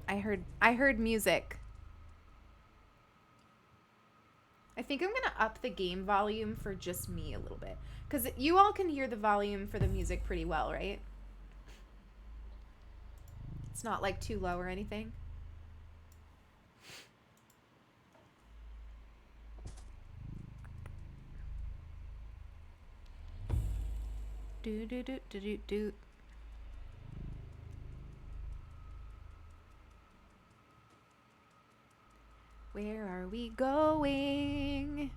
I heard music. I think I'm gonna up the game volume for just me a little bit, because you all can hear the volume for the music pretty well, right? It's not like too low or anything. Do do do do do do. Where are we going?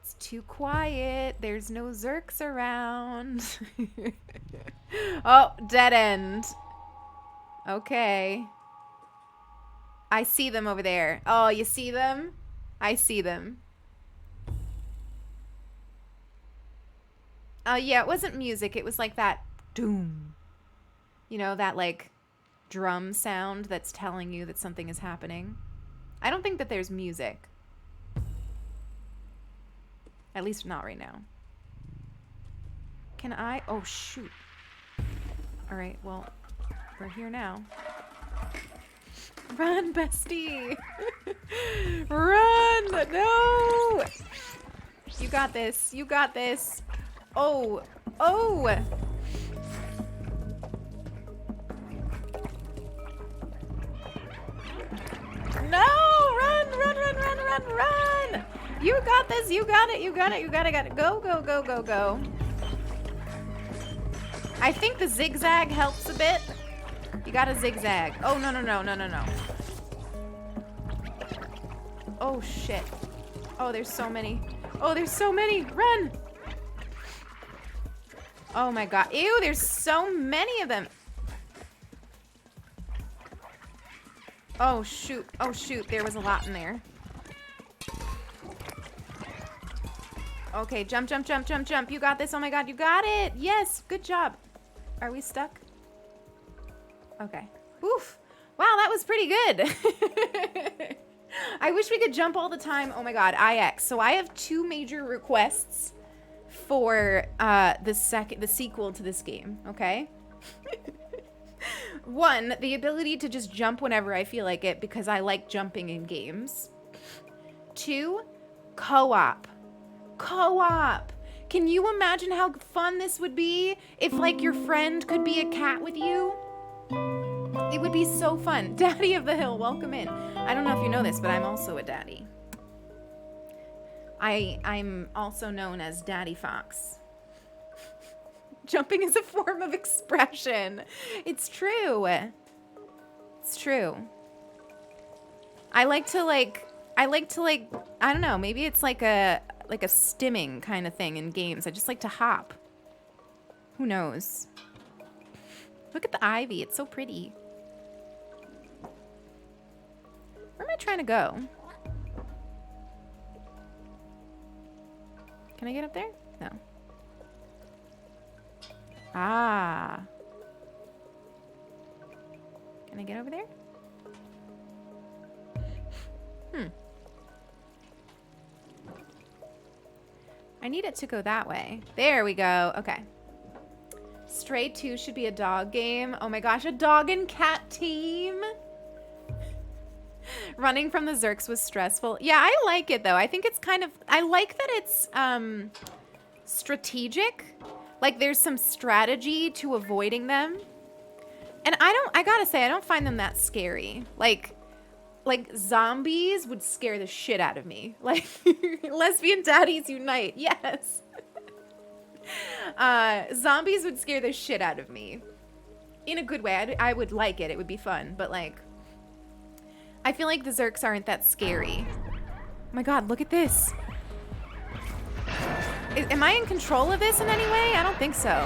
It's too quiet. There's no Zerks around. Oh, dead end. Okay. I see them over there. Oh, you see them? I see them. Oh, yeah, it wasn't music. It was like that doom. You know, that like drum sound that's telling you that something is happening. I don't think that there's music. At least not right now. Can I? Oh, shoot. All right, well, we're here now. Run, bestie. Run. No. You got this. You got this. Oh. Oh. No! Run, run, run, run, run, run! You got this, you got it, you got it, you got it. Go, go, go, go, go. I think the zigzag helps a bit. You gotta zigzag. Oh, no, no, no, no, no, no. Oh, shit. Oh, there's so many. Oh, there's so many. Run! Oh my god. Ew, there's so many of them. Oh, shoot. Oh, shoot. There was a lot in there. Okay, jump, jump, jump, jump, jump. You got this. Oh my god, you got it. Yes, good job. Are we stuck? Okay. Oof. Wow, that was pretty good. I wish we could jump all the time. Oh my god, IX. So I have 2 major requests for the sequel to this game, okay? 1, the ability to just jump whenever I feel like it because I like jumping in games. 2, co-op. Co-op. Can you imagine how fun this would be if like your friend could be a cat with you? It would be so fun. Daddy of the Hill, welcome in. I don't know if you know this, but I'm also a daddy. I'm also known as Daddy Fox. Jumping is a form of expression. It's true. It's true. I like to I don't know, maybe it's like a stimming kind of thing in games. I just like to hop. Who knows? Look at the ivy. It's so pretty. Where am I trying to go? Can I get up there? No. Ah. Can I get over there? I need it to go that way. There we go. Okay. Let's Stray 2 should be a dog game. Oh my gosh, a dog and cat team. Running from the Zerks was stressful. Yeah, I like it though. I think it's kind of, I like that it's strategic. Like there's some strategy to avoiding them. And I gotta say, I don't find them that scary. Like zombies would scare the shit out of me. Like lesbian daddies unite, yes. Zombies would scare the shit out of me. In a good way, I would like it. It would be fun, but like, I feel like the Zerks aren't that scary. Oh my god, look at this. Am I in control of this in any way? I don't think so.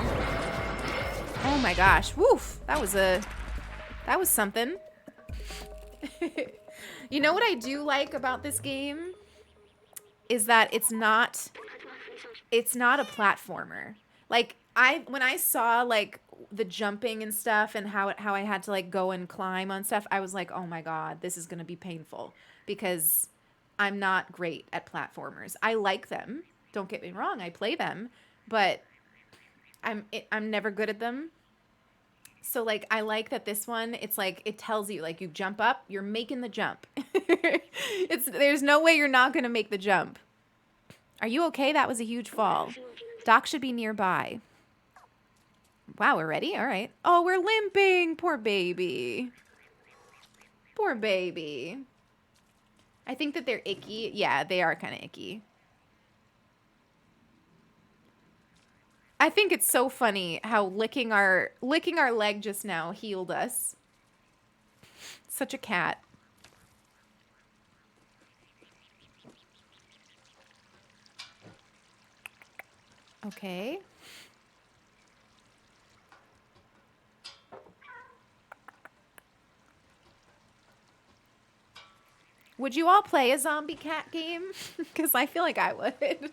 Oh my gosh, woof. That was something. You know what I do like about this game? Is that it's not a platformer. Like when I saw like the jumping and stuff and how I had to like go and climb on stuff, I was like, oh my god, this is gonna be painful because I'm not great at platformers. I like them. Don't get me wrong, I play them, but I'm never good at them. So like I like that this one, it's like it tells you like you jump up, you're making the jump. There's no way you're not gonna make the jump. Are you okay? That was a huge fall. Doc should be nearby. Wow, we're ready? All right. Oh, we're limping. Poor baby. Poor baby. I think that they're icky. Yeah, they are kind of icky. I think it's so funny how licking our leg just now healed us. Such a cat. Okay. Would you all play a zombie cat game? Because I feel like I would.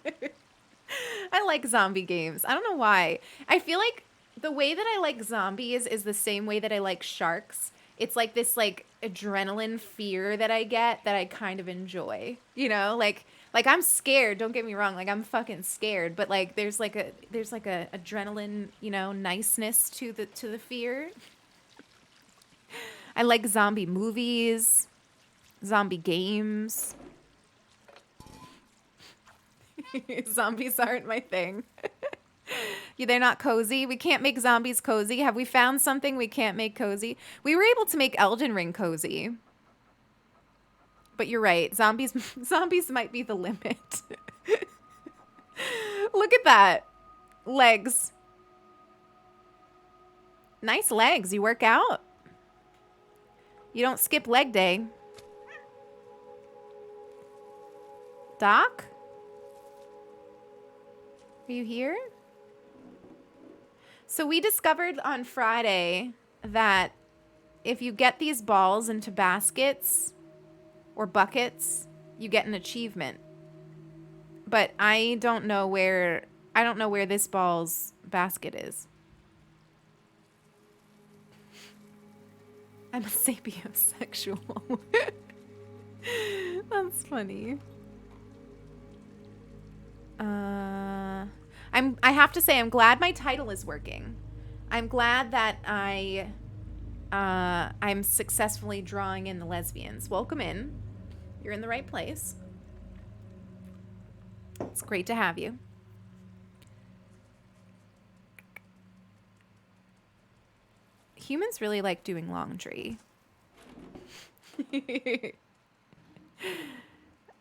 I like zombie games. I don't know why. I feel like the way that I like zombies is the same way that I like sharks. It's like this like adrenaline fear that I get that I kind of enjoy. You know, like I'm scared, don't get me wrong, like I'm fucking scared, but like there's like a adrenaline, you know, niceness to the fear. I like zombie movies, zombie games. Zombies aren't my thing. Yeah, they're not cozy. We can't make zombies cozy. Have we found something we can't make cozy? We were able to make Elden Ring cozy. But you're right. Zombies might be the limit. Look at that. Legs. Nice legs. You work out. You don't skip leg day. Doc? Are you here? So we discovered on Friday that if you get these balls into baskets or buckets, you get an achievement. But I don't know where this ball's basket is. I'm a sapiosexual. That's funny. I have to say I'm glad my title is working. I'm glad that I'm successfully drawing in the lesbians. Welcome in. You're in the right place. It's great to have you. Humans really like doing laundry.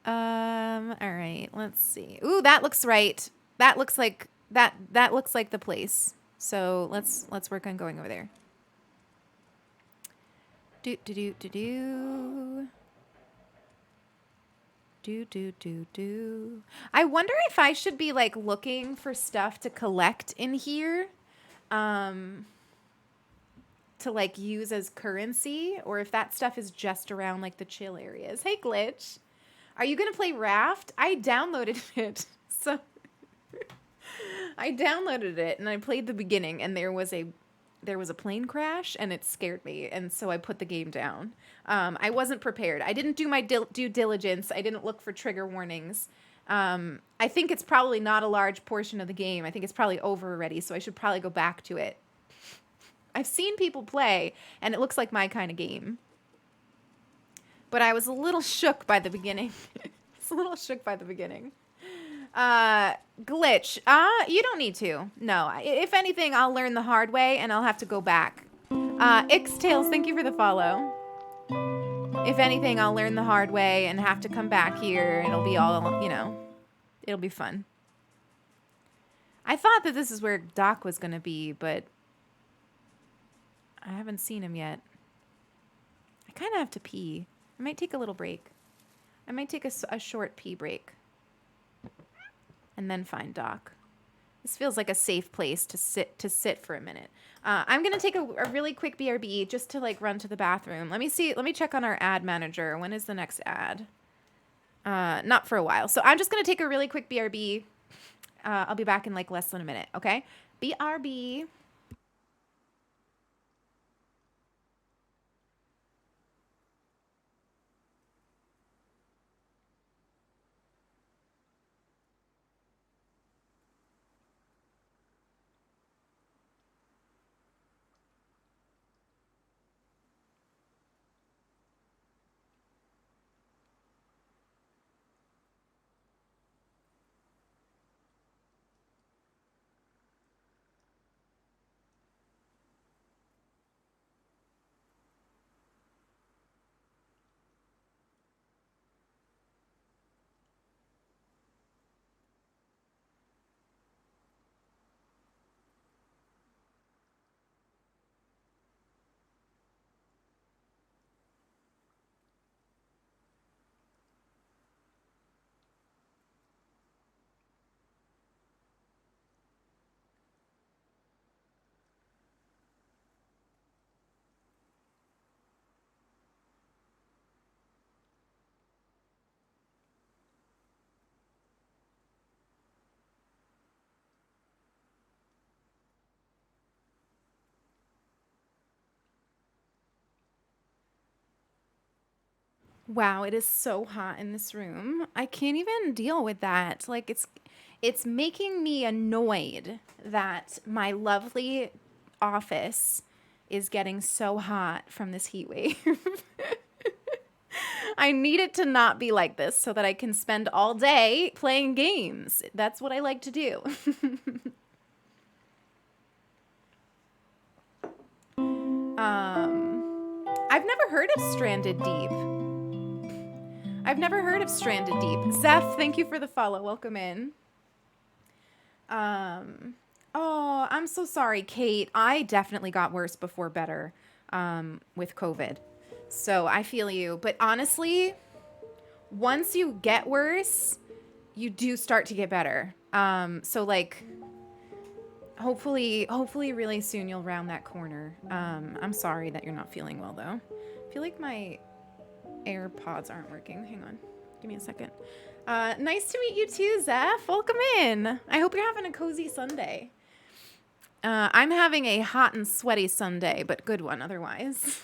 All right, let's see. Ooh, that looks right. That looks like the place. So let's work on going over there. Do. I wonder if I should be like looking for stuff to collect in here, to like use as currency, or if that stuff is just around like the chill areas. Hey, Glitch. Are you going to play Raft? I downloaded it. So I downloaded it and I played the beginning and there was a plane crash and it scared me. And so I put the game down. I wasn't prepared. I didn't do my due diligence. I didn't look for trigger warnings. I think it's probably not a large portion of the game. I think it's probably over already. So I should probably go back to it. I've seen people play, and it looks like my kind of game. But I was a little shook by the beginning. It's a little shook by the beginning. Glitch. You don't need to. No. If anything, I'll learn the hard way, and I'll have to go back. Ixtails, thank you for the follow. If anything, I'll learn the hard way and have to come back here. It'll be all, you know, it'll be fun. I thought that this is where Doc was going to be, but I haven't seen him yet. I kind of have to pee. I might take a little break. I might take a short pee break. And then find Doc. This feels like a safe place to sit for a minute. I'm going to take a really quick BRB just to like run to the bathroom. Let me see. Let me check on our ad manager. When is the next ad? Not for a while. So I'm just going to take a really quick BRB. I'll be back in like less than a minute. Okay. BRB. Wow, it is so hot in this room. I can't even deal with that. Like it's making me annoyed that my lovely office is getting so hot from this heat wave. I need it to not be like this so that I can spend all day playing games. That's what I like to do. I've never heard of Stranded Deep. I've never heard of Stranded Deep. Zeph, thank you for the follow. Welcome in. Oh, I'm so sorry, Kate. I definitely got worse before better with COVID. So I feel you. But honestly, once you get worse, you do start to get better. So like, hopefully really soon you'll round that corner. I'm sorry that you're not feeling well though. I feel like my AirPods aren't working. Hang on. Give me a second. Nice to meet you too, Zeph. Welcome in. I hope you're having a cozy Sunday. I'm having a hot and sweaty Sunday, but good one otherwise.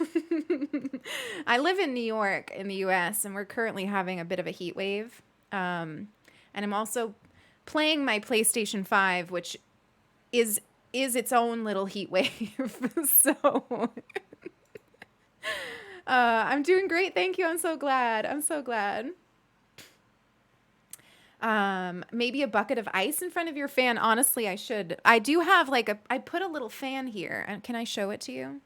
I live in New York in the US, and we're currently having a bit of a heat wave. And I'm also playing my PlayStation 5, which is its own little heat wave. So I'm doing great. Thank you. I'm so glad. I'm so glad. Maybe a bucket of ice in front of your fan. Honestly, I should. I do have like I put a little fan here. And can I show it to you?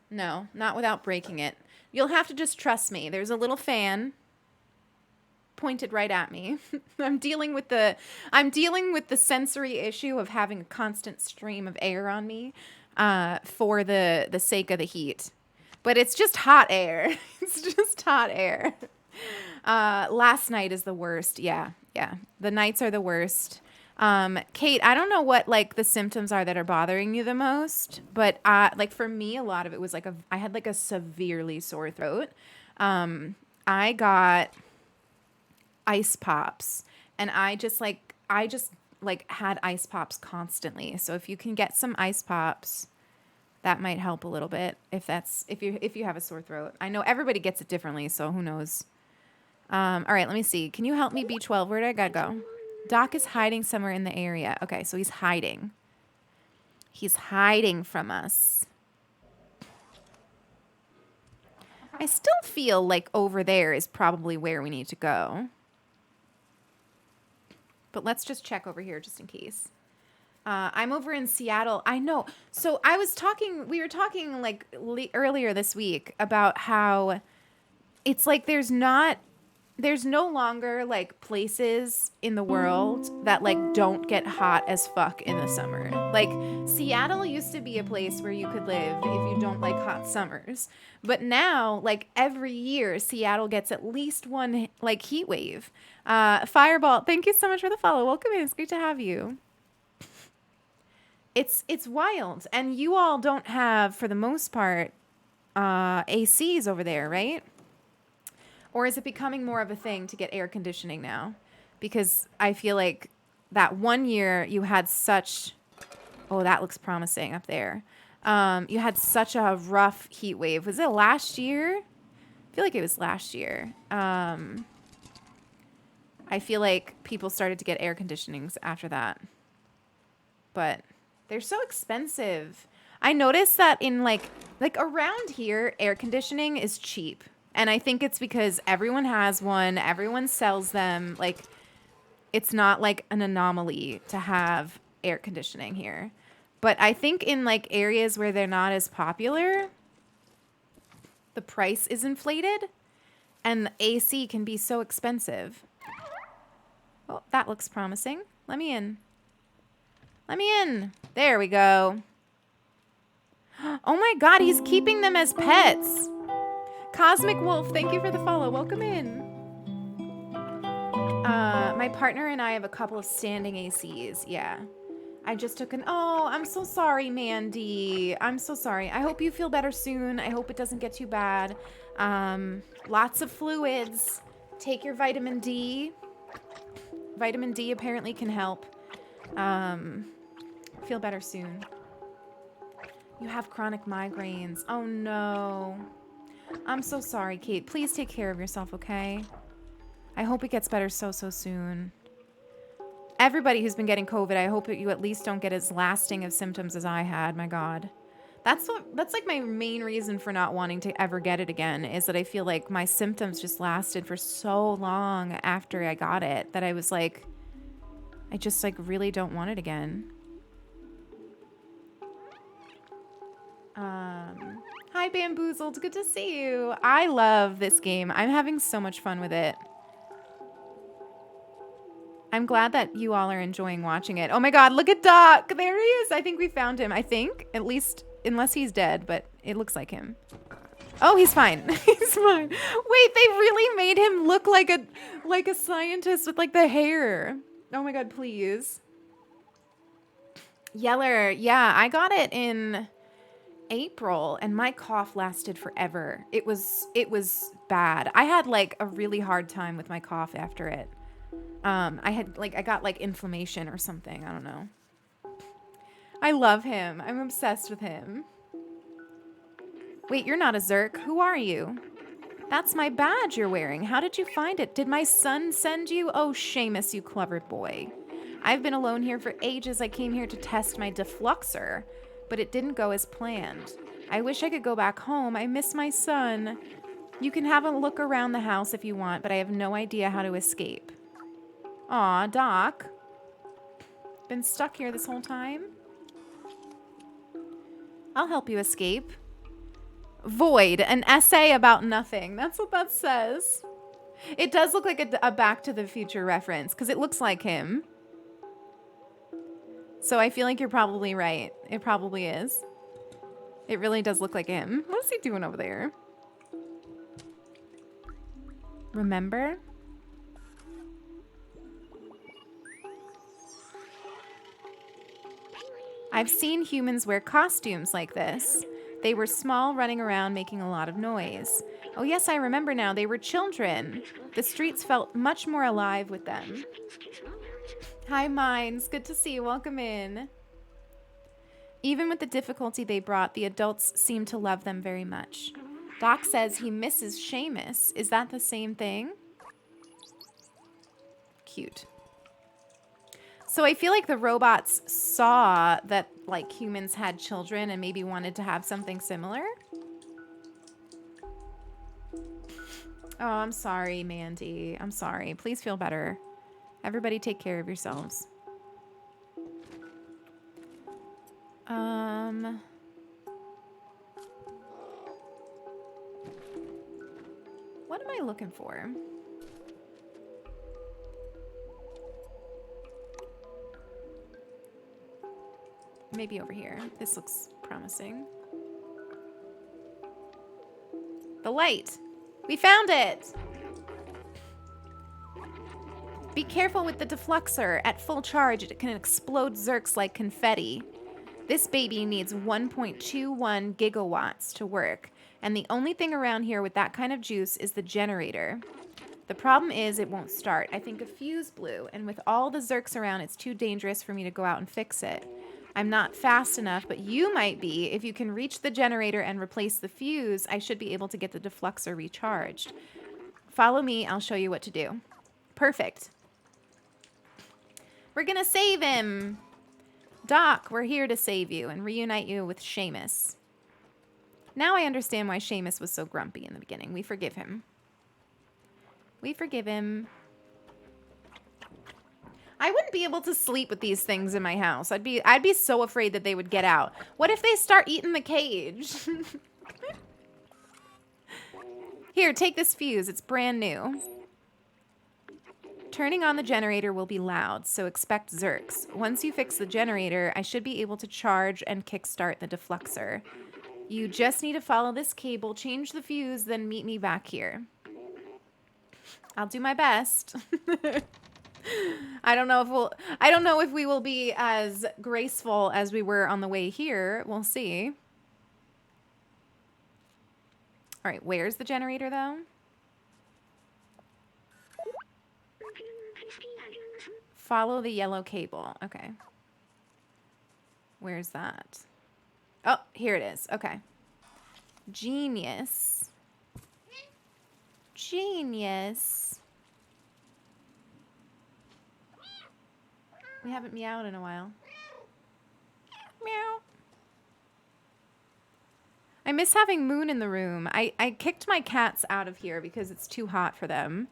No, not without breaking it. You'll have to just trust me. There's a little fan pointed right at me. I'm dealing with the sensory issue of having a constant stream of air on me for the sake of the heat. But it's just hot air. It's just hot air. Last night is the worst. Yeah. The nights are the worst. Kate, I don't know what like the symptoms are that are bothering you the most, but like for me, a lot of it was like I had like a severely sore throat. I got ice pops, and I just had ice pops constantly. So if you can get some ice pops, that might help a little bit if you have a sore throat. I know everybody gets it differently, so who knows. All right, let me see. Can you help me, B12? Where did I gotta go? Doc is hiding somewhere in the area. Okay, so he's hiding. He's hiding from us. I still feel like over there is probably where we need to go. But let's just check over here just in case. I'm over in Seattle. I know. So we were talking like earlier this week about how it's like there's no longer like places in the world that like don't get hot as fuck in the summer. Like Seattle used to be a place where you could live if you don't like hot summers. But now like every year Seattle gets at least one like heat wave. Fireball, thank you so much for the follow. Welcome in. It's great to have you. It's wild. And you all don't have, for the most part, ACs over there, right? Or is it becoming more of a thing to get air conditioning now? Because I feel like that one year you had such... Oh, that looks promising up there. You had such a rough heat wave. Was it last year? I feel like it was last year. I feel like people started to get air conditionings after that. But they're so expensive. I noticed that in like around here, air conditioning is cheap. And I think it's because everyone has one, everyone sells them. Like, it's not like an anomaly to have air conditioning here. But I think in like areas where they're not as popular, the price is inflated and the AC can be so expensive. Oh, that looks promising. Let me in. Let me in. There we go. Oh my God, he's keeping them as pets. Cosmic Wolf, thank you for the follow. Welcome in. My partner and I have a couple of standing ACs. Yeah. I just took oh, I'm so sorry, Mandy. I'm so sorry. I hope you feel better soon. I hope it doesn't get too bad. Lots of fluids. Take your vitamin D. Vitamin D apparently can help. Feel better soon. You have chronic migraines. Oh no. I'm so sorry, Kate. Please take care of yourself, okay? I hope it gets better so soon. Everybody who's been getting COVID, I hope that you at least don't get as lasting of symptoms as I had. My God. That's like my main reason for not wanting to ever get it again, is that I feel like my symptoms just lasted for so long after I got it that I was like, I just like really don't want it again. Hi, Bamboozled. Good to see you. I love this game. I'm having so much fun with it. I'm glad that you all are enjoying watching it. Oh my God, look at Doc. There he is. I think we found him. I think, at least, unless he's dead, but it looks like him. Oh, he's fine. He's fine. Wait, they really made him look like a scientist with like the hair. Oh my God, please. Yeller. Yeah, I got it in April and my cough lasted forever. It was bad. I had like a really hard time with my cough after it. I got like inflammation or something. I don't know. I love him. I'm obsessed with him. Wait, you're not a Zerk. Who are you? That's my badge you're wearing. How did you find it? Did my son send you? Oh, Seamus, you clever boy. I've been alone here for ages. I came here to test my defluxer, but it didn't go as planned. I wish I could go back home. I miss my son. You can have a look around the house if you want, but I have no idea how to escape. Aw, Doc. Been stuck here this whole time? I'll help you escape. Void, an essay about nothing. That's what that says. It does look like a Back to the Future reference, because it looks like him. So I feel like you're probably right. It probably is. It really does look like him. What is he doing over there? Remember? I've seen humans wear costumes like this. They were small, running around, making a lot of noise. Oh yes, I remember now. They were children. The streets felt much more alive with them. Hi, Mines. Good to see you. Welcome in. Even with the difficulty they brought, the adults seemed to love them very much. Doc says he misses Seamus. Is that the same thing? Cute. So I feel like the robots saw that like humans had children and maybe wanted to have something similar. Oh, I'm sorry, Mandy. I'm sorry. Please feel better. Everybody take care of yourselves. What am I looking for? Maybe over here. This looks promising. The light. We found it. Be careful with the defluxer. At full charge, it can explode Zerks like confetti. This baby needs 1.21 gigawatts to work, and the only thing around here with that kind of juice is the generator. The problem is it won't start. I think a fuse blew, and with all the Zerks around, it's too dangerous for me to go out and fix it. I'm not fast enough, but you might be. If you can reach the generator and replace the fuse, I should be able to get the defluxer recharged. Follow me, I'll show you what to do. Perfect. We're gonna save him! Doc, we're here to save you and reunite you with Seamus. Now I understand why Seamus was so grumpy in the beginning. We forgive him. We forgive him. I wouldn't be able to sleep with these things in my house. I'd be so afraid that they would get out. What if they start eating the cage? Here, take this fuse. It's brand new. Turning on the generator will be loud, so expect Zerks. Once you fix the generator, I should be able to charge and kickstart the defluxer. You just need to follow this cable, change the fuse, then meet me back here. I'll do my best. I don't know if we will be as graceful as we were on the way here. We'll see. All right, where's the generator though? Follow the yellow cable. Okay. Where's that? Oh, here it is. Okay. Genius. Genius. We haven't meowed in a while. Meow. I miss having Moon in the room. I kicked my cats out of here because it's too hot for them.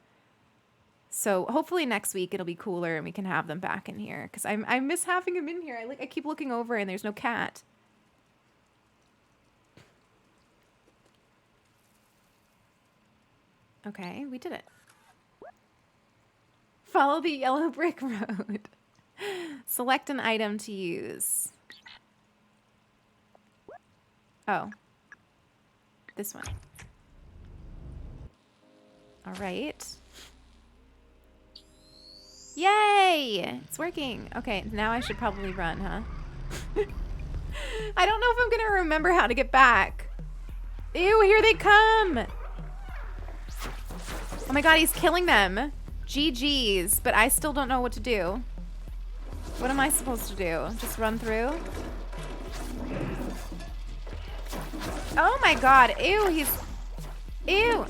So hopefully next week it'll be cooler and we can have them back in here. Because I miss having them in here. I keep looking over and there's no cat. Okay, we did it. Follow the yellow brick road. Select an item to use. Oh. This one. All right. Yay! It's working. Okay, now I should probably run, huh? I don't know if I'm gonna remember how to get back. Ew, here they come! Oh my god, he's killing them. GG's, but I still don't know what to do. What am I supposed to do? Just run through? Oh my god, ew, he's... Ew!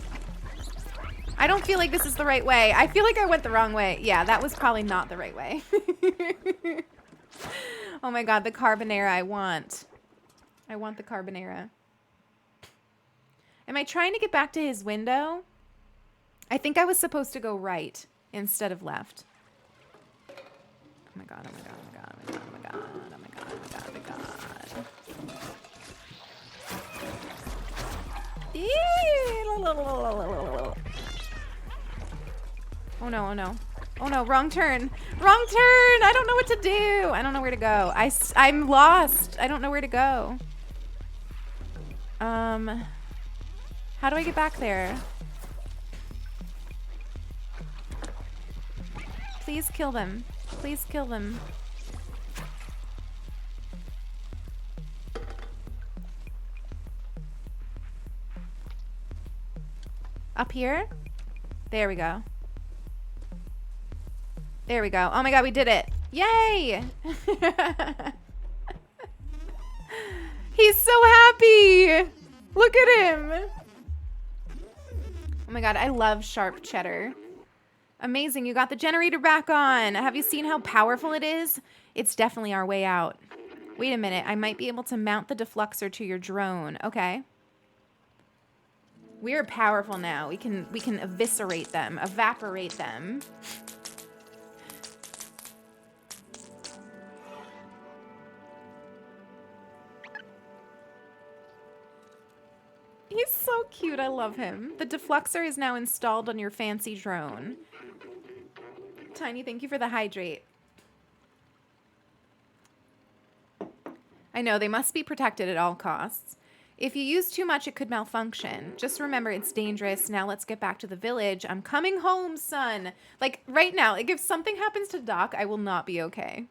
I don't feel like this is the right way. I feel like I went the wrong way. Yeah, that was probably not the right way. Oh my god, the carbonara I want. I want the carbonara. Am I trying to get back to his window? I think I was supposed to go right instead of left. Oh my god, oh my god, oh my god, oh my god, oh my god, oh my god, oh my god, oh my god. Oh no, oh no. Oh no, wrong turn. Wrong turn! I don't know what to do. I don't know where to go. I'm lost. I don't know where to go. How do I get back there? Please kill them. Please kill them. Up here? There we go. There we go. Oh my god, we did it. Yay! He's so happy! Look at him! Oh my god, I love sharp cheddar. Amazing, you got the generator back on. Have you seen how powerful it is? It's definitely our way out. Wait a minute, I might be able to mount the defluxer to your drone. Okay. We're powerful now. We can eviscerate them, evaporate them. He's so cute. I love him. The defluxer is now installed on your fancy drone. Tiny, thank you for the hydrate. I know, they must be protected at all costs. If you use too much, it could malfunction. Just remember, it's dangerous. Now let's get back to the village. I'm coming home, son. Like, right now, like, if something happens to Doc, I will not be okay.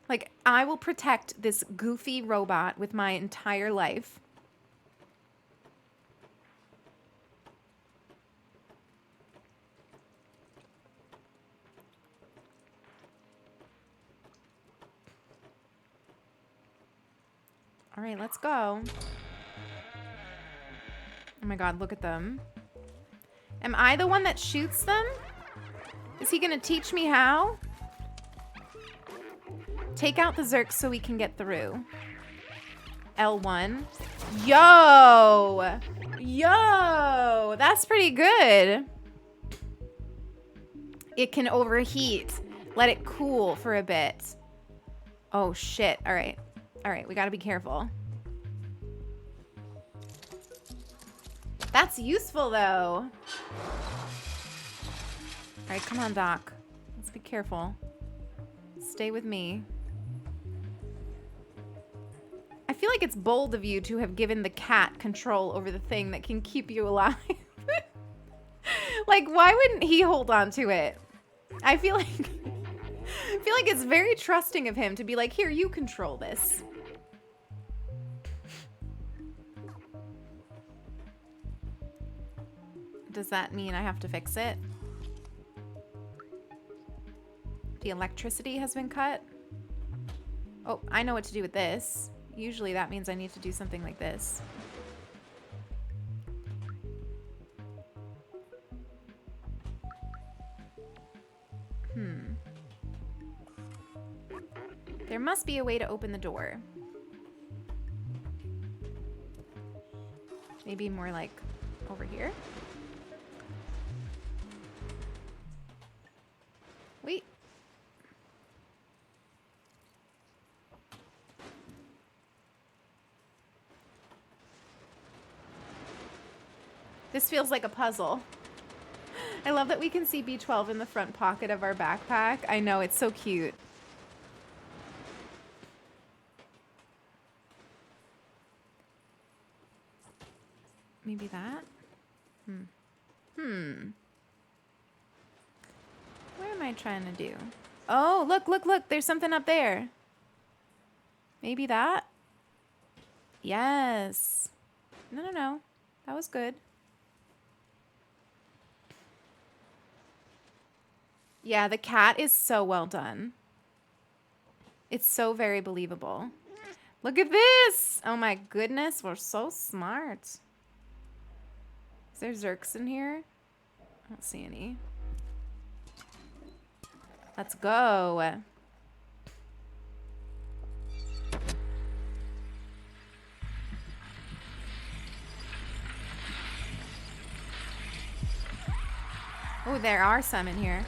Like, I will protect this goofy robot with my entire life. All right, let's go. Oh my god, look at them. Am I the one that shoots them? Is he gonna teach me how? Take out the Zerks so we can get through. L1. Yo! Yo! That's pretty good. It can overheat. Let it cool for a bit. Oh, shit. All right. All right, we gotta be careful. That's useful, though. All right, come on, Doc. Let's be careful. Stay with me. I feel like it's bold of you to have given the cat control over the thing that can keep you alive. Like, why wouldn't he hold on to it? I feel like it's very trusting of him to be like, here, you control this. Does that mean I have to fix it? The electricity has been cut. Oh, I know what to do with this. Usually that means I need to do something like this. There must be a way to open the door. Maybe more like over here? Wait. This feels like a puzzle. I love that we can see B12 in the front pocket of our backpack. I know, it's so cute. Maybe that? What am I trying to do? Oh, look, look, look. There's something up there. Maybe that? Yes. No, no, no. That was good. Yeah, the cat is so well done. It's so very believable. Look at this! Oh my goodness, we're so smart. Is there Zerks in here? I don't see any. Let's go. Oh, there are some in here.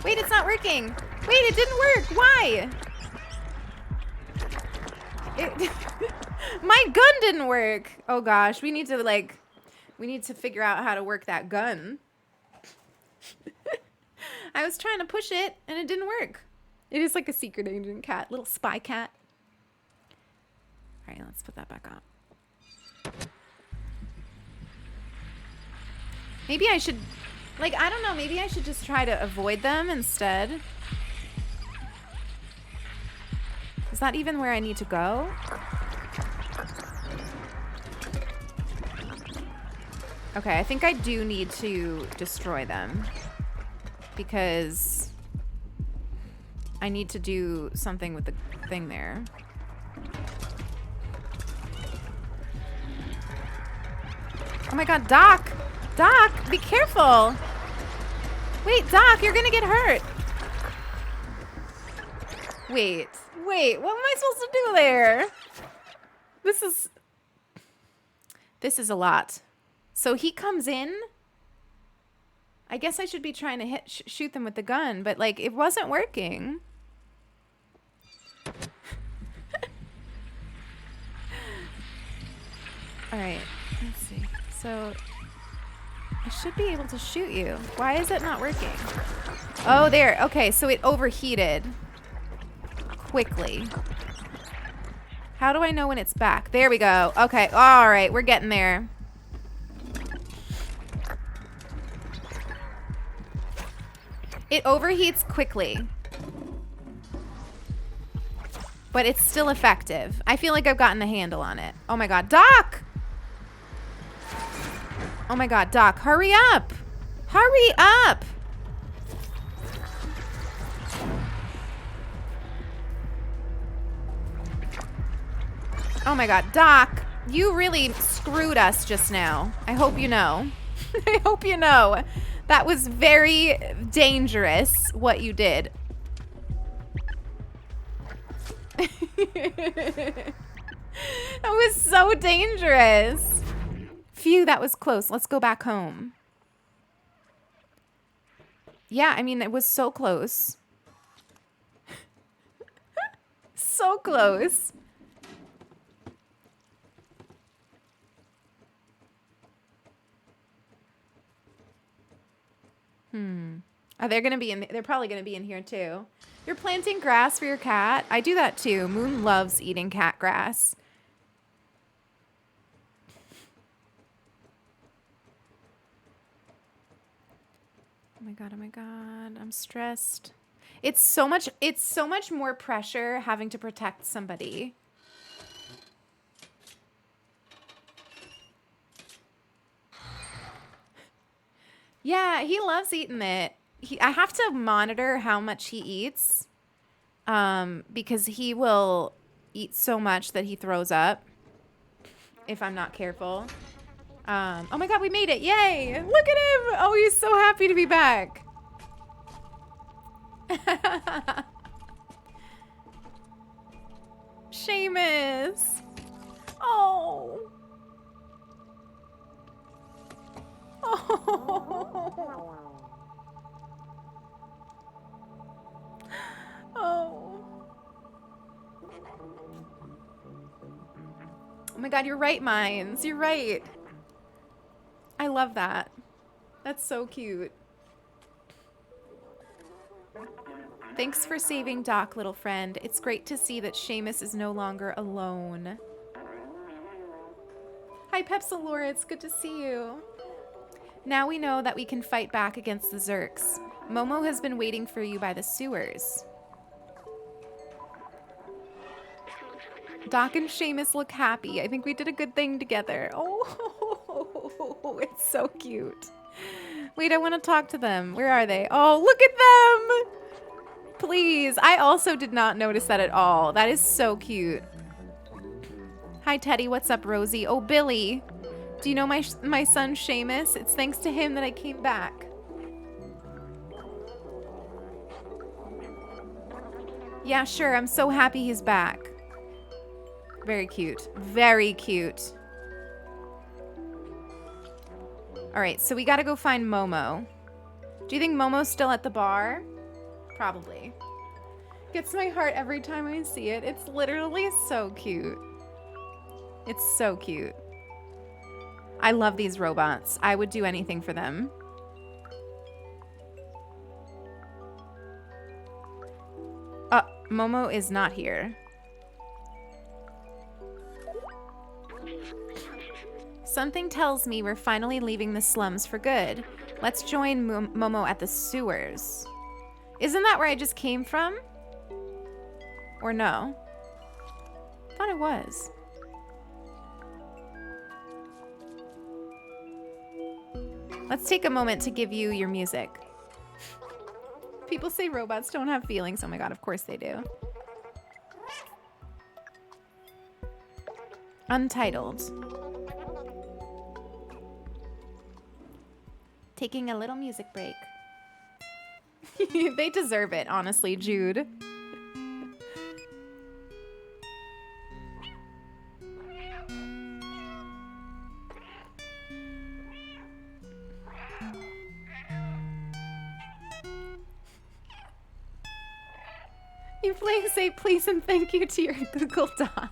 Wait, it's not working. Wait, it didn't work. Why? My gun didn't work. Oh gosh, we need to figure out how to work that gun. I was trying to push it and it didn't work. It is like a secret agent cat, little spy cat. All right, let's put that back on. Maybe I should, like, I don't know, maybe I should just try to avoid them instead. Is that even where I need to go? Okay, I think I do need to destroy them. Because I need to do something with the thing there. Oh my god, Doc! Doc, be careful! Wait, Doc, you're gonna get hurt. Wait, what am I supposed to do there? This is a lot. So he comes in. I guess I should be trying to shoot them with the gun, but like it wasn't working. All right, let's see. So I should be able to shoot you. Why is it not working? Oh, there. Okay, so it overheated quickly. How do I know when it's back? There we go. Okay, all right, we're getting there. It overheats quickly. But it's still effective. I feel like I've gotten the handle on it. Oh my god, Doc! Oh my god, Doc, hurry up! Hurry up! Oh my god, Doc, you really screwed us just now. I hope you know. I hope you know. That was very dangerous, what you did. That was so dangerous. Phew, that was close. Let's go back home. Yeah, I mean, it was so close. So close. Oh, they're gonna be in. They're probably gonna be in here too. You're planting grass for your cat. I do that too. Moon loves eating cat grass. Oh my god! Oh my god! I'm stressed. It's so much more pressure having to protect somebody. Yeah, he loves eating it. I have to monitor how much he eats, because he will eat so much that he throws up if I'm not careful. Oh my god, we made it! Yay! Look at him! Oh, he's so happy to be back. Seamus! Oh! Oh! Oh. Oh my god, you're right, Mines. You're right. I love that. That's so cute. Thanks for saving Doc, little friend. It's great to see that Seamus is no longer alone. Hi, Pepsilora. It's good to see you. Now we know that we can fight back against the Zurks. Momo has been waiting for you by the sewers. Doc and Seamus look happy. I think we did a good thing together. Oh, it's so cute. Wait, I want to talk to them. Where are they? Oh, look at them! Please. I also did not notice that at all. That is so cute. Hi, Teddy. What's up, Rosie? Oh, Billy. Do you know my son, Seamus? It's thanks to him that I came back. Yeah, sure. I'm so happy he's back. Very cute. Very cute. All right, so we got to go find Momo. Do you think Momo's still at the bar? Probably. Gets my heart every time I see it. It's literally so cute. It's so cute. I love these robots. I would do anything for them. Momo is not here. Something tells me we're finally leaving the slums for good. Let's join Momo at the sewers. Isn't that where I just came from? Or no? I thought it was. Let's take a moment to give you your music. People say robots don't have feelings. Oh my god, of course they do. Untitled. Taking a little music break. They deserve it, honestly, Jude. You say please and thank you to your Google Dot.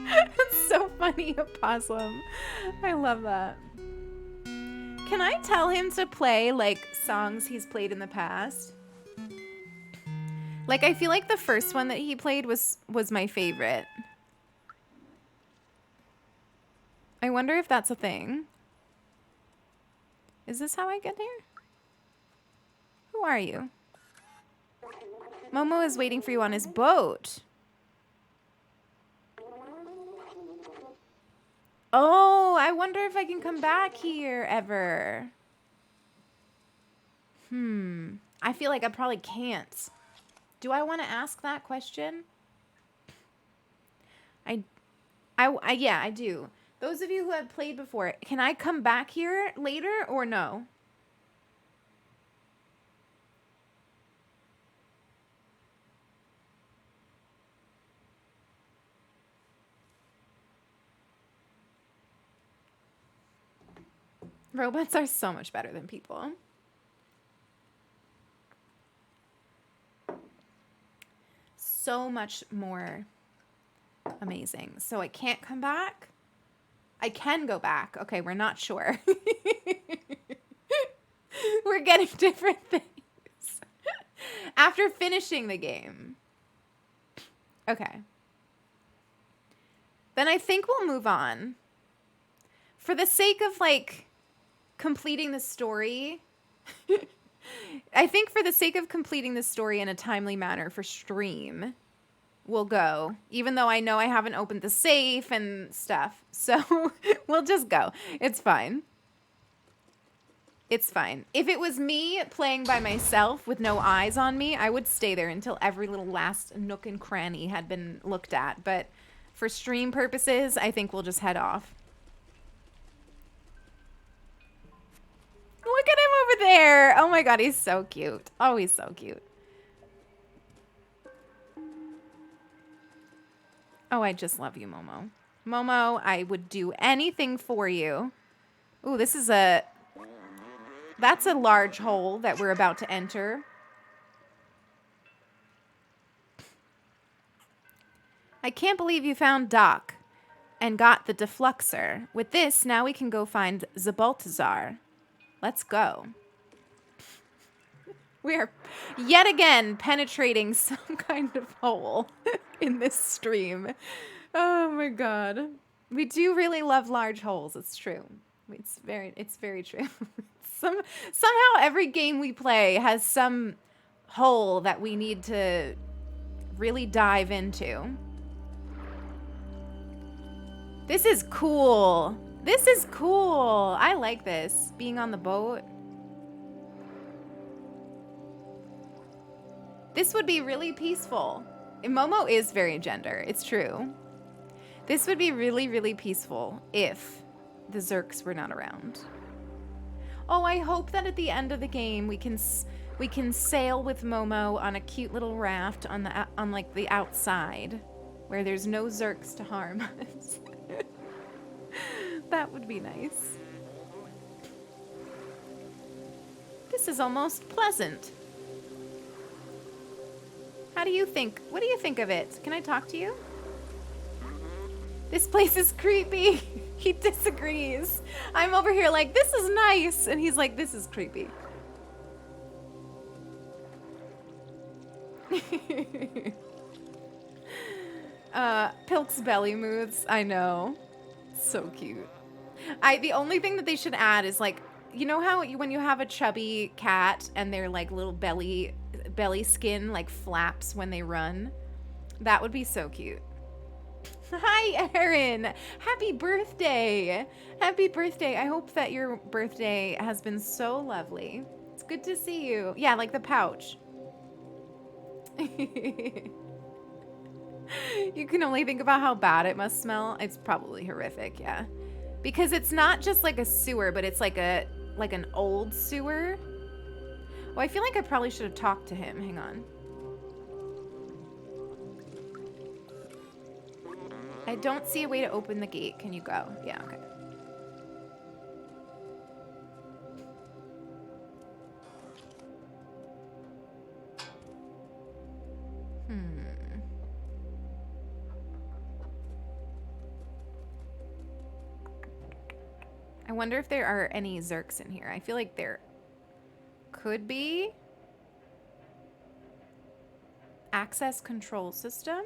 That's so funny, Opossum. I love that. Can I tell him to play, like, songs he's played in the past? Like, I feel like the first one that he played was my favorite. I wonder if that's a thing. Is this how I get here? Who are you? Momo is waiting for you on his boat. Oh, I wonder if I can come back here ever. I feel like I probably can't. Do I want to ask that question? Yeah, I do. Those of you who have played before, can I come back here later or no? Robots are so much better than people. So much more amazing. So I can't come back? I can go back. Okay, we're not sure. We're getting different things. After finishing the game. Okay. Then I think we'll move on. For the sake of, like, completing the story, I think for the sake of completing the story in a timely manner for stream, we'll go. Even though I know I haven't opened the safe and stuff. So we'll just go. It's fine. It's fine. If it was me playing by myself with no eyes on me, I would stay there until every little last nook and cranny had been looked at. But for stream purposes, I think we'll just head off. Look at him over there. Oh my god, he's so cute. Oh, he's so cute. Oh, I just love you, Momo. Momo, I would do anything for you. Ooh, this is a... That's a large hole that we're about to enter. I can't believe you found Doc and got the defluxer. With this, now we can go find Zabaltazar. Let's go. We are yet again penetrating some kind of hole in this stream. Oh my god. We do really love large holes, it's true. It's very true. Somehow every game we play has some hole that we need to really dive into. This is cool. This is cool. I like this. Being on the boat. This would be really peaceful. Momo is very gender. It's true. This would be really, really peaceful if the Zurks were not around. Oh, I hope that at the end of the game we can sail with Momo on a cute little raft on like the outside, where there's no Zurks to harm us. That would be nice. This is almost pleasant. How do you think? What do you think of it? Can I talk to you? This place is creepy. He disagrees. I'm over here like, this is nice. And he's like, this is creepy. Pilk's belly moods. I know. So cute. The only thing that they should add is, like, you know how when you have a chubby cat and their like little belly skin like flaps when they run? That would be so cute. Hi, Erin. Happy birthday. Happy birthday. I hope that your birthday has been so lovely. It's good to see you. Yeah, like the pouch. You can only think about how bad it must smell. It's probably horrific, yeah. Because it's not just like a sewer, but it's like an old sewer. Well, I feel like I probably should have talked to him. Hang on. I don't see a way to open the gate. Can you go? Yeah, okay. I wonder if there are any Zerks in here. I feel like there could be. Access control system.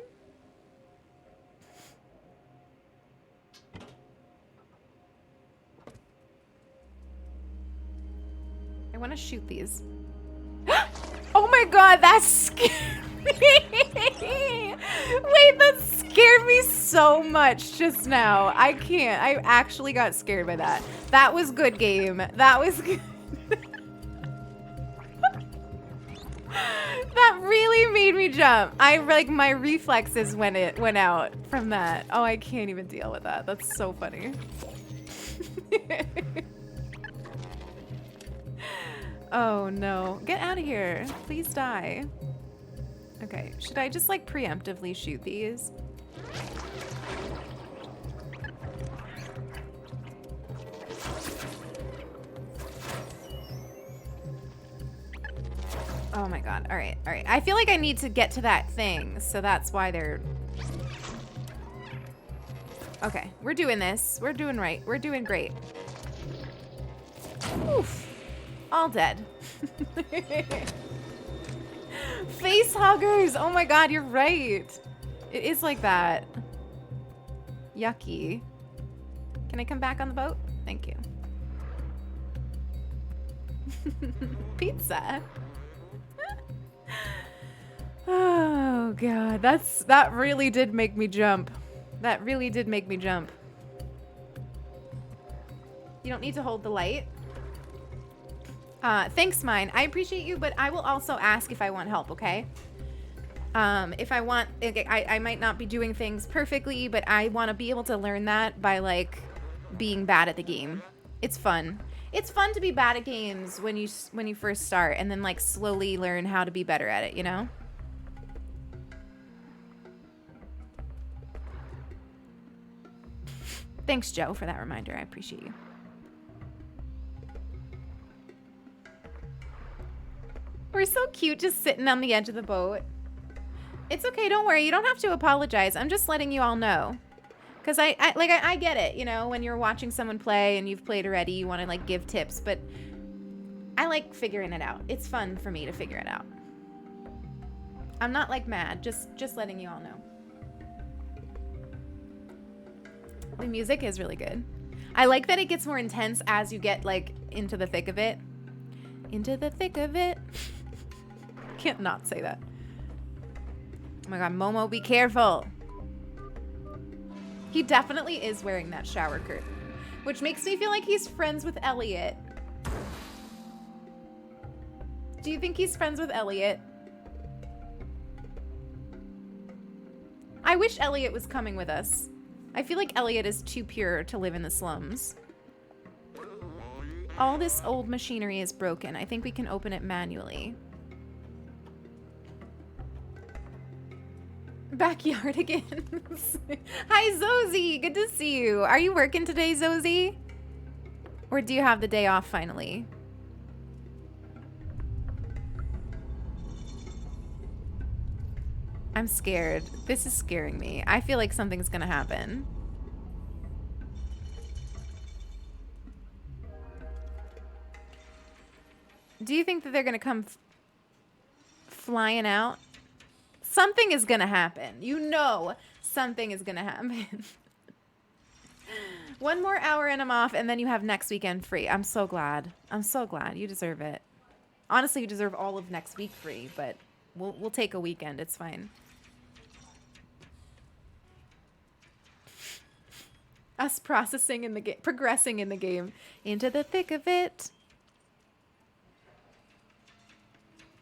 I want to shoot these. Oh my god, that scared me! Wait, that scared me so much just now. I can't. I actually got scared by that. That was good game. That was good. That really made me jump. My reflexes went out from that. Oh, I can't even deal with that. That's so funny. Oh no. Get out of here. Please die. Okay, should I just like preemptively shoot these? Oh my god. All right, all right. I feel like I need to get to that thing, so that's why they're... Okay, we're doing this. We're doing right. We're doing great. Oof. All dead. Face huggers! Oh my god, you're right. It is like that. Yucky. Can I come back on the boat? Thank you. Pizza. Oh god, that really did make me jump. That really did make me jump. You don't need to hold the light. Thanks, Mine. I appreciate you, but I will also ask if I want help, okay? If I want, I might not be doing things perfectly, but I want to be able to learn that by, like, being bad at the game. It's fun. It's fun to be bad at games when you first start, and then, like, slowly learn how to be better at it, you know? Thanks, Joe, for that reminder. I appreciate you. We're so cute just sitting on the edge of the boat. It's okay, don't worry. You don't have to apologize. I'm just letting you all know. Because I get it, you know, when you're watching someone play and you've played already, you want to, like, give tips. But I like figuring it out. It's fun for me to figure it out. I'm not, like, mad. Just letting you all know. The music is really good. I like that it gets more intense as you get, like, into the thick of it. Into the thick of it. Can't not say that. Oh my god, Momo, be careful. He definitely is wearing that shower curtain, which makes me feel like he's friends with Elliot. Do you think he's friends with Elliot? I wish Elliot was coming with us. I feel like Elliot is too pure to live in the slums. All this old machinery is broken. I think we can open it manually. Backyard again. Hi, Zozie. Good to see you. Are you working today, Zozie? Or do you have the day off finally? I'm scared. This is scaring me. I feel like something's gonna happen. Do you think that they're gonna come flying out? Something is gonna happen. You know something is gonna happen. One more hour and I'm off, and then you have next weekend free. I'm so glad. I'm so glad. You deserve it. Honestly, you deserve all of next week free, but we'll take a weekend. It's fine. Us processing in the game, progressing in the game, into the thick of it.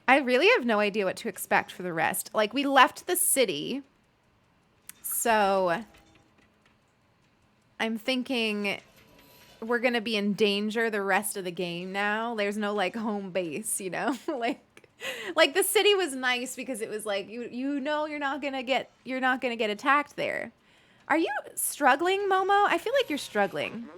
I really have no idea what to expect for the rest. Like, we left the city, so I'm thinking we're gonna be in danger the rest of the game now. There's no like home base, you know? like the city was nice because it was like you know you're not gonna get attacked there. Are you struggling, Momo? I feel like you're struggling.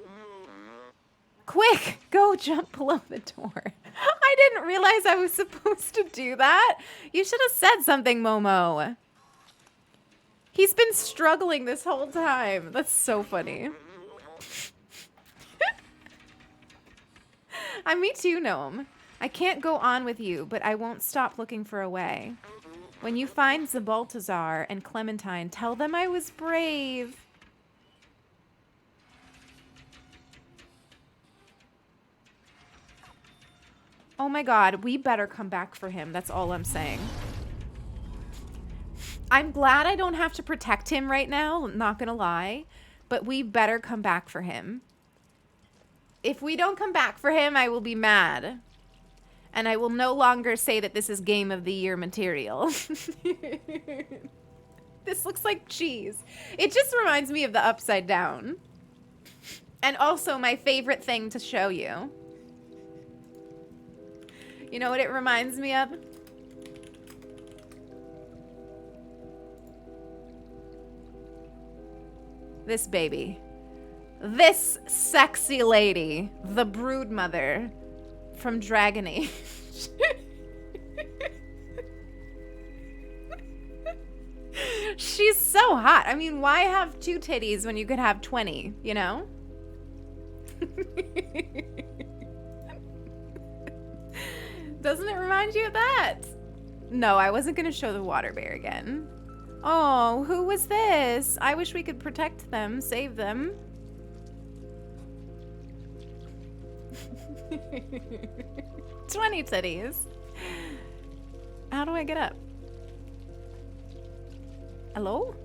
Quick, go jump below the door. I didn't realize I was supposed to do that. You should have said something, Momo. He's been struggling this whole time. That's so funny. Me too, Gnome. I can't go on with you, but I won't stop looking for a way. When you find Zabaltazar and Clementine, tell them I was brave. Oh my god, we better come back for him. That's all I'm saying. I'm glad I don't have to protect him right now, not gonna lie. But we better come back for him. If we don't come back for him, I will be mad. And I will no longer say that this is Game of the Year material. This looks like cheese. It just reminds me of the Upside Down. And also my favorite thing to show you. You know what it reminds me of? This baby. This sexy lady. The Broodmother from Dragon Age. She's so hot. I mean, why have 2 titties when you could have 20, you know? Doesn't it remind you of that? No, I wasn't going to show the water bear again. Oh, who was this? I wish we could protect them, save them. 20 titties. How do I get up? Hello?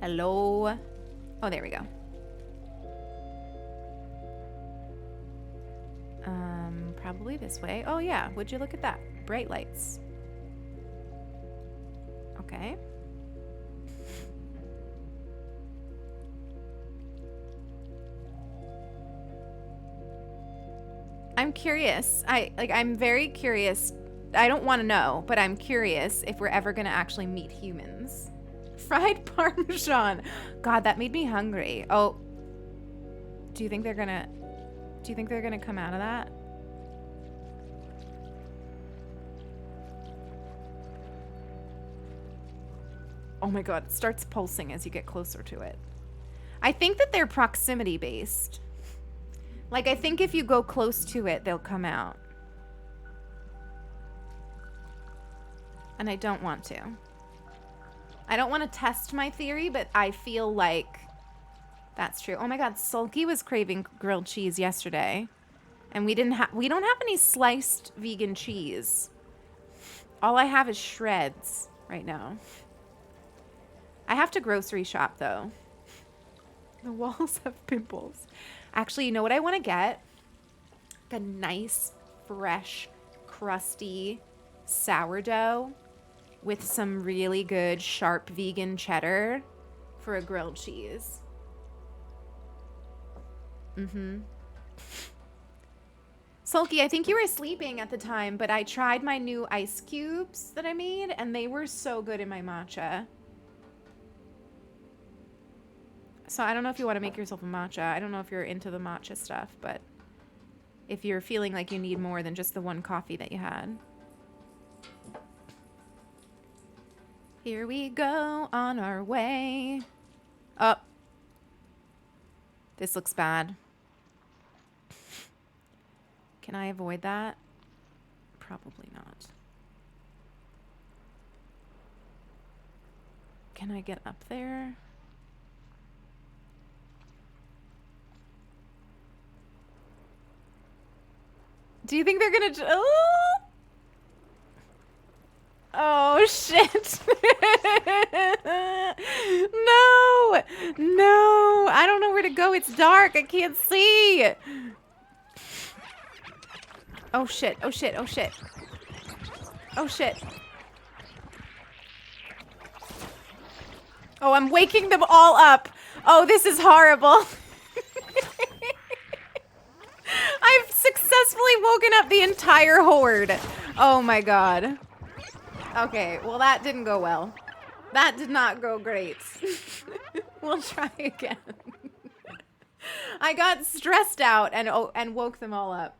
Hello? Oh, there we go. Probably this way. Oh yeah, would you look at that? Bright lights. Okay. I'm curious. I'm very curious. I don't want to know, but I'm curious if we're ever going to actually meet humans. Fried Parmesan. God, that made me hungry. Oh. Do you think they're going to come out of that? Oh my god, it starts pulsing as you get closer to it. I think that they're proximity based. Like, I think if you go close to it, they'll come out. And I don't want to. I don't want to test my theory, but I feel like that's true. Oh my god, Sulky was craving grilled cheese yesterday. And we don't have any sliced vegan cheese. All I have is shreds right now. I have to grocery shop, though. The walls have pimples. Actually, you know what I want to get? Like a nice, fresh, crusty sourdough with some really good, sharp vegan cheddar for a grilled cheese. Mm-hmm. Sulky, I think you were sleeping at the time, but I tried my new ice cubes that I made, and they were so good in my matcha. So I don't know if you want to make yourself a matcha. I don't know if you're into the matcha stuff, but if you're feeling like you need more than just the one coffee that you had. Here we go on our way. Oh. This looks bad. Can I avoid that? Probably not. Can I get up there? Do you think they're gonna... Oh, oh shit. No! No! I don't know where to go. It's dark. I can't see. Oh shit. Oh shit. Oh shit. Oh shit. Oh, I'm waking them all up. Oh, this is horrible. I've successfully woken up the entire horde. Oh my god. Okay, well that didn't go well. That did not go great. We'll try again. I got stressed out and woke them all up.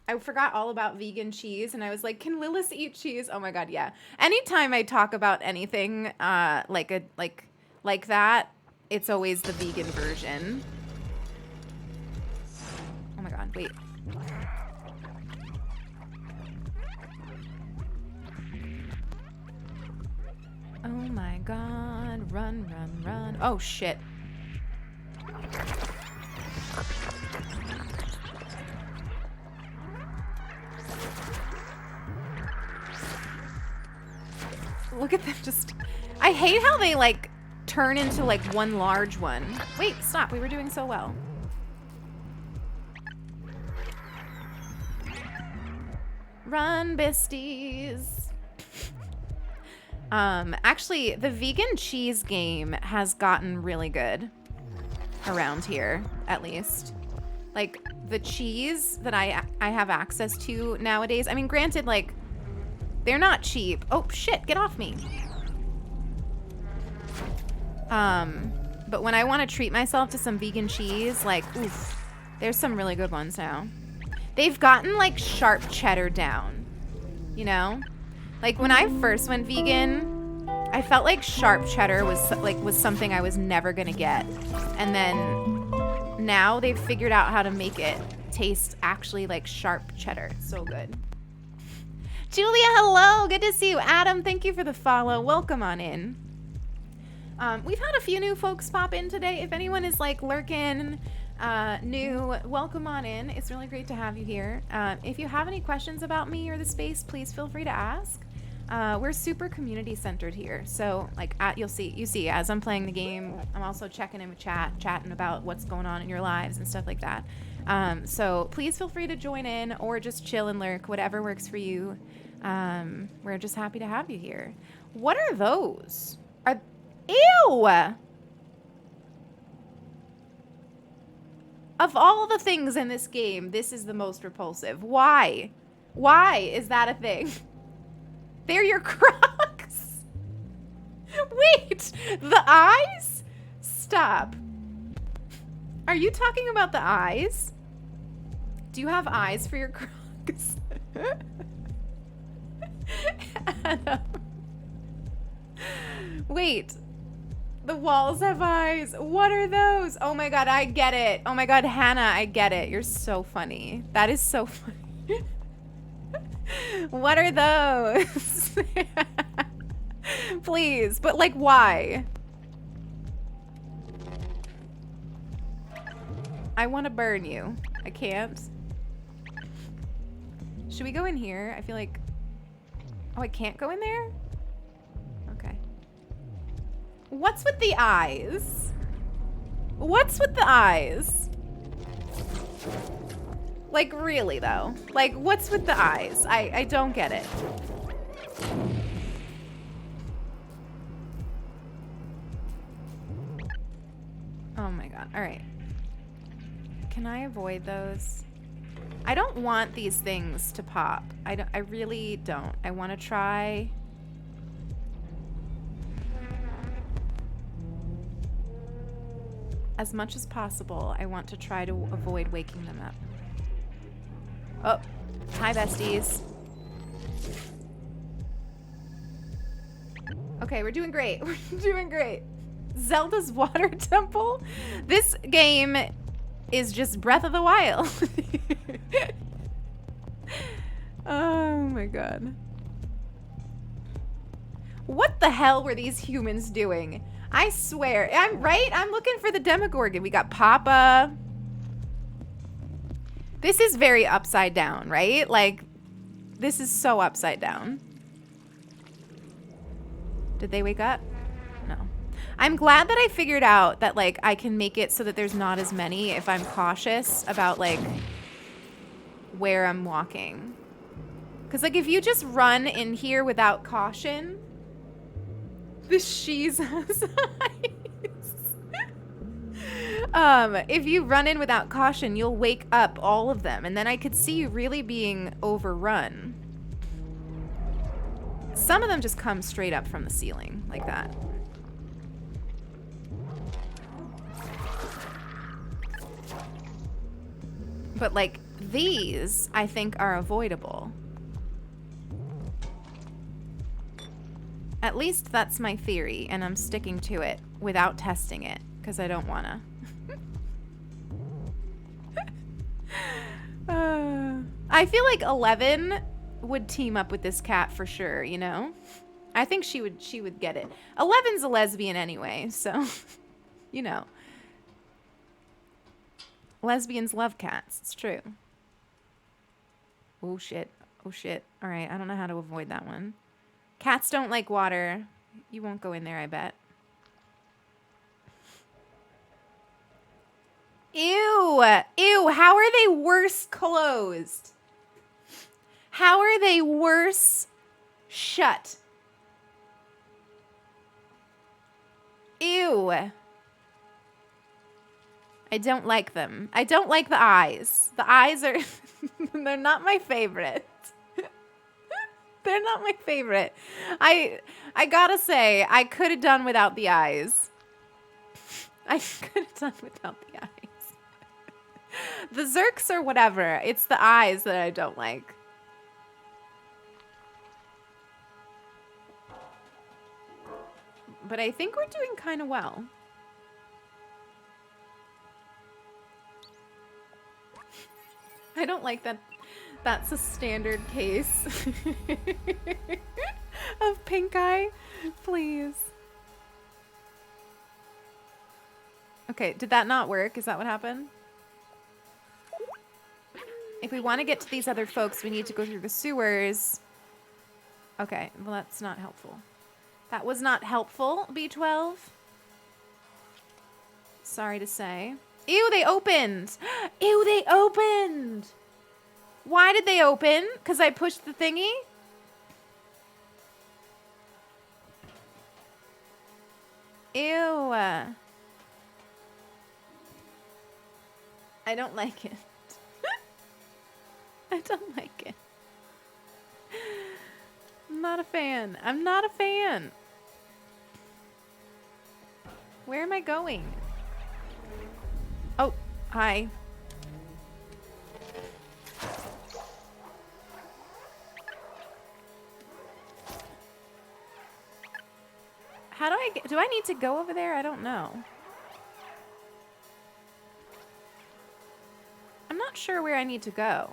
I forgot all about vegan cheese, and I was like, "Can Lilith eat cheese?" Oh my god, yeah. Anytime I talk about anything like that, it's always the vegan version. Oh my god, wait. Oh my god, run, run, run. Oh shit. Look at them just... I hate how they, like, turn into, like, one large one. Wait, stop. We were doing so well. Run, besties. Actually, the vegan cheese game has gotten really good around here, at least. Like, the cheese that I have access to nowadays... I mean, granted, like... They're not cheap. Oh, shit, get off me. But when I want to treat myself to some vegan cheese, like, oof, there's some really good ones now. They've gotten, like, sharp cheddar down, you know? Like, when I first went vegan, I felt like sharp cheddar was something I was never gonna get. And then now they've figured out how to make it taste actually like sharp cheddar. So good. Julia, hello. Good to see you. Adam, thank you for the follow. Welcome on in. We've had a few new folks pop in today. If anyone is like lurking, new, welcome on in. It's really great to have you here. If you have any questions about me or the space, please feel free to ask. We're super community centered here. So like you see as I'm playing the game, I'm also checking in with chatting about what's going on in your lives and stuff like that. So please feel free to join in or just chill and lurk, whatever works for you. We're just happy to have you here. What are those? Ew! Of all the things in this game, this is the most repulsive. Why? Why is that a thing? They're your Crocs. Wait, the eyes? Stop. Are you talking about the eyes? Do you have eyes for your Crocs? Adam. Wait. The walls have eyes. What are those? Oh my god, I get it. Oh my god, Hannah, I get it. You're so funny. That is so funny. What are those? Please, but like why? I want to burn you. I can't. Should we go in here? I feel like... Oh, I can't go in there? Okay. What's with the eyes? What's with the eyes? Like, really, though? Like, what's with the eyes? I don't get it. Oh my god. All right. Can I avoid those? I don't want these things to pop. I really don't. I want to try... As much as possible, I want to try to avoid waking them up. Oh, hi besties. Okay, we're doing great. We're doing great. Zelda's Water Temple? This game is just Breath of the Wild. Oh my god. What the hell were these humans doing? I swear. I'm right? I'm looking for the Demogorgon. We got Papa. This is very upside down, right? Like, this is so upside down. Did they wake up? No. I'm glad that I figured out that, like, I can make it so that there's not as many if I'm cautious about, like, where I'm walking. Because, like, if you just run in here without caution... The she's eyes. If you run in without caution, you'll wake up all of them, and then I could see you really being overrun. Some of them just come straight up from the ceiling, like that. But, like, these, I think, are avoidable. At least that's my theory, and I'm sticking to it without testing it, because I don't wanna. I feel like 11 would team up with this cat for sure, you know? I think she would get it. 11's a lesbian anyway, so, you know. Lesbians love cats, it's true. Oh shit, oh shit. All right, I don't know how to avoid that one. Cats don't like water. You won't go in there, I bet. Ew, ew, how are they worse closed? How are they worse shut? Ew. I don't like them. I don't like the eyes. The eyes are, they're not my favorite. They're not my favorite. I gotta say, I could have done without the eyes. I could have done without the eyes. The Zerks or whatever. It's the eyes that I don't like. But I think we're doing kind of well. I don't like that. That's a standard case of pink eye. Please. Okay, did that not work? Is that what happened? If we want to get to these other folks, we need to go through the sewers. Okay, well that's not helpful. That was not helpful, B12. Sorry to say. Ew, they opened! Ew, they opened! Why did they open? Because I pushed the thingy? Ew. I don't like it. I don't like it. I'm not a fan. I'm not a fan. Where am I going? Oh, hi. How do I get, do I need to go over there? I don't know. I'm not sure where I need to go.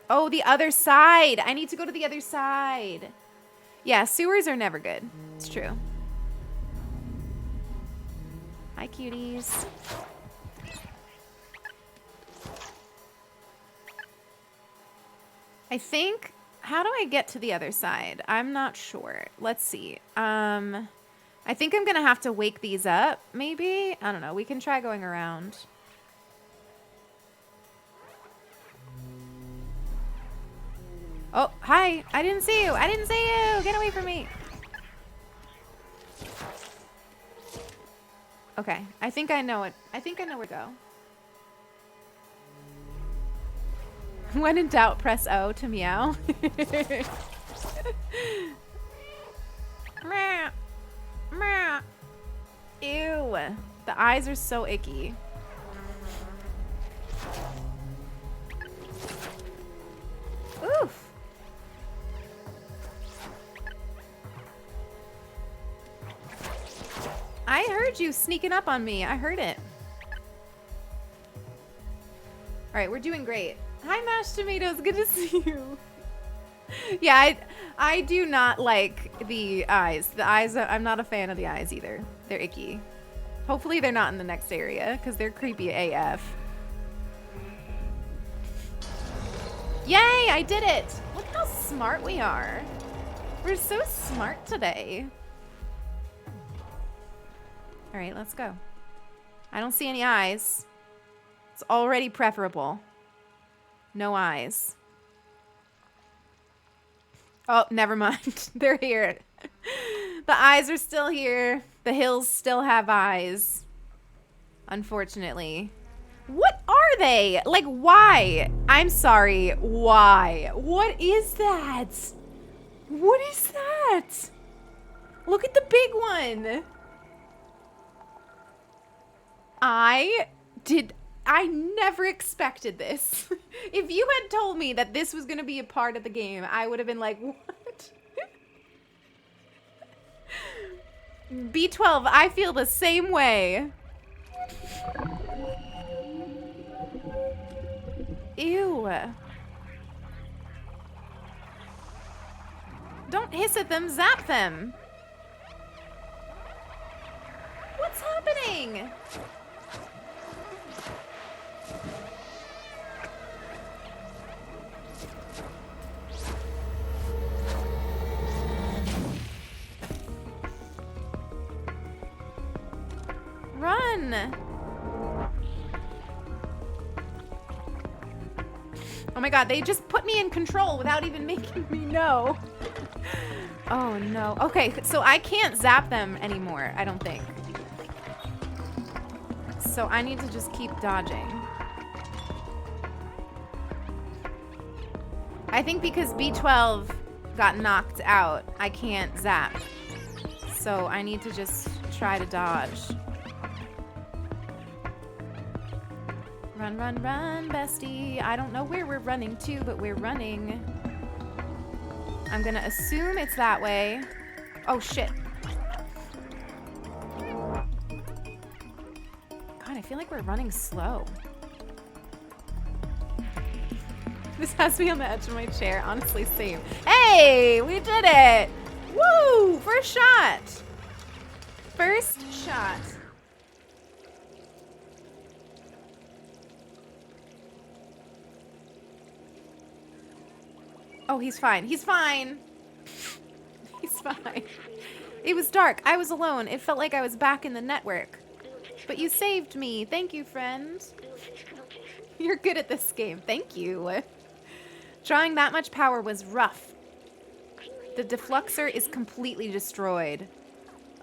Oh, the other side. I need to go to the other side. Yeah, sewers are never good. It's true. Hi, cuties. I think... How do I get to the other side? I'm not sure. Let's see. I think I'm gonna have to wake these up, maybe? I don't know. We can try going around. Oh, hi. I didn't see you. I didn't see you. Get away from me. Okay. I think I know it. I think I know where to go. When in doubt, press O to meow. Meow. Meow. Ew. The eyes are so icky. Oof. I heard you sneaking up on me. I heard it. All right, we're doing great. Hi, mashed tomatoes. Good to see you. Yeah, I do not like the eyes. The eyes, I'm not a fan of the eyes either. They're icky. Hopefully they're not in the next area because they're creepy AF. Yay, I did it. Look how smart we are. We're so smart today. All right, let's go. I don't see any eyes. It's already preferable. No eyes. Oh, never mind. They're here. The eyes are still here. The hills still have eyes. Unfortunately. What are they? Like, why? I'm sorry. Why? What is that? What is that? Look at the big one. I never expected this. If you had told me that this was going to be a part of the game, I would have been like, what? B12, I feel the same way. Ew. Don't hiss at them, zap them. What's happening? Run. Oh my god, they just put me in control without even making me know. Oh no. Okay, so I can't zap them anymore, I don't think. So I need to just keep dodging. I think because B12 got knocked out, I can't zap. So I need to just try to dodge. Run, run, run, bestie. I don't know where we're running to, but we're running. I'm gonna assume it's that way. Oh, shit. God, I feel like we're running slow. This has me on the edge of my chair. Honestly, same. Hey, we did it. Woo, first shot. First shot. Oh, he's fine. He's fine. He's fine. It was dark. I was alone. It felt like I was back in the network. But you saved me. Thank you, friend. You're good at this game. Thank you. Drawing that much power was rough. The defluxer is completely destroyed.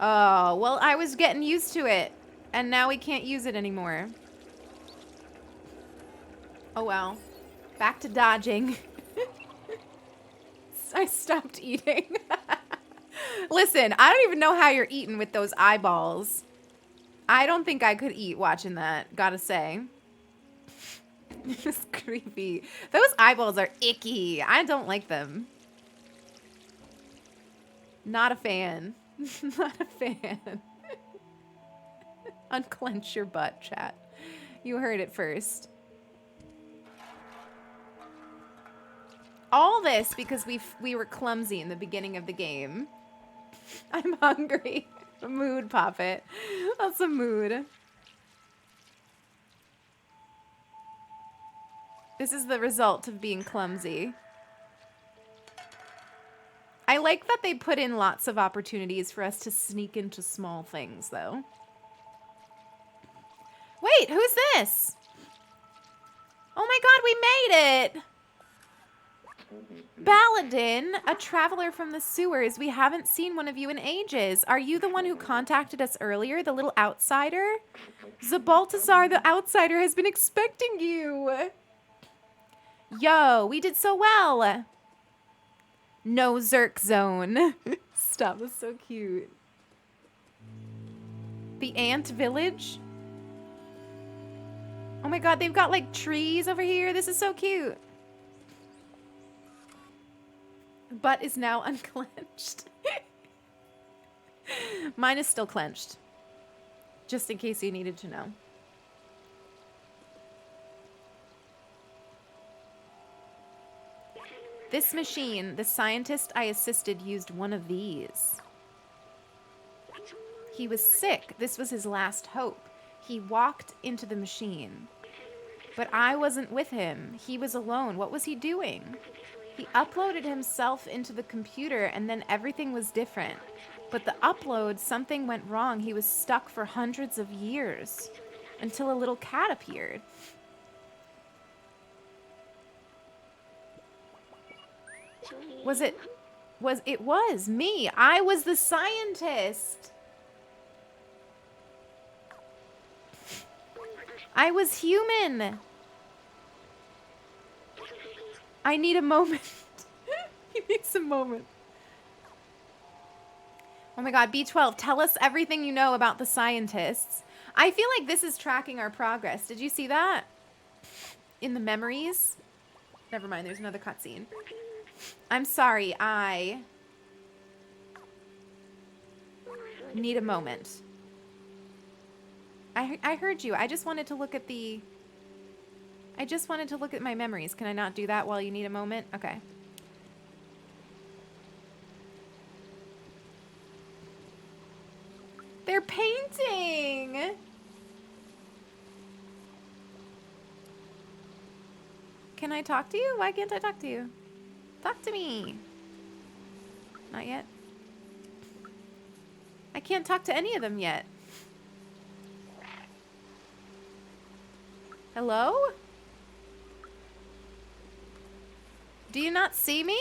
Oh, well, I was getting used to it. And now we can't use it anymore. Oh, well. Back to dodging. I stopped eating. Listen, I don't even know how you're eating with those eyeballs. I don't think I could eat watching that, gotta say. It's creepy. Those eyeballs are icky. I don't like them. Not a fan. Not a fan. Unclench your butt, chat. You heard it first. All this because we were clumsy in the beginning of the game. I'm hungry. Mood, Poppet. That's a mood. This is the result of being clumsy. I like that they put in lots of opportunities for us to sneak into small things, though. Wait, who's this? Oh my god, we made it! Baladin, a traveler from the sewers. We haven't seen one of you in ages. Are you the one who contacted us earlier, the little outsider? Zabaltazar, the outsider, has been expecting you. Yo, we did so well. No Zerk zone. Stop, that's so cute. The ant village? Oh my god, they've got like trees over here. This is so cute. Butt is now unclenched. Mine is still clenched. Just in case you needed to know. This machine, the scientist I assisted used one of these. He was sick. This was his last hope. He walked into the machine. But I wasn't with him. He was alone. What was he doing? He uploaded himself into the computer and then everything was different. But the upload, something went wrong. He was stuck for hundreds of years until a little cat appeared. Was it It was me. I was the scientist. I was human. I need a moment. He needs a moment. Oh my god, B12, tell us everything you know about the scientists. I feel like this is tracking our progress. Did you see that? In the memories? Never mind, there's another cutscene. I'm sorry, I need a moment. I heard you. I just wanted to look at the... I just wanted to look at my memories. Can I not do that while you need a moment? Okay. They're painting! Can I talk to you? Why can't I talk to you? Talk to me. Not yet. I can't talk to any of them yet. Hello? Do you not see me?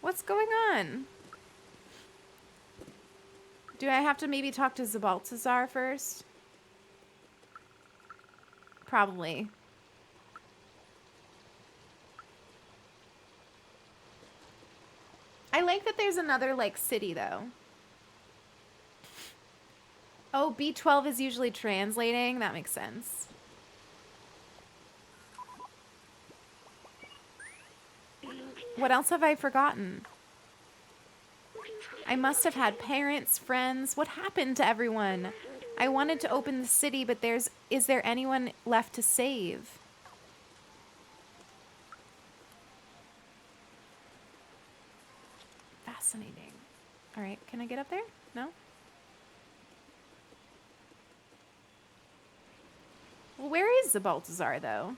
What's going on? Do I have to maybe talk to Zabaltazar first? Probably. I like that there's another, like, city, though. Oh, B12 is usually translating? That makes sense. What else have I forgotten? I must have had parents, friends. What happened to everyone? I wanted to open the city, but is there anyone left to save? Fascinating. All right, can I get up there? No? Well, where is Zabaltazar, though?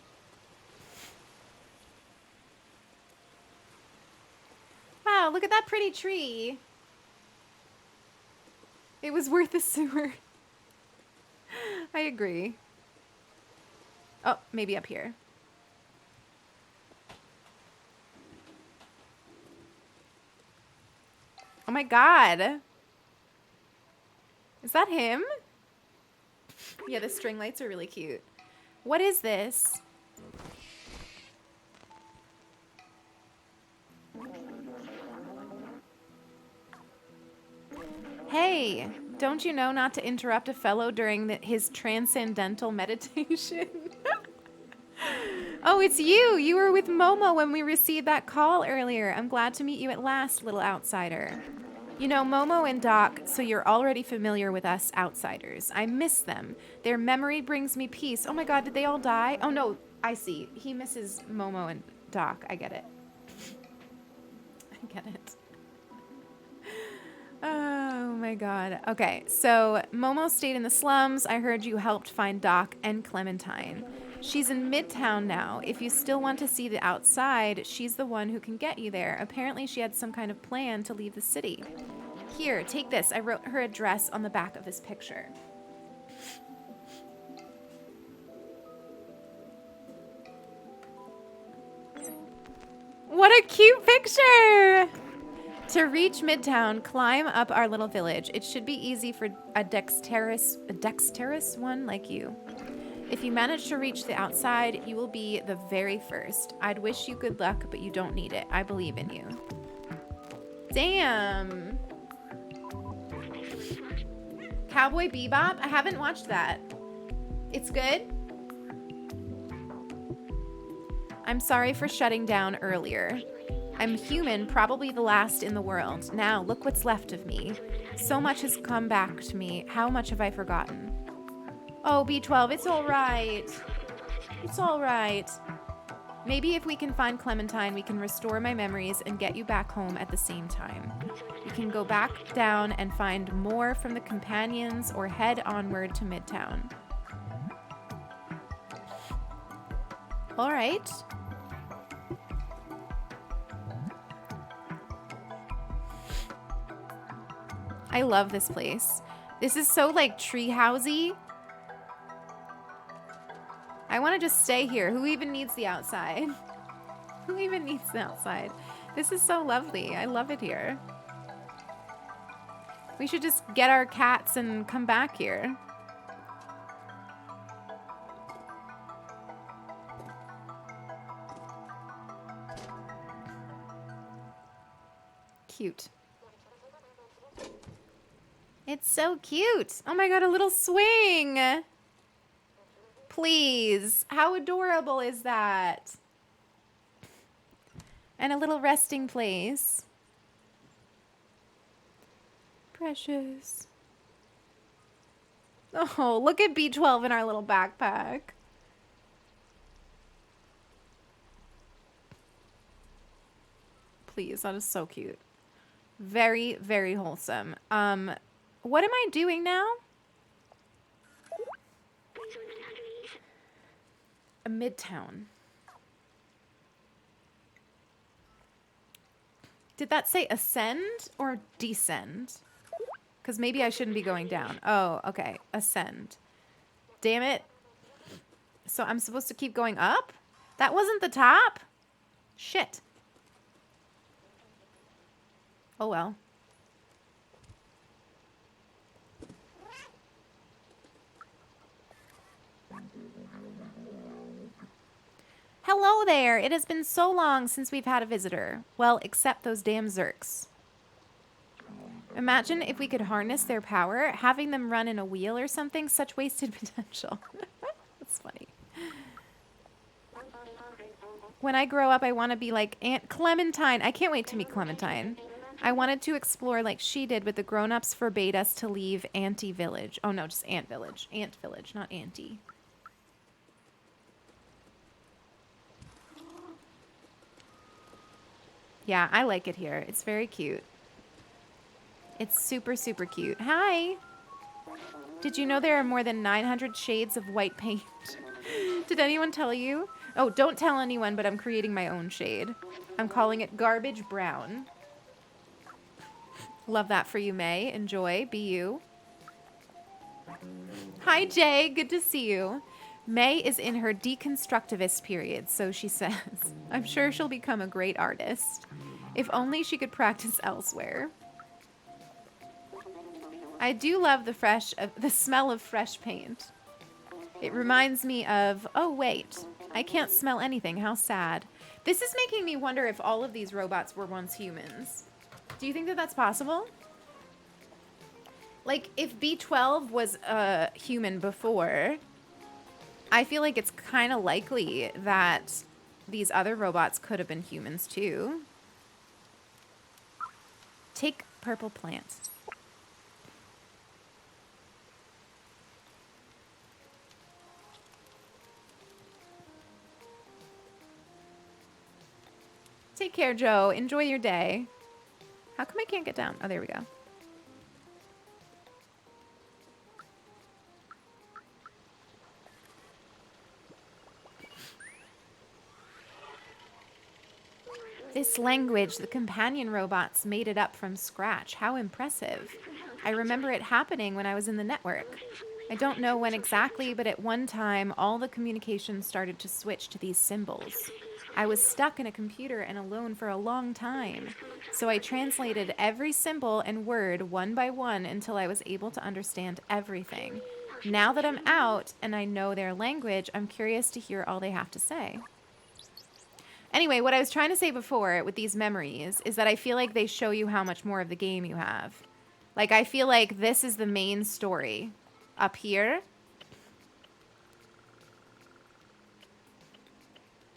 Wow, look at that pretty tree. It was worth the sewer. I agree. Oh, maybe up here. Oh my god. Is that him? Yeah, the string lights are really cute. What is this? Hey, don't you know not to interrupt a fellow during his transcendental meditation? Oh, it's you! You were with Momo when we received that call earlier. I'm glad to meet you at last, little outsider. You know Momo and Doc, so you're already familiar with us outsiders. I miss them. Their memory brings me peace. Oh my god, did they all die? Oh no, I see. He misses Momo and Doc. I get it. I get it. Oh my god. Okay, so Momo stayed in the slums. I heard you helped find Doc and Clementine. She's in Midtown now. If you still want to see the outside, she's the one who can get you there. Apparently she had some kind of plan to leave the city. Here, take this. I wrote her address on the back of this picture. What a cute picture! To reach Midtown, climb up our little village. It should be easy for a dexterous one like you. If you manage to reach the outside, you will be the very first. I'd wish you good luck, but you don't need it. I believe in you. Damn. Cowboy Bebop? I haven't watched that. It's good? I'm sorry for shutting down earlier. I'm human, probably the last in the world. Now, look what's left of me. So much has come back to me. How much have I forgotten? Oh, B12, it's all right. It's all right. Maybe if we can find Clementine, we can restore my memories and get you back home at the same time. We can go back down and find more from the companions or head onward to Midtown. All right. I love this place. This is so like treehousey. I want to just stay here. Who even needs the outside? Who even needs the outside? This is so lovely. I love it here. We should just get our cats and come back here. Cute. It's so cute. Oh my god, a little swing. Please. How adorable is that? And a little resting place. Precious. Oh, look at B12 in our little backpack. Please, that is so cute. Very, very wholesome. What am I doing now? A Midtown. Did that say ascend or descend? Because maybe I shouldn't be going down. Oh, okay. Ascend. Damn it. So I'm supposed to keep going up? That wasn't the top? Shit. Oh well. Hello there. It has been so long since we've had a visitor. Well, except those damn Zerks. Imagine if we could harness their power, having them run in a wheel or something. Such wasted potential. That's funny. When I grow up, I want to be like Aunt Clementine. I can't wait to meet Clementine. I wanted to explore like she did, but the grown-ups forbade us to leave Auntie Village. Oh no, just Ant Village. Ant Village, not Auntie. Yeah, I like it here. It's very cute. It's super, super cute. Hi! Did you know there are more than 900 shades of white paint? Did anyone tell you? Oh, don't tell anyone, but I'm creating my own shade. I'm calling it Garbage Brown. Love that for you, May. Enjoy. Be you. Hi, Jay. Good to see you. May is in her deconstructivist period, so she says. I'm sure she'll become a great artist. If only she could practice elsewhere. I do love the smell of fresh paint. It reminds me of, oh wait, I can't smell anything. How sad. This is making me wonder if all of these robots were once humans. Do you think that that's possible? Like, if B12 was a human before, I feel like it's kind of likely that these other robots could have been humans too. Take purple plant. Take care, Joe. Enjoy your day. How come I can't get down? Oh, there we go. This language, the companion robots made it up from scratch. How impressive. I remember it happening when I was in the network. I don't know when exactly, but at one time, all the communication started to switch to these symbols. I was stuck in a computer and alone for a long time. So I translated every symbol and word one by one until I was able to understand everything. Now that I'm out and I know their language, I'm curious to hear all they have to say. Anyway, what I was trying to say before with these memories is that I feel like they show you how much more of the game you have. Like, I feel like this is the main story up here.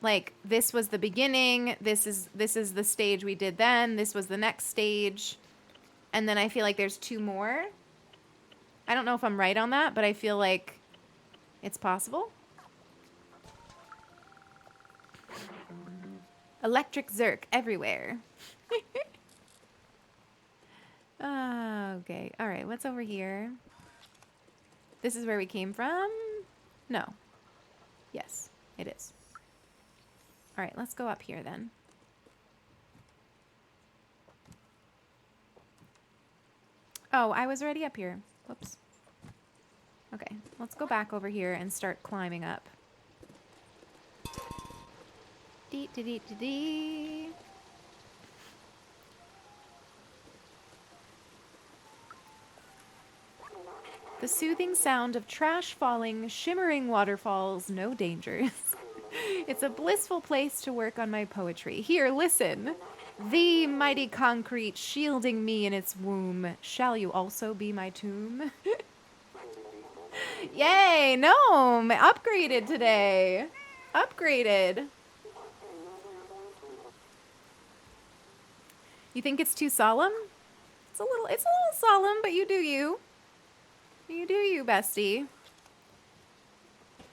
Like, this was the beginning, this is the stage we did then, this was the next stage, and then I feel like there's two more. I don't know if I'm right on that, but I feel like it's possible. Electric Zerk everywhere. Okay, alright, what's over here? This is where we came from? No. Yes, it is. All right, let's go up here then. Oh, I was already up here. Whoops. Okay, let's go back over here and start climbing up. Dee, dee, dee, dee, dee. The soothing sound of trash falling, shimmering waterfalls, no dangers. It's a blissful place to work on my poetry. Here, listen. The mighty concrete shielding me in its womb. Shall you also be my tomb? Yay, gnome! Upgraded today. Upgraded. You think it's too solemn? It's a little solemn, but you do you. You do you, bestie.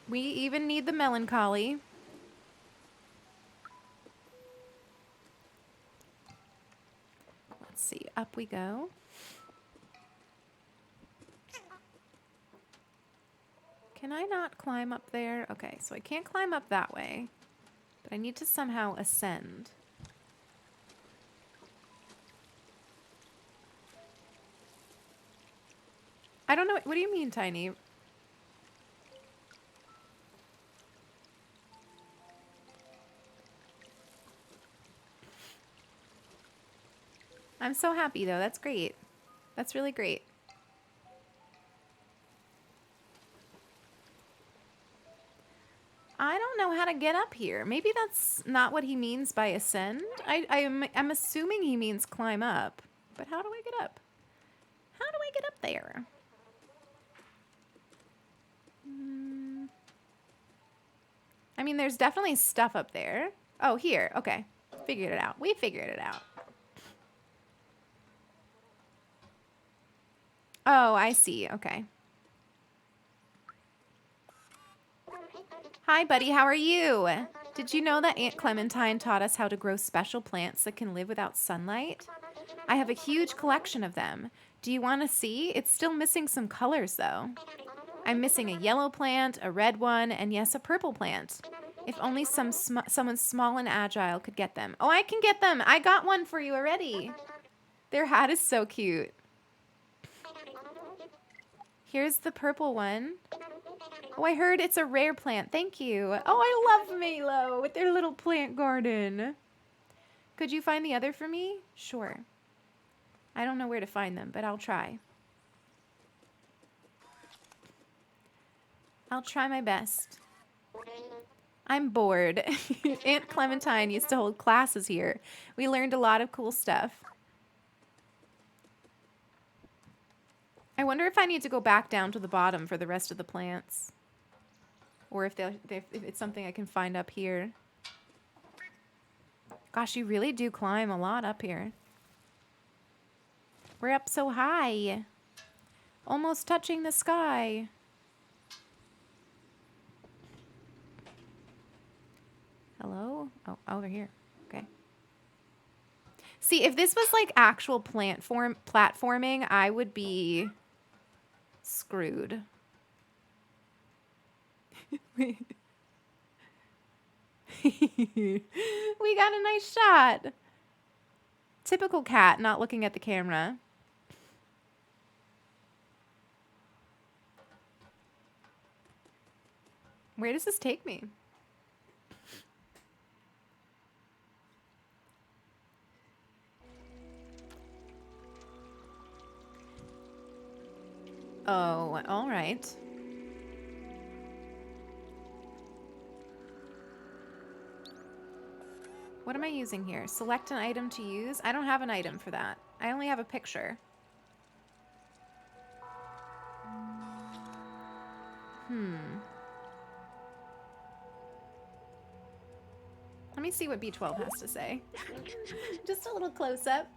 We even need the melancholy. Let's see, up we go. Can I not climb up there? Okay, so I can't climb up that way, but I need to somehow ascend. I don't know. What do you mean, Tiny? I'm so happy, though. That's great. That's really great. I don't know how to get up here. Maybe that's not what he means by ascend. I'm assuming he means climb up. But how do I get up? How do I get up there? I mean, there's definitely stuff up there. Oh, here. Okay. Figured it out. We figured it out. Oh, I see. Okay. Hi, buddy. How are you? Did you know that Aunt Clementine taught us how to grow special plants that can live without sunlight? I have a huge collection of them. Do you want to see? It's still missing some colors, though. I'm missing a yellow plant, a red one, and yes, a purple plant. If only someone small and agile could get them. Oh, I can get them. I got one for you already. Their hat is so cute. Here's the purple one. Oh, I heard it's a rare plant. Thank you. Oh, I love Malo with their little plant garden. Could you find the other for me? Sure. I don't know where to find them, but I'll try. I'll try my best. I'm bored. Aunt Clementine used to hold classes here. We learned a lot of cool stuff. I wonder if I need to go back down to the bottom for the rest of the plants. Or if it's something I can find up here. Gosh, you really do climb a lot up here. We're up so high. Almost touching the sky. Hello? Oh, over here. Okay. See, if this was like actual platforming, I would be screwed. We got a nice shot. Typical cat not looking at the camera. Where does this take me? Oh, all right. What am I using here? Select an item to use? I don't have an item for that. I only have a picture. Let me see what B12 has to say. Just a little close-up.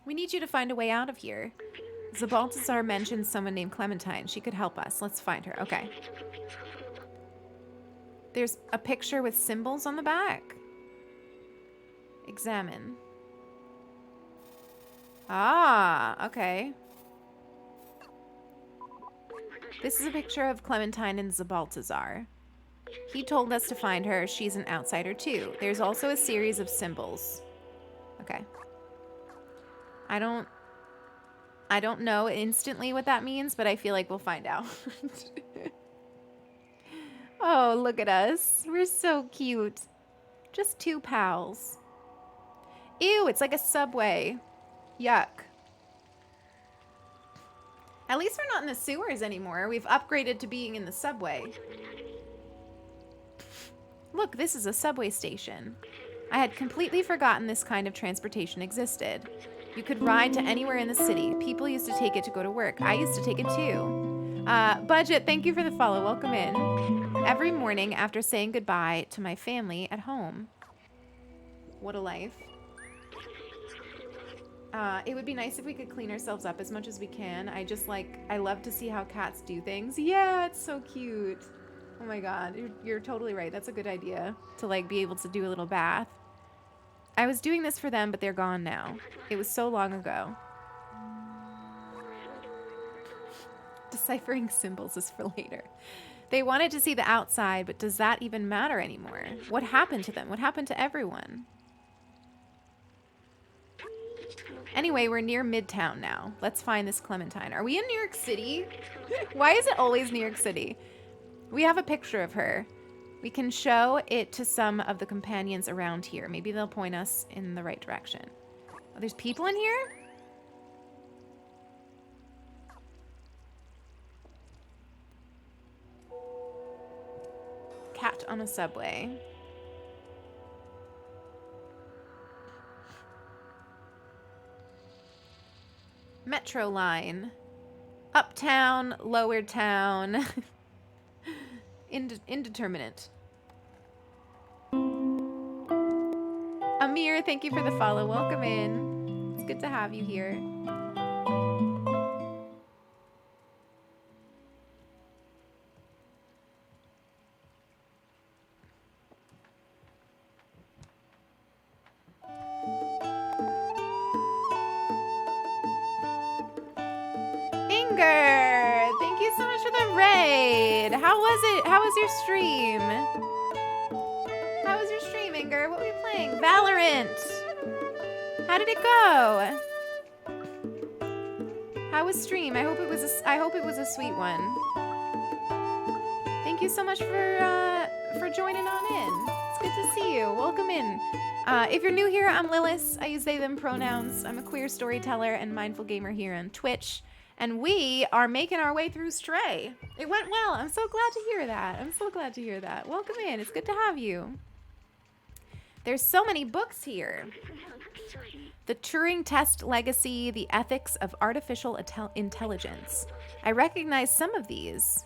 We need you to find a way out of here. Zabaltazar mentioned someone named Clementine. She could help us. Let's find her. Okay. There's a picture with symbols on the back. Examine. Ah, okay. This is a picture of Clementine and Zabaltazar. He told us to find her. She's an outsider too. There's also a series of symbols. Okay. I don't know instantly what that means, but I feel like we'll find out. Oh, look at us. We're so cute. Just two pals. Ew, it's like a subway. Yuck. At least we're not in the sewers anymore. We've upgraded to being in the subway. Look, this is a subway station. I had completely forgotten this kind of transportation existed. You could ride to anywhere in the city. People used to take it to go to work. I used to take it too. Budget, thank you for the follow. Welcome in. Every morning after saying goodbye to my family at home. What a life. It would be nice if we could clean ourselves up as much as we can. I love to see how cats do things. Yeah, it's so cute. Oh my god, you're totally right. That's a good idea to like be able to do a little bath. I was doing this for them, but they're gone now. It was so long ago. Deciphering symbols is for later. They wanted to see the outside, but does that even matter anymore? What happened to them? What happened to everyone? Anyway, we're near Midtown now. Let's find this Clementine. Are we in New York City? Why is it always New York City? We have a picture of her. We can show it to some of the companions around here. Maybe they'll point us in the right direction. Oh, there's people in here? Cat on a subway. Metro line. Uptown, lower town. Indeterminate. Amir, thank you for the follow. Welcome in. It's good to have you here. Inger, thank you so much for the raid. How was it? How was your stream? How was your stream, Inger? What were you playing? Valorant. How did it go? How was stream? I hope it was a sweet one. Thank you so much for joining on in. It's good to see you. Welcome in. If you're new here, I'm Lilith. I use they, them pronouns. I'm a queer storyteller and mindful gamer here on Twitch. And we are making our way through Stray. It went well. I'm so glad to hear that. I'm so glad to hear that. Welcome in. It's good to have you. There's so many books here. The Turing Test Legacy, The Ethics of Artificial Intelligence. I recognize some of these.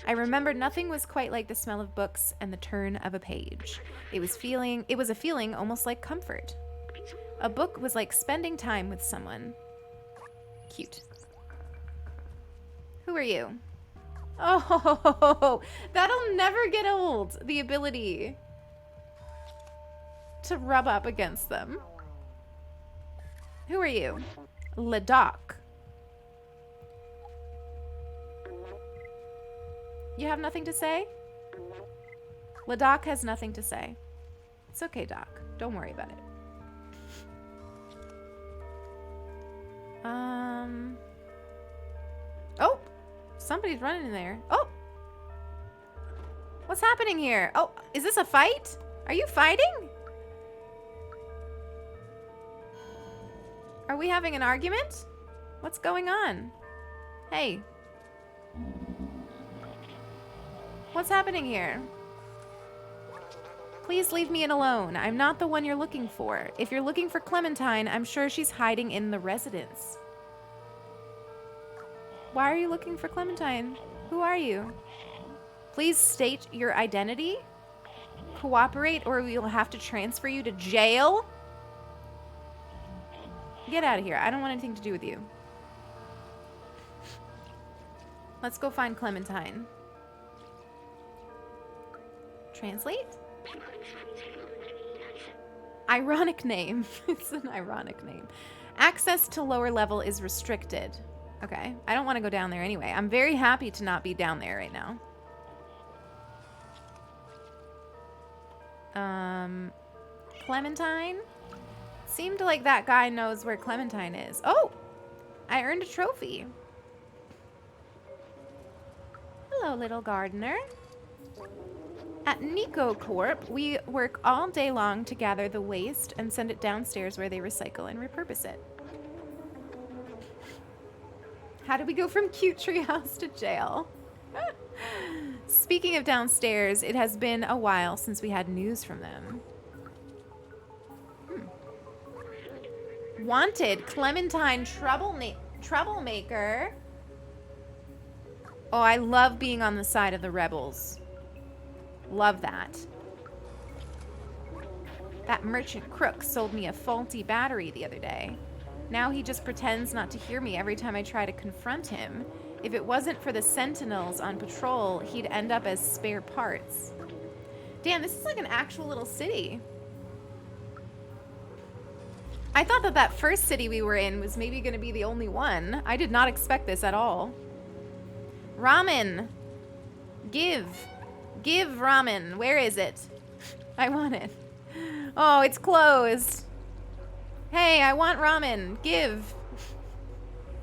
I remember nothing was quite like the smell of books and the turn of a page. It was a feeling almost like comfort. A book was like spending time with someone. Cute. Who are you? Oh, that'll never get old. The ability to rub up against them. Who are you? Ladakh. You have nothing to say? Ladakh has nothing to say. It's okay, Doc. Don't worry about it. Oh, somebody's running in there. Oh, what's happening here? Oh, is this a fight? Are you fighting? Are we having an argument? What's going on? Hey. What's happening here? Please leave me alone. I'm not the one you're looking for. If you're looking for Clementine, I'm sure she's hiding in the residence. Why are you looking for Clementine? Who are you? Please state your identity. Cooperate or we'll have to transfer you to jail. Get out of here. I don't want anything to do with you. Let's go find Clementine. Translate? Ironic name. It's an ironic name. Access to lower level is restricted. Okay. I don't want to go down there anyway. I'm very happy to not be down there right now. Clementine? Seemed like that guy knows where Clementine is. Oh! I earned a trophy. Hello, little gardener. At Nico Corp, we work all day long to gather the waste and send it downstairs where they recycle and repurpose it. How do we go from cute treehouse to jail? Speaking of downstairs, it has been a while since we had news from them. Wanted, Clementine Troublemaker. Oh, I love being on the side of the rebels. Love that. That merchant crook sold me a faulty battery the other day. Now he just pretends not to hear me every time I try to confront him. If it wasn't for the sentinels on patrol, he'd end up as spare parts. Damn, this is like an actual little city. I thought that that first city we were in was maybe going to be the only one. I did not expect this at all. Ramen. Give ramen. Where is it? I want it. Oh, it's closed. Hey, I want ramen. Give.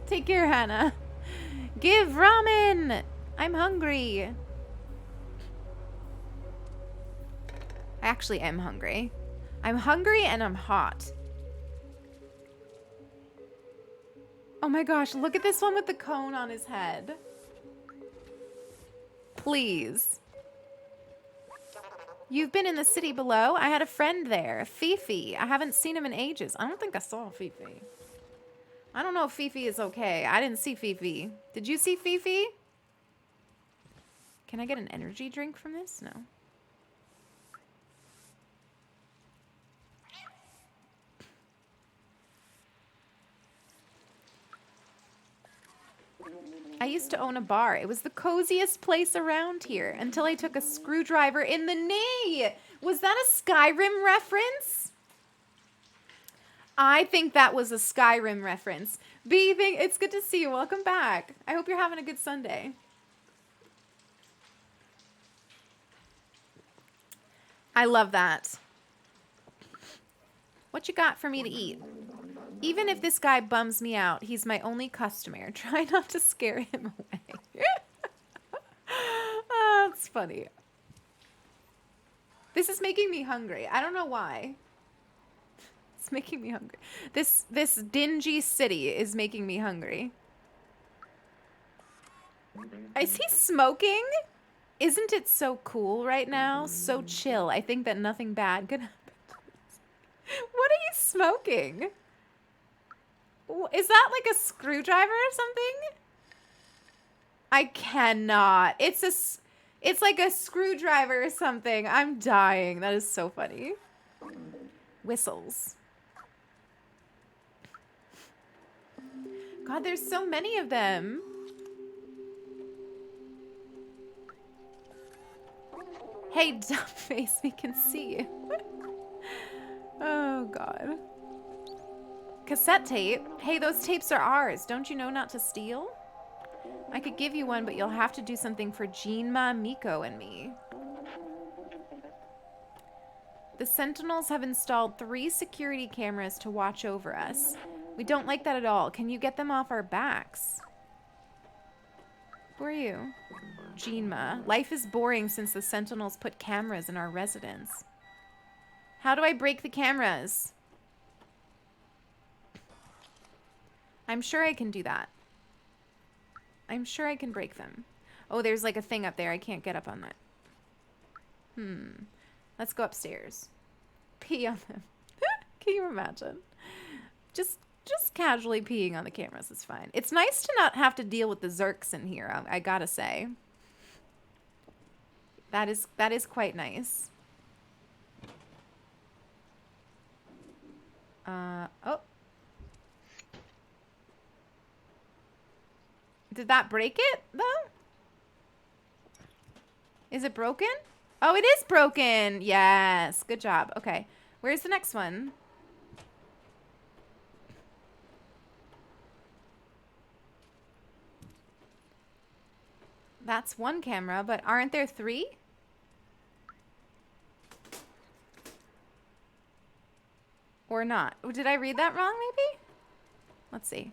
Take care, Hannah. Give ramen. I'm hungry. I actually am hungry. I'm hungry and I'm hot. Oh my gosh, look at this one with the cone on his head. Please. You've been in the city below? I had a friend there, Fifi. I haven't seen him in ages. I don't think I saw Fifi. I don't know if Fifi is okay. I didn't see Fifi. Did you see Fifi? Can I get an energy drink from this? No. I used to own a bar. It was the coziest place around here until I took a screwdriver in the knee. Was that a Skyrim reference? I think that was a Skyrim reference. B, it's good to see you. Welcome back. I hope you're having a good Sunday. I love that. What you got for me to eat? Even if this guy bums me out, he's my only customer. Try not to scare him away. Oh, that's funny. This is making me hungry. I don't know why. It's making me hungry. This dingy city is making me hungry. Is he smoking? Isn't it so cool right now? So chill. I think that nothing bad could happen. What are you smoking? Is that like a screwdriver or something? I cannot. It's like a screwdriver or something. I'm dying. That is so funny. Whistles. God, there's so many of them. Hey, dumbface, we can see you. Oh, God. Cassette tape? Hey, those tapes are ours. Don't you know not to steal? I could give you one, but you'll have to do something for Jinma, Miko, and me. The Sentinels have installed 3 security cameras to watch over us. We don't like that at all. Can you get them off our backs? Who are you? Jinma. Life is boring since the Sentinels put cameras in our residence. How do I break the cameras? I'm sure I can do that. I'm sure I can break them. Oh, there's like a thing up there. I can't get up on that. Let's go upstairs. Pee on them. Can you imagine? Just casually peeing on the cameras is fine. It's nice to not have to deal with the Zerks in here, I gotta say. That is quite nice. Oh. Did that break it, though? Is it broken? Oh, it is broken. Yes. Good job. Okay. Where's the next one? That's one camera, but aren't there 3? Or not? Did I read that wrong, maybe? Let's see.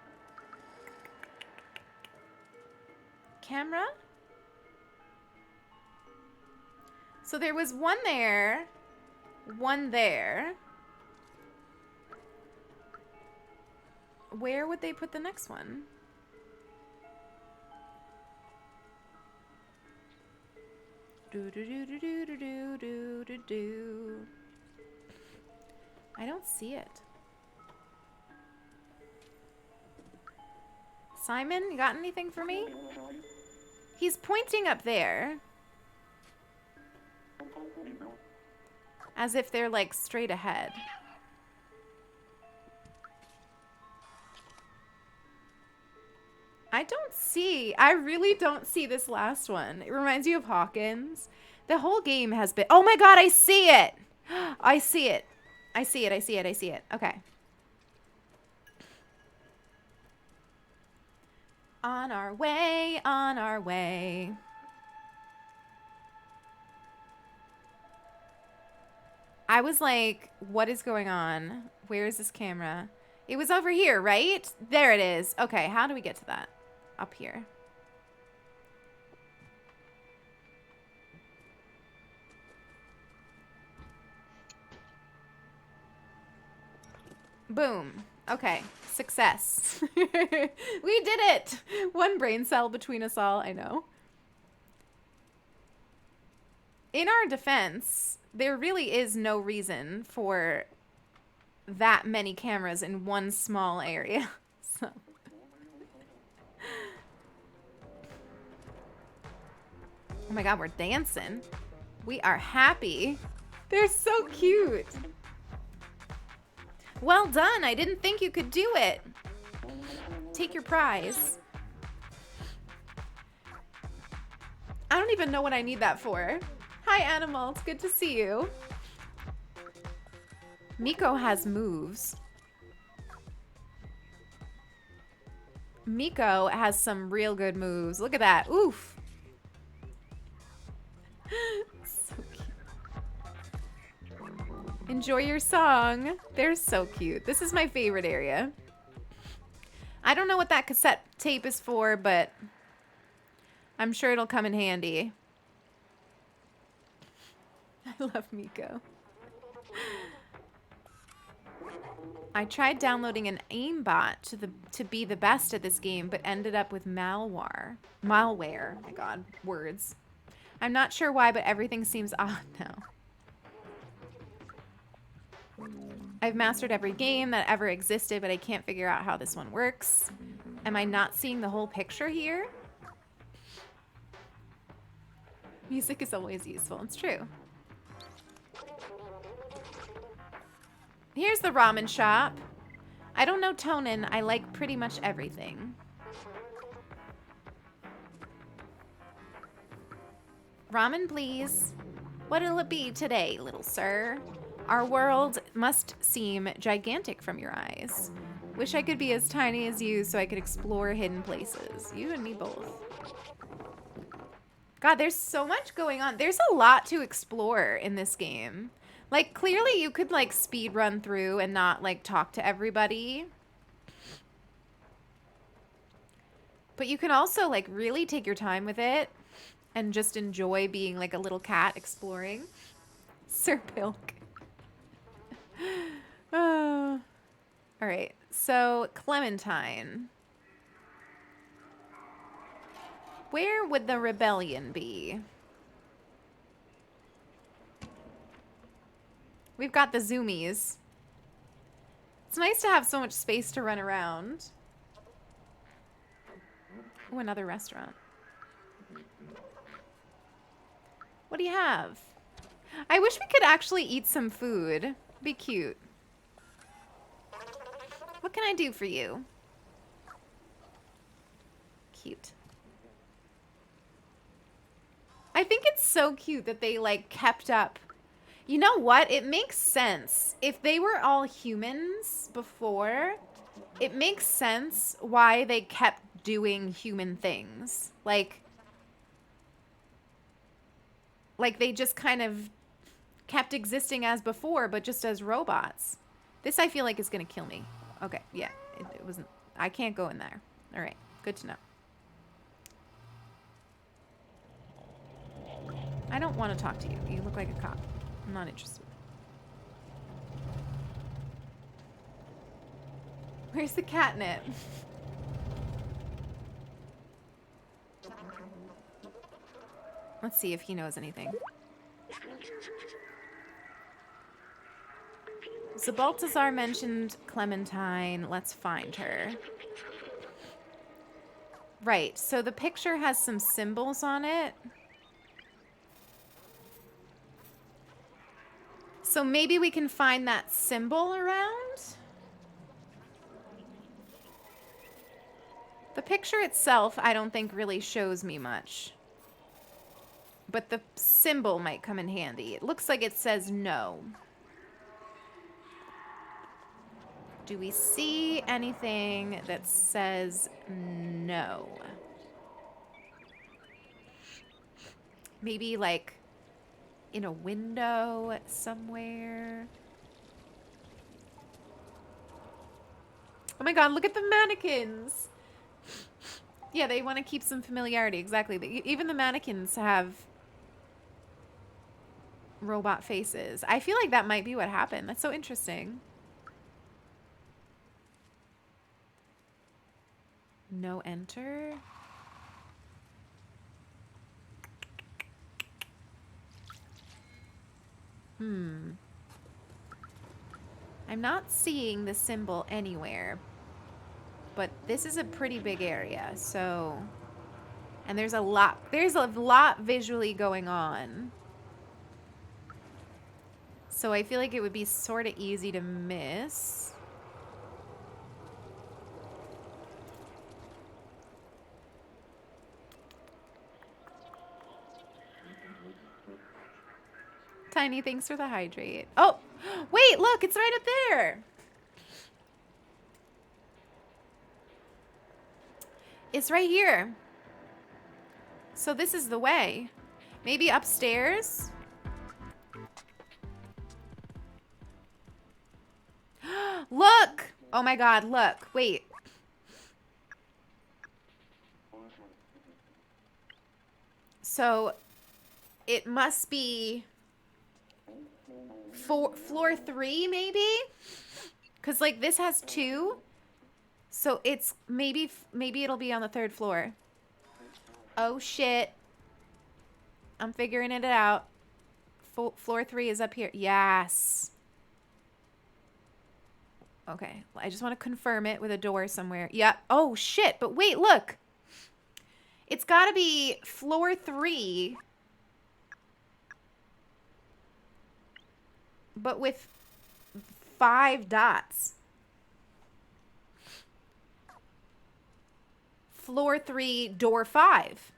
camera? So there was one there, one there. Where would they put the next one? Do do do do do do do do do. I don't see it. Simon, you got anything for me? He's pointing up there. As if they're like straight ahead. I really don't see this last one. It reminds you of Hawkins. The whole game has been, oh my god, I see it! I see it. I see it, I see it, I see it. Okay. On our way, on our way. I was like, what is going on? Where is this camera? It was over here, right? There it is. Okay, how do we get to that? Up here. Boom. Okay, success. We did it! One brain cell between us all, I know. In our defense, there really is no reason for that many cameras in one small area. So. Oh my god, we're dancing. We are happy. They're so cute. Well done. I didn't think you could do it. Take your prize. I don't even know what I need that for. Hi, Animal. It's good to see you. Miko has moves. Miko has some real good moves. Look at that. Oof. So cute. Enjoy your song. They're so cute. This is my favorite area. I don't know what that cassette tape is for, but I'm sure it'll come in handy. I love Miko. I tried downloading an aimbot to be the best at this game, but ended up with malware. Malware. My god, words. I'm not sure why, but everything seems odd now. I've mastered every game that ever existed, but I can't figure out how this one works. Am I not seeing the whole picture here? Music is always useful. It's true. Here's the ramen shop. I don't know Tonin. I like pretty much everything. Ramen, please. What'll it be today, little sir? Our world must seem gigantic from your eyes. Wish I could be as tiny as you so I could explore hidden places. You and me both. God, there's so much going on. There's a lot to explore in this game. Like, clearly you could, like, speed run through and not, like, talk to everybody. But you can also, like, really take your time with it and just enjoy being, like, a little cat exploring. Sir Pilk. Oh. All right, so Clementine. Where would the rebellion be? We've got the zoomies. It's nice to have so much space to run around. Oh, another restaurant. What do you have? I wish we could actually eat some food. Be cute. What can I do for you? Cute. I think it's so cute that they, like, kept up. You know what? It makes sense. If they were all humans before, it makes sense why they kept doing human things. Like they just kind of kept existing as before, but just as robots. This, I feel like, is going to kill me. Okay, yeah. It wasn't... I can't go in there. All right. Good to know. I don't want to talk to you. You look like a cop. I'm not interested. Where's the catnip? Let's see if he knows anything. So Baltazar mentioned Clementine. Let's find her. Right, so the picture has some symbols on it. So maybe we can find that symbol around? The picture itself, I don't think really shows me much. But the symbol might come in handy. It looks like it says no. Do we see anything that says no? Maybe like in a window somewhere. Oh my god, look at the mannequins. Yeah, they want to keep some familiarity. Exactly. Even the mannequins have robot faces. I feel like that might be what happened. That's so interesting. No enter. I'm not seeing the symbol anywhere. But this is a pretty big area, so... And there's a lot visually going on. So I feel like it would be sort of easy to miss. Tiny, thanks for the hydrate. Oh, wait, look, it's right up there. It's right here. So this is the way. Maybe upstairs? Look! Oh my god, look. Wait. So it must be floor 3, maybe? Because, like, this has 2. So it's maybe it'll be on the 3rd floor. Oh, shit. I'm figuring it out. Floor 3 is up here. Yes. Okay. I just want to confirm it with a door somewhere. Yep. Oh, shit. But wait, look. It's got to be floor 3. But with 5 dots. Floor 3, door 5.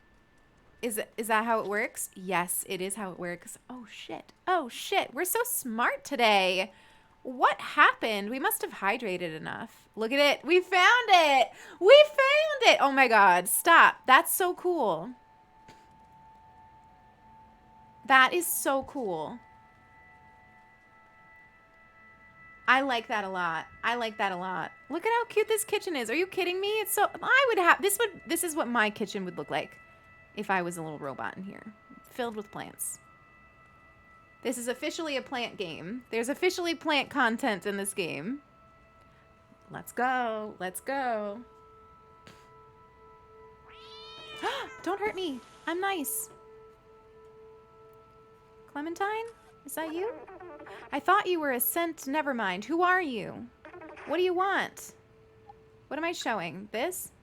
Is that how it works? Yes, it is how it works. Oh, shit. Oh, shit. We're so smart today. What happened? We must have hydrated enough. Look at it. We found it. We found it. Oh, my God. Stop. That's so cool. That is so cool. I like that a lot. I like that a lot. Look at how cute this kitchen is. Are you kidding me? It's so... I would have... This is what my kitchen would look like if I was a little robot in here. Filled with plants. This is officially a plant game. There's officially plant content in this game. Let's go. Let's go. Don't hurt me. I'm nice. Clementine? Is that you? I thought you were a scent. Never mind. Who are you? What do you want? What am I showing? This?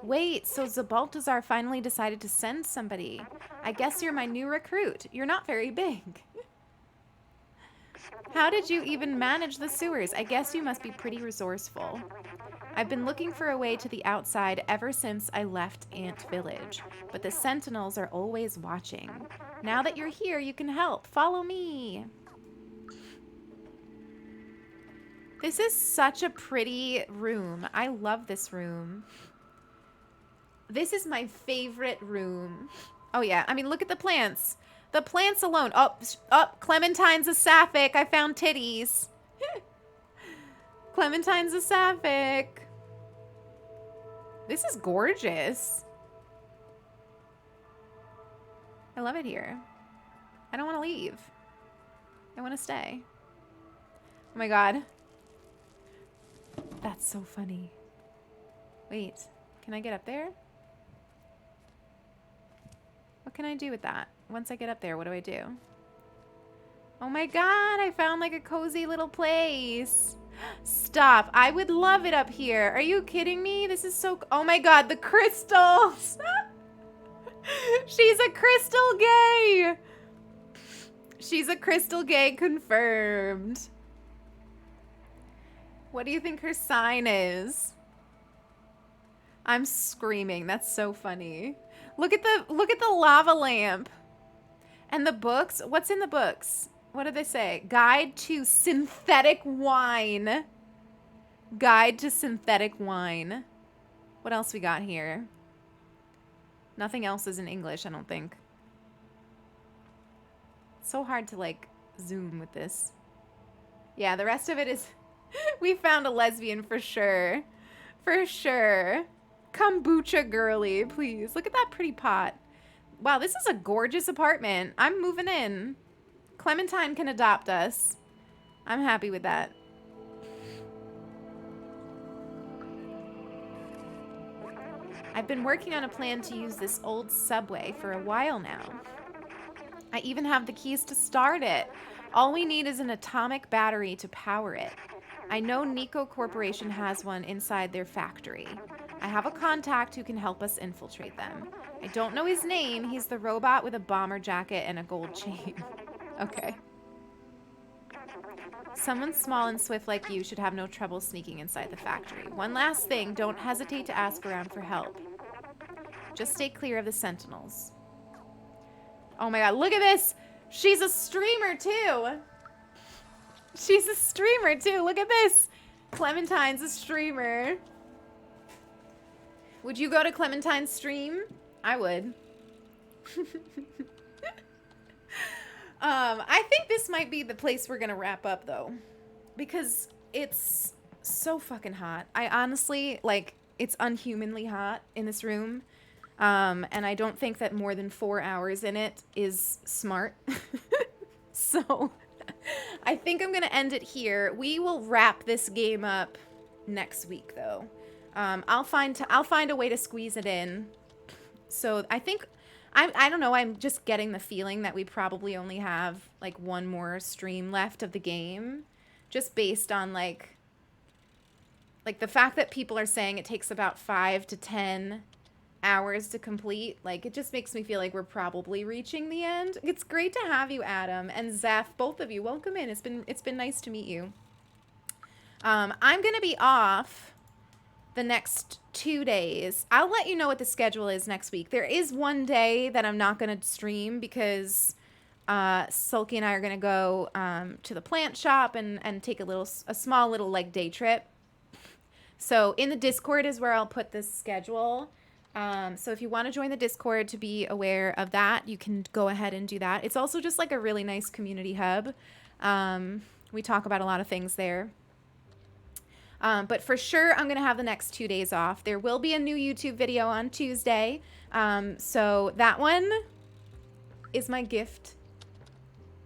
Wait, so Zabaltazar finally decided to send somebody. I guess you're my new recruit. You're not very big. How did you even manage the sewers? I guess you must be pretty resourceful. I've been looking for a way to the outside ever since I left Ant Village, but the sentinels are always watching. Now that you're here, you can help. Follow me. This is such a pretty room. I love this room. This is my favorite room. Oh, yeah. I mean, look at the plants. The plants alone. Oh, Clementine's a sapphic. I found titties. Clementine's a sapphic. This is gorgeous. I love it here. I don't want to leave. I want to stay. Oh my god. That's so funny. Wait, can I get up there? What can I do with that? Once I get up there, what do I do? Oh my god, I found like a cozy little place. Stop. I would love it up here. Are you kidding me? This is so... Oh my god, the crystals. She's a crystal gay. She's a crystal gay confirmed. What do you think her sign is? I'm screaming. That's so funny. Look at the lava lamp. And the books. What's in the books? What do they say? Guide to synthetic wine. Guide to synthetic wine. What else we got here? Nothing else is in English, I don't think. It's so hard to like zoom with this. Yeah, the rest of it is... We found a lesbian for sure. For sure. Kombucha girly, please. Look at that pretty pot. Wow, this is a gorgeous apartment. I'm moving in. Clementine can adopt us. I'm happy with that. I've been working on a plan to use this old subway for a while now. I even have the keys to start it. All we need is an atomic battery to power it. I know Nico Corporation has one inside their factory. I have a contact who can help us infiltrate them. I don't know his name. He's the robot with a bomber jacket and a gold chain. Okay. Someone small and swift like you should have no trouble sneaking inside the factory. One last thing, don't hesitate to ask around for help. Just stay clear of the sentinels. Oh my god, look at this! She's a streamer too! She's a streamer too, look at this! Clementine's a streamer. Would you go to Clementine's stream? I would. I think this might be the place we're gonna wrap up though, because it's so fucking hot. I honestly, like, it's unhumanly hot in this room, and I don't think that more than 4 hours in it is smart. So I think I'm gonna end it here. We will wrap this game up next week though. I'll find a way to squeeze it in. So I think I don't know, I'm just getting the feeling that we probably only have like one more stream left of the game, just based on like the fact that people are saying it takes about 5 to 10 hours to complete. Like, it just makes me feel like we're probably reaching the end. It's great to have you, Adam and Zeph, both of you. Welcome in. It's been nice to meet you. I'm gonna be off the next 2 days. I'll let you know what the schedule is next week. There is one day that I'm not going to stream because Sulky and I are going to go to the plant shop and take a small little like day trip. So in the Discord is where I'll put this schedule. So if you want to join the Discord to be aware of that, you can go ahead and do that. It's also just like a really nice community hub. We talk about a lot of things there. But for sure, I'm going to have the next 2 days off. There will be a new YouTube video on Tuesday. So that one is my gift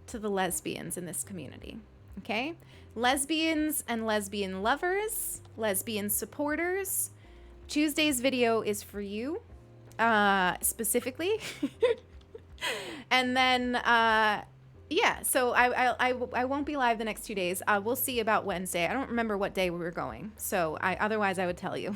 to the lesbians in this community. Okay? Lesbians and lesbian lovers, lesbian supporters. Tuesday's video is for you, specifically. And then... yeah, so I won't be live the next 2 days. We'll see about Wednesday. I don't remember what day we were going, so otherwise I would tell you.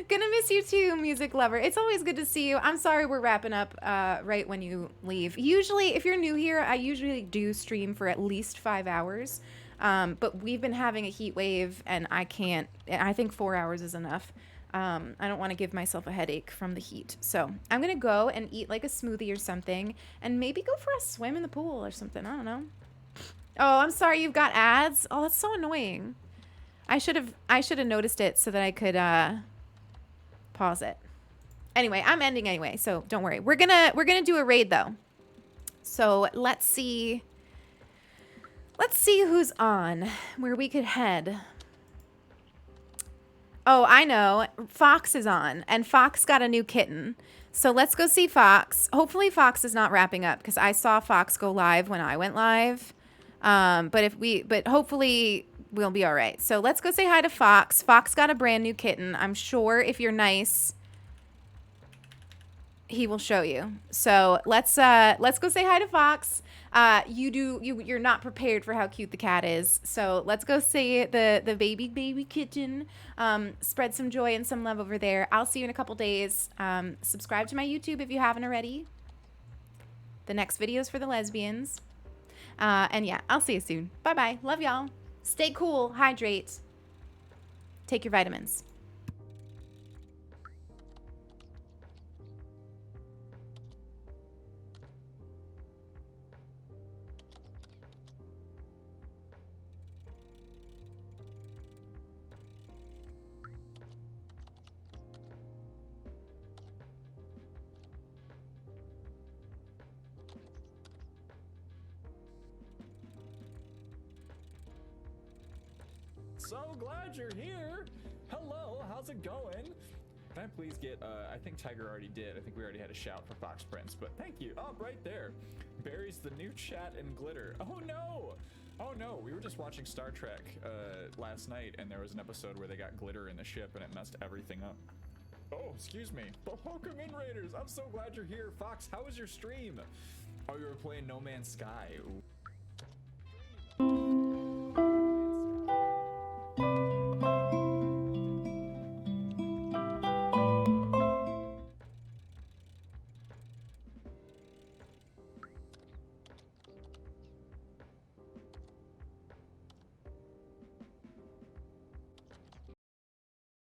Gonna miss you too, music lover. It's always good to see you. I'm sorry we're wrapping up right when you leave. Usually, if you're new here, I usually do stream for at least 5 hours. But we've been having a heat wave, and I can't. I think 4 hours is enough. I don't want to give myself a headache from the heat. So I'm going to go and eat like a smoothie or something and maybe go for a swim in the pool or something. I don't know. Oh, I'm sorry. You've got ads. Oh, that's so annoying. I should have noticed it so that I could, pause it. Anyway, I'm ending anyway. So don't worry. We're going to do a raid though. So let's see who's on where we could head. Oh, I know. Fox is on, and Fox got a new kitten. So let's go see Fox. Hopefully Fox is not wrapping up because I saw Fox go live when I went live. But hopefully we'll be all right. So let's go say hi to Fox. Fox got a brand new kitten. I'm sure if you're nice, he will show you. So let's go say hi to Fox. You're not prepared for how cute the cat is. So let's go see the baby kitten. Spread some joy and some love over there. I'll see you in a couple days. Subscribe to my YouTube if you haven't already. The next video is for the lesbians. And yeah, I'll see you soon. Bye-bye. Love y'all. Stay cool. Hydrate. Take your vitamins. So glad you're here. Hello, how's it going? Can I please get, I think Tiger already did. I think we already had a shout for Fox Prince, but thank you. Oh, right there. Barry's the new chat and glitter. Oh no. Oh no, we were just watching Star Trek last night, and there was an episode where they got glitter in the ship and it messed everything up. Oh, excuse me. But welcome in, Raiders. I'm so glad you're here. Fox, how was your stream? Oh, you were playing No Man's Sky. Ooh.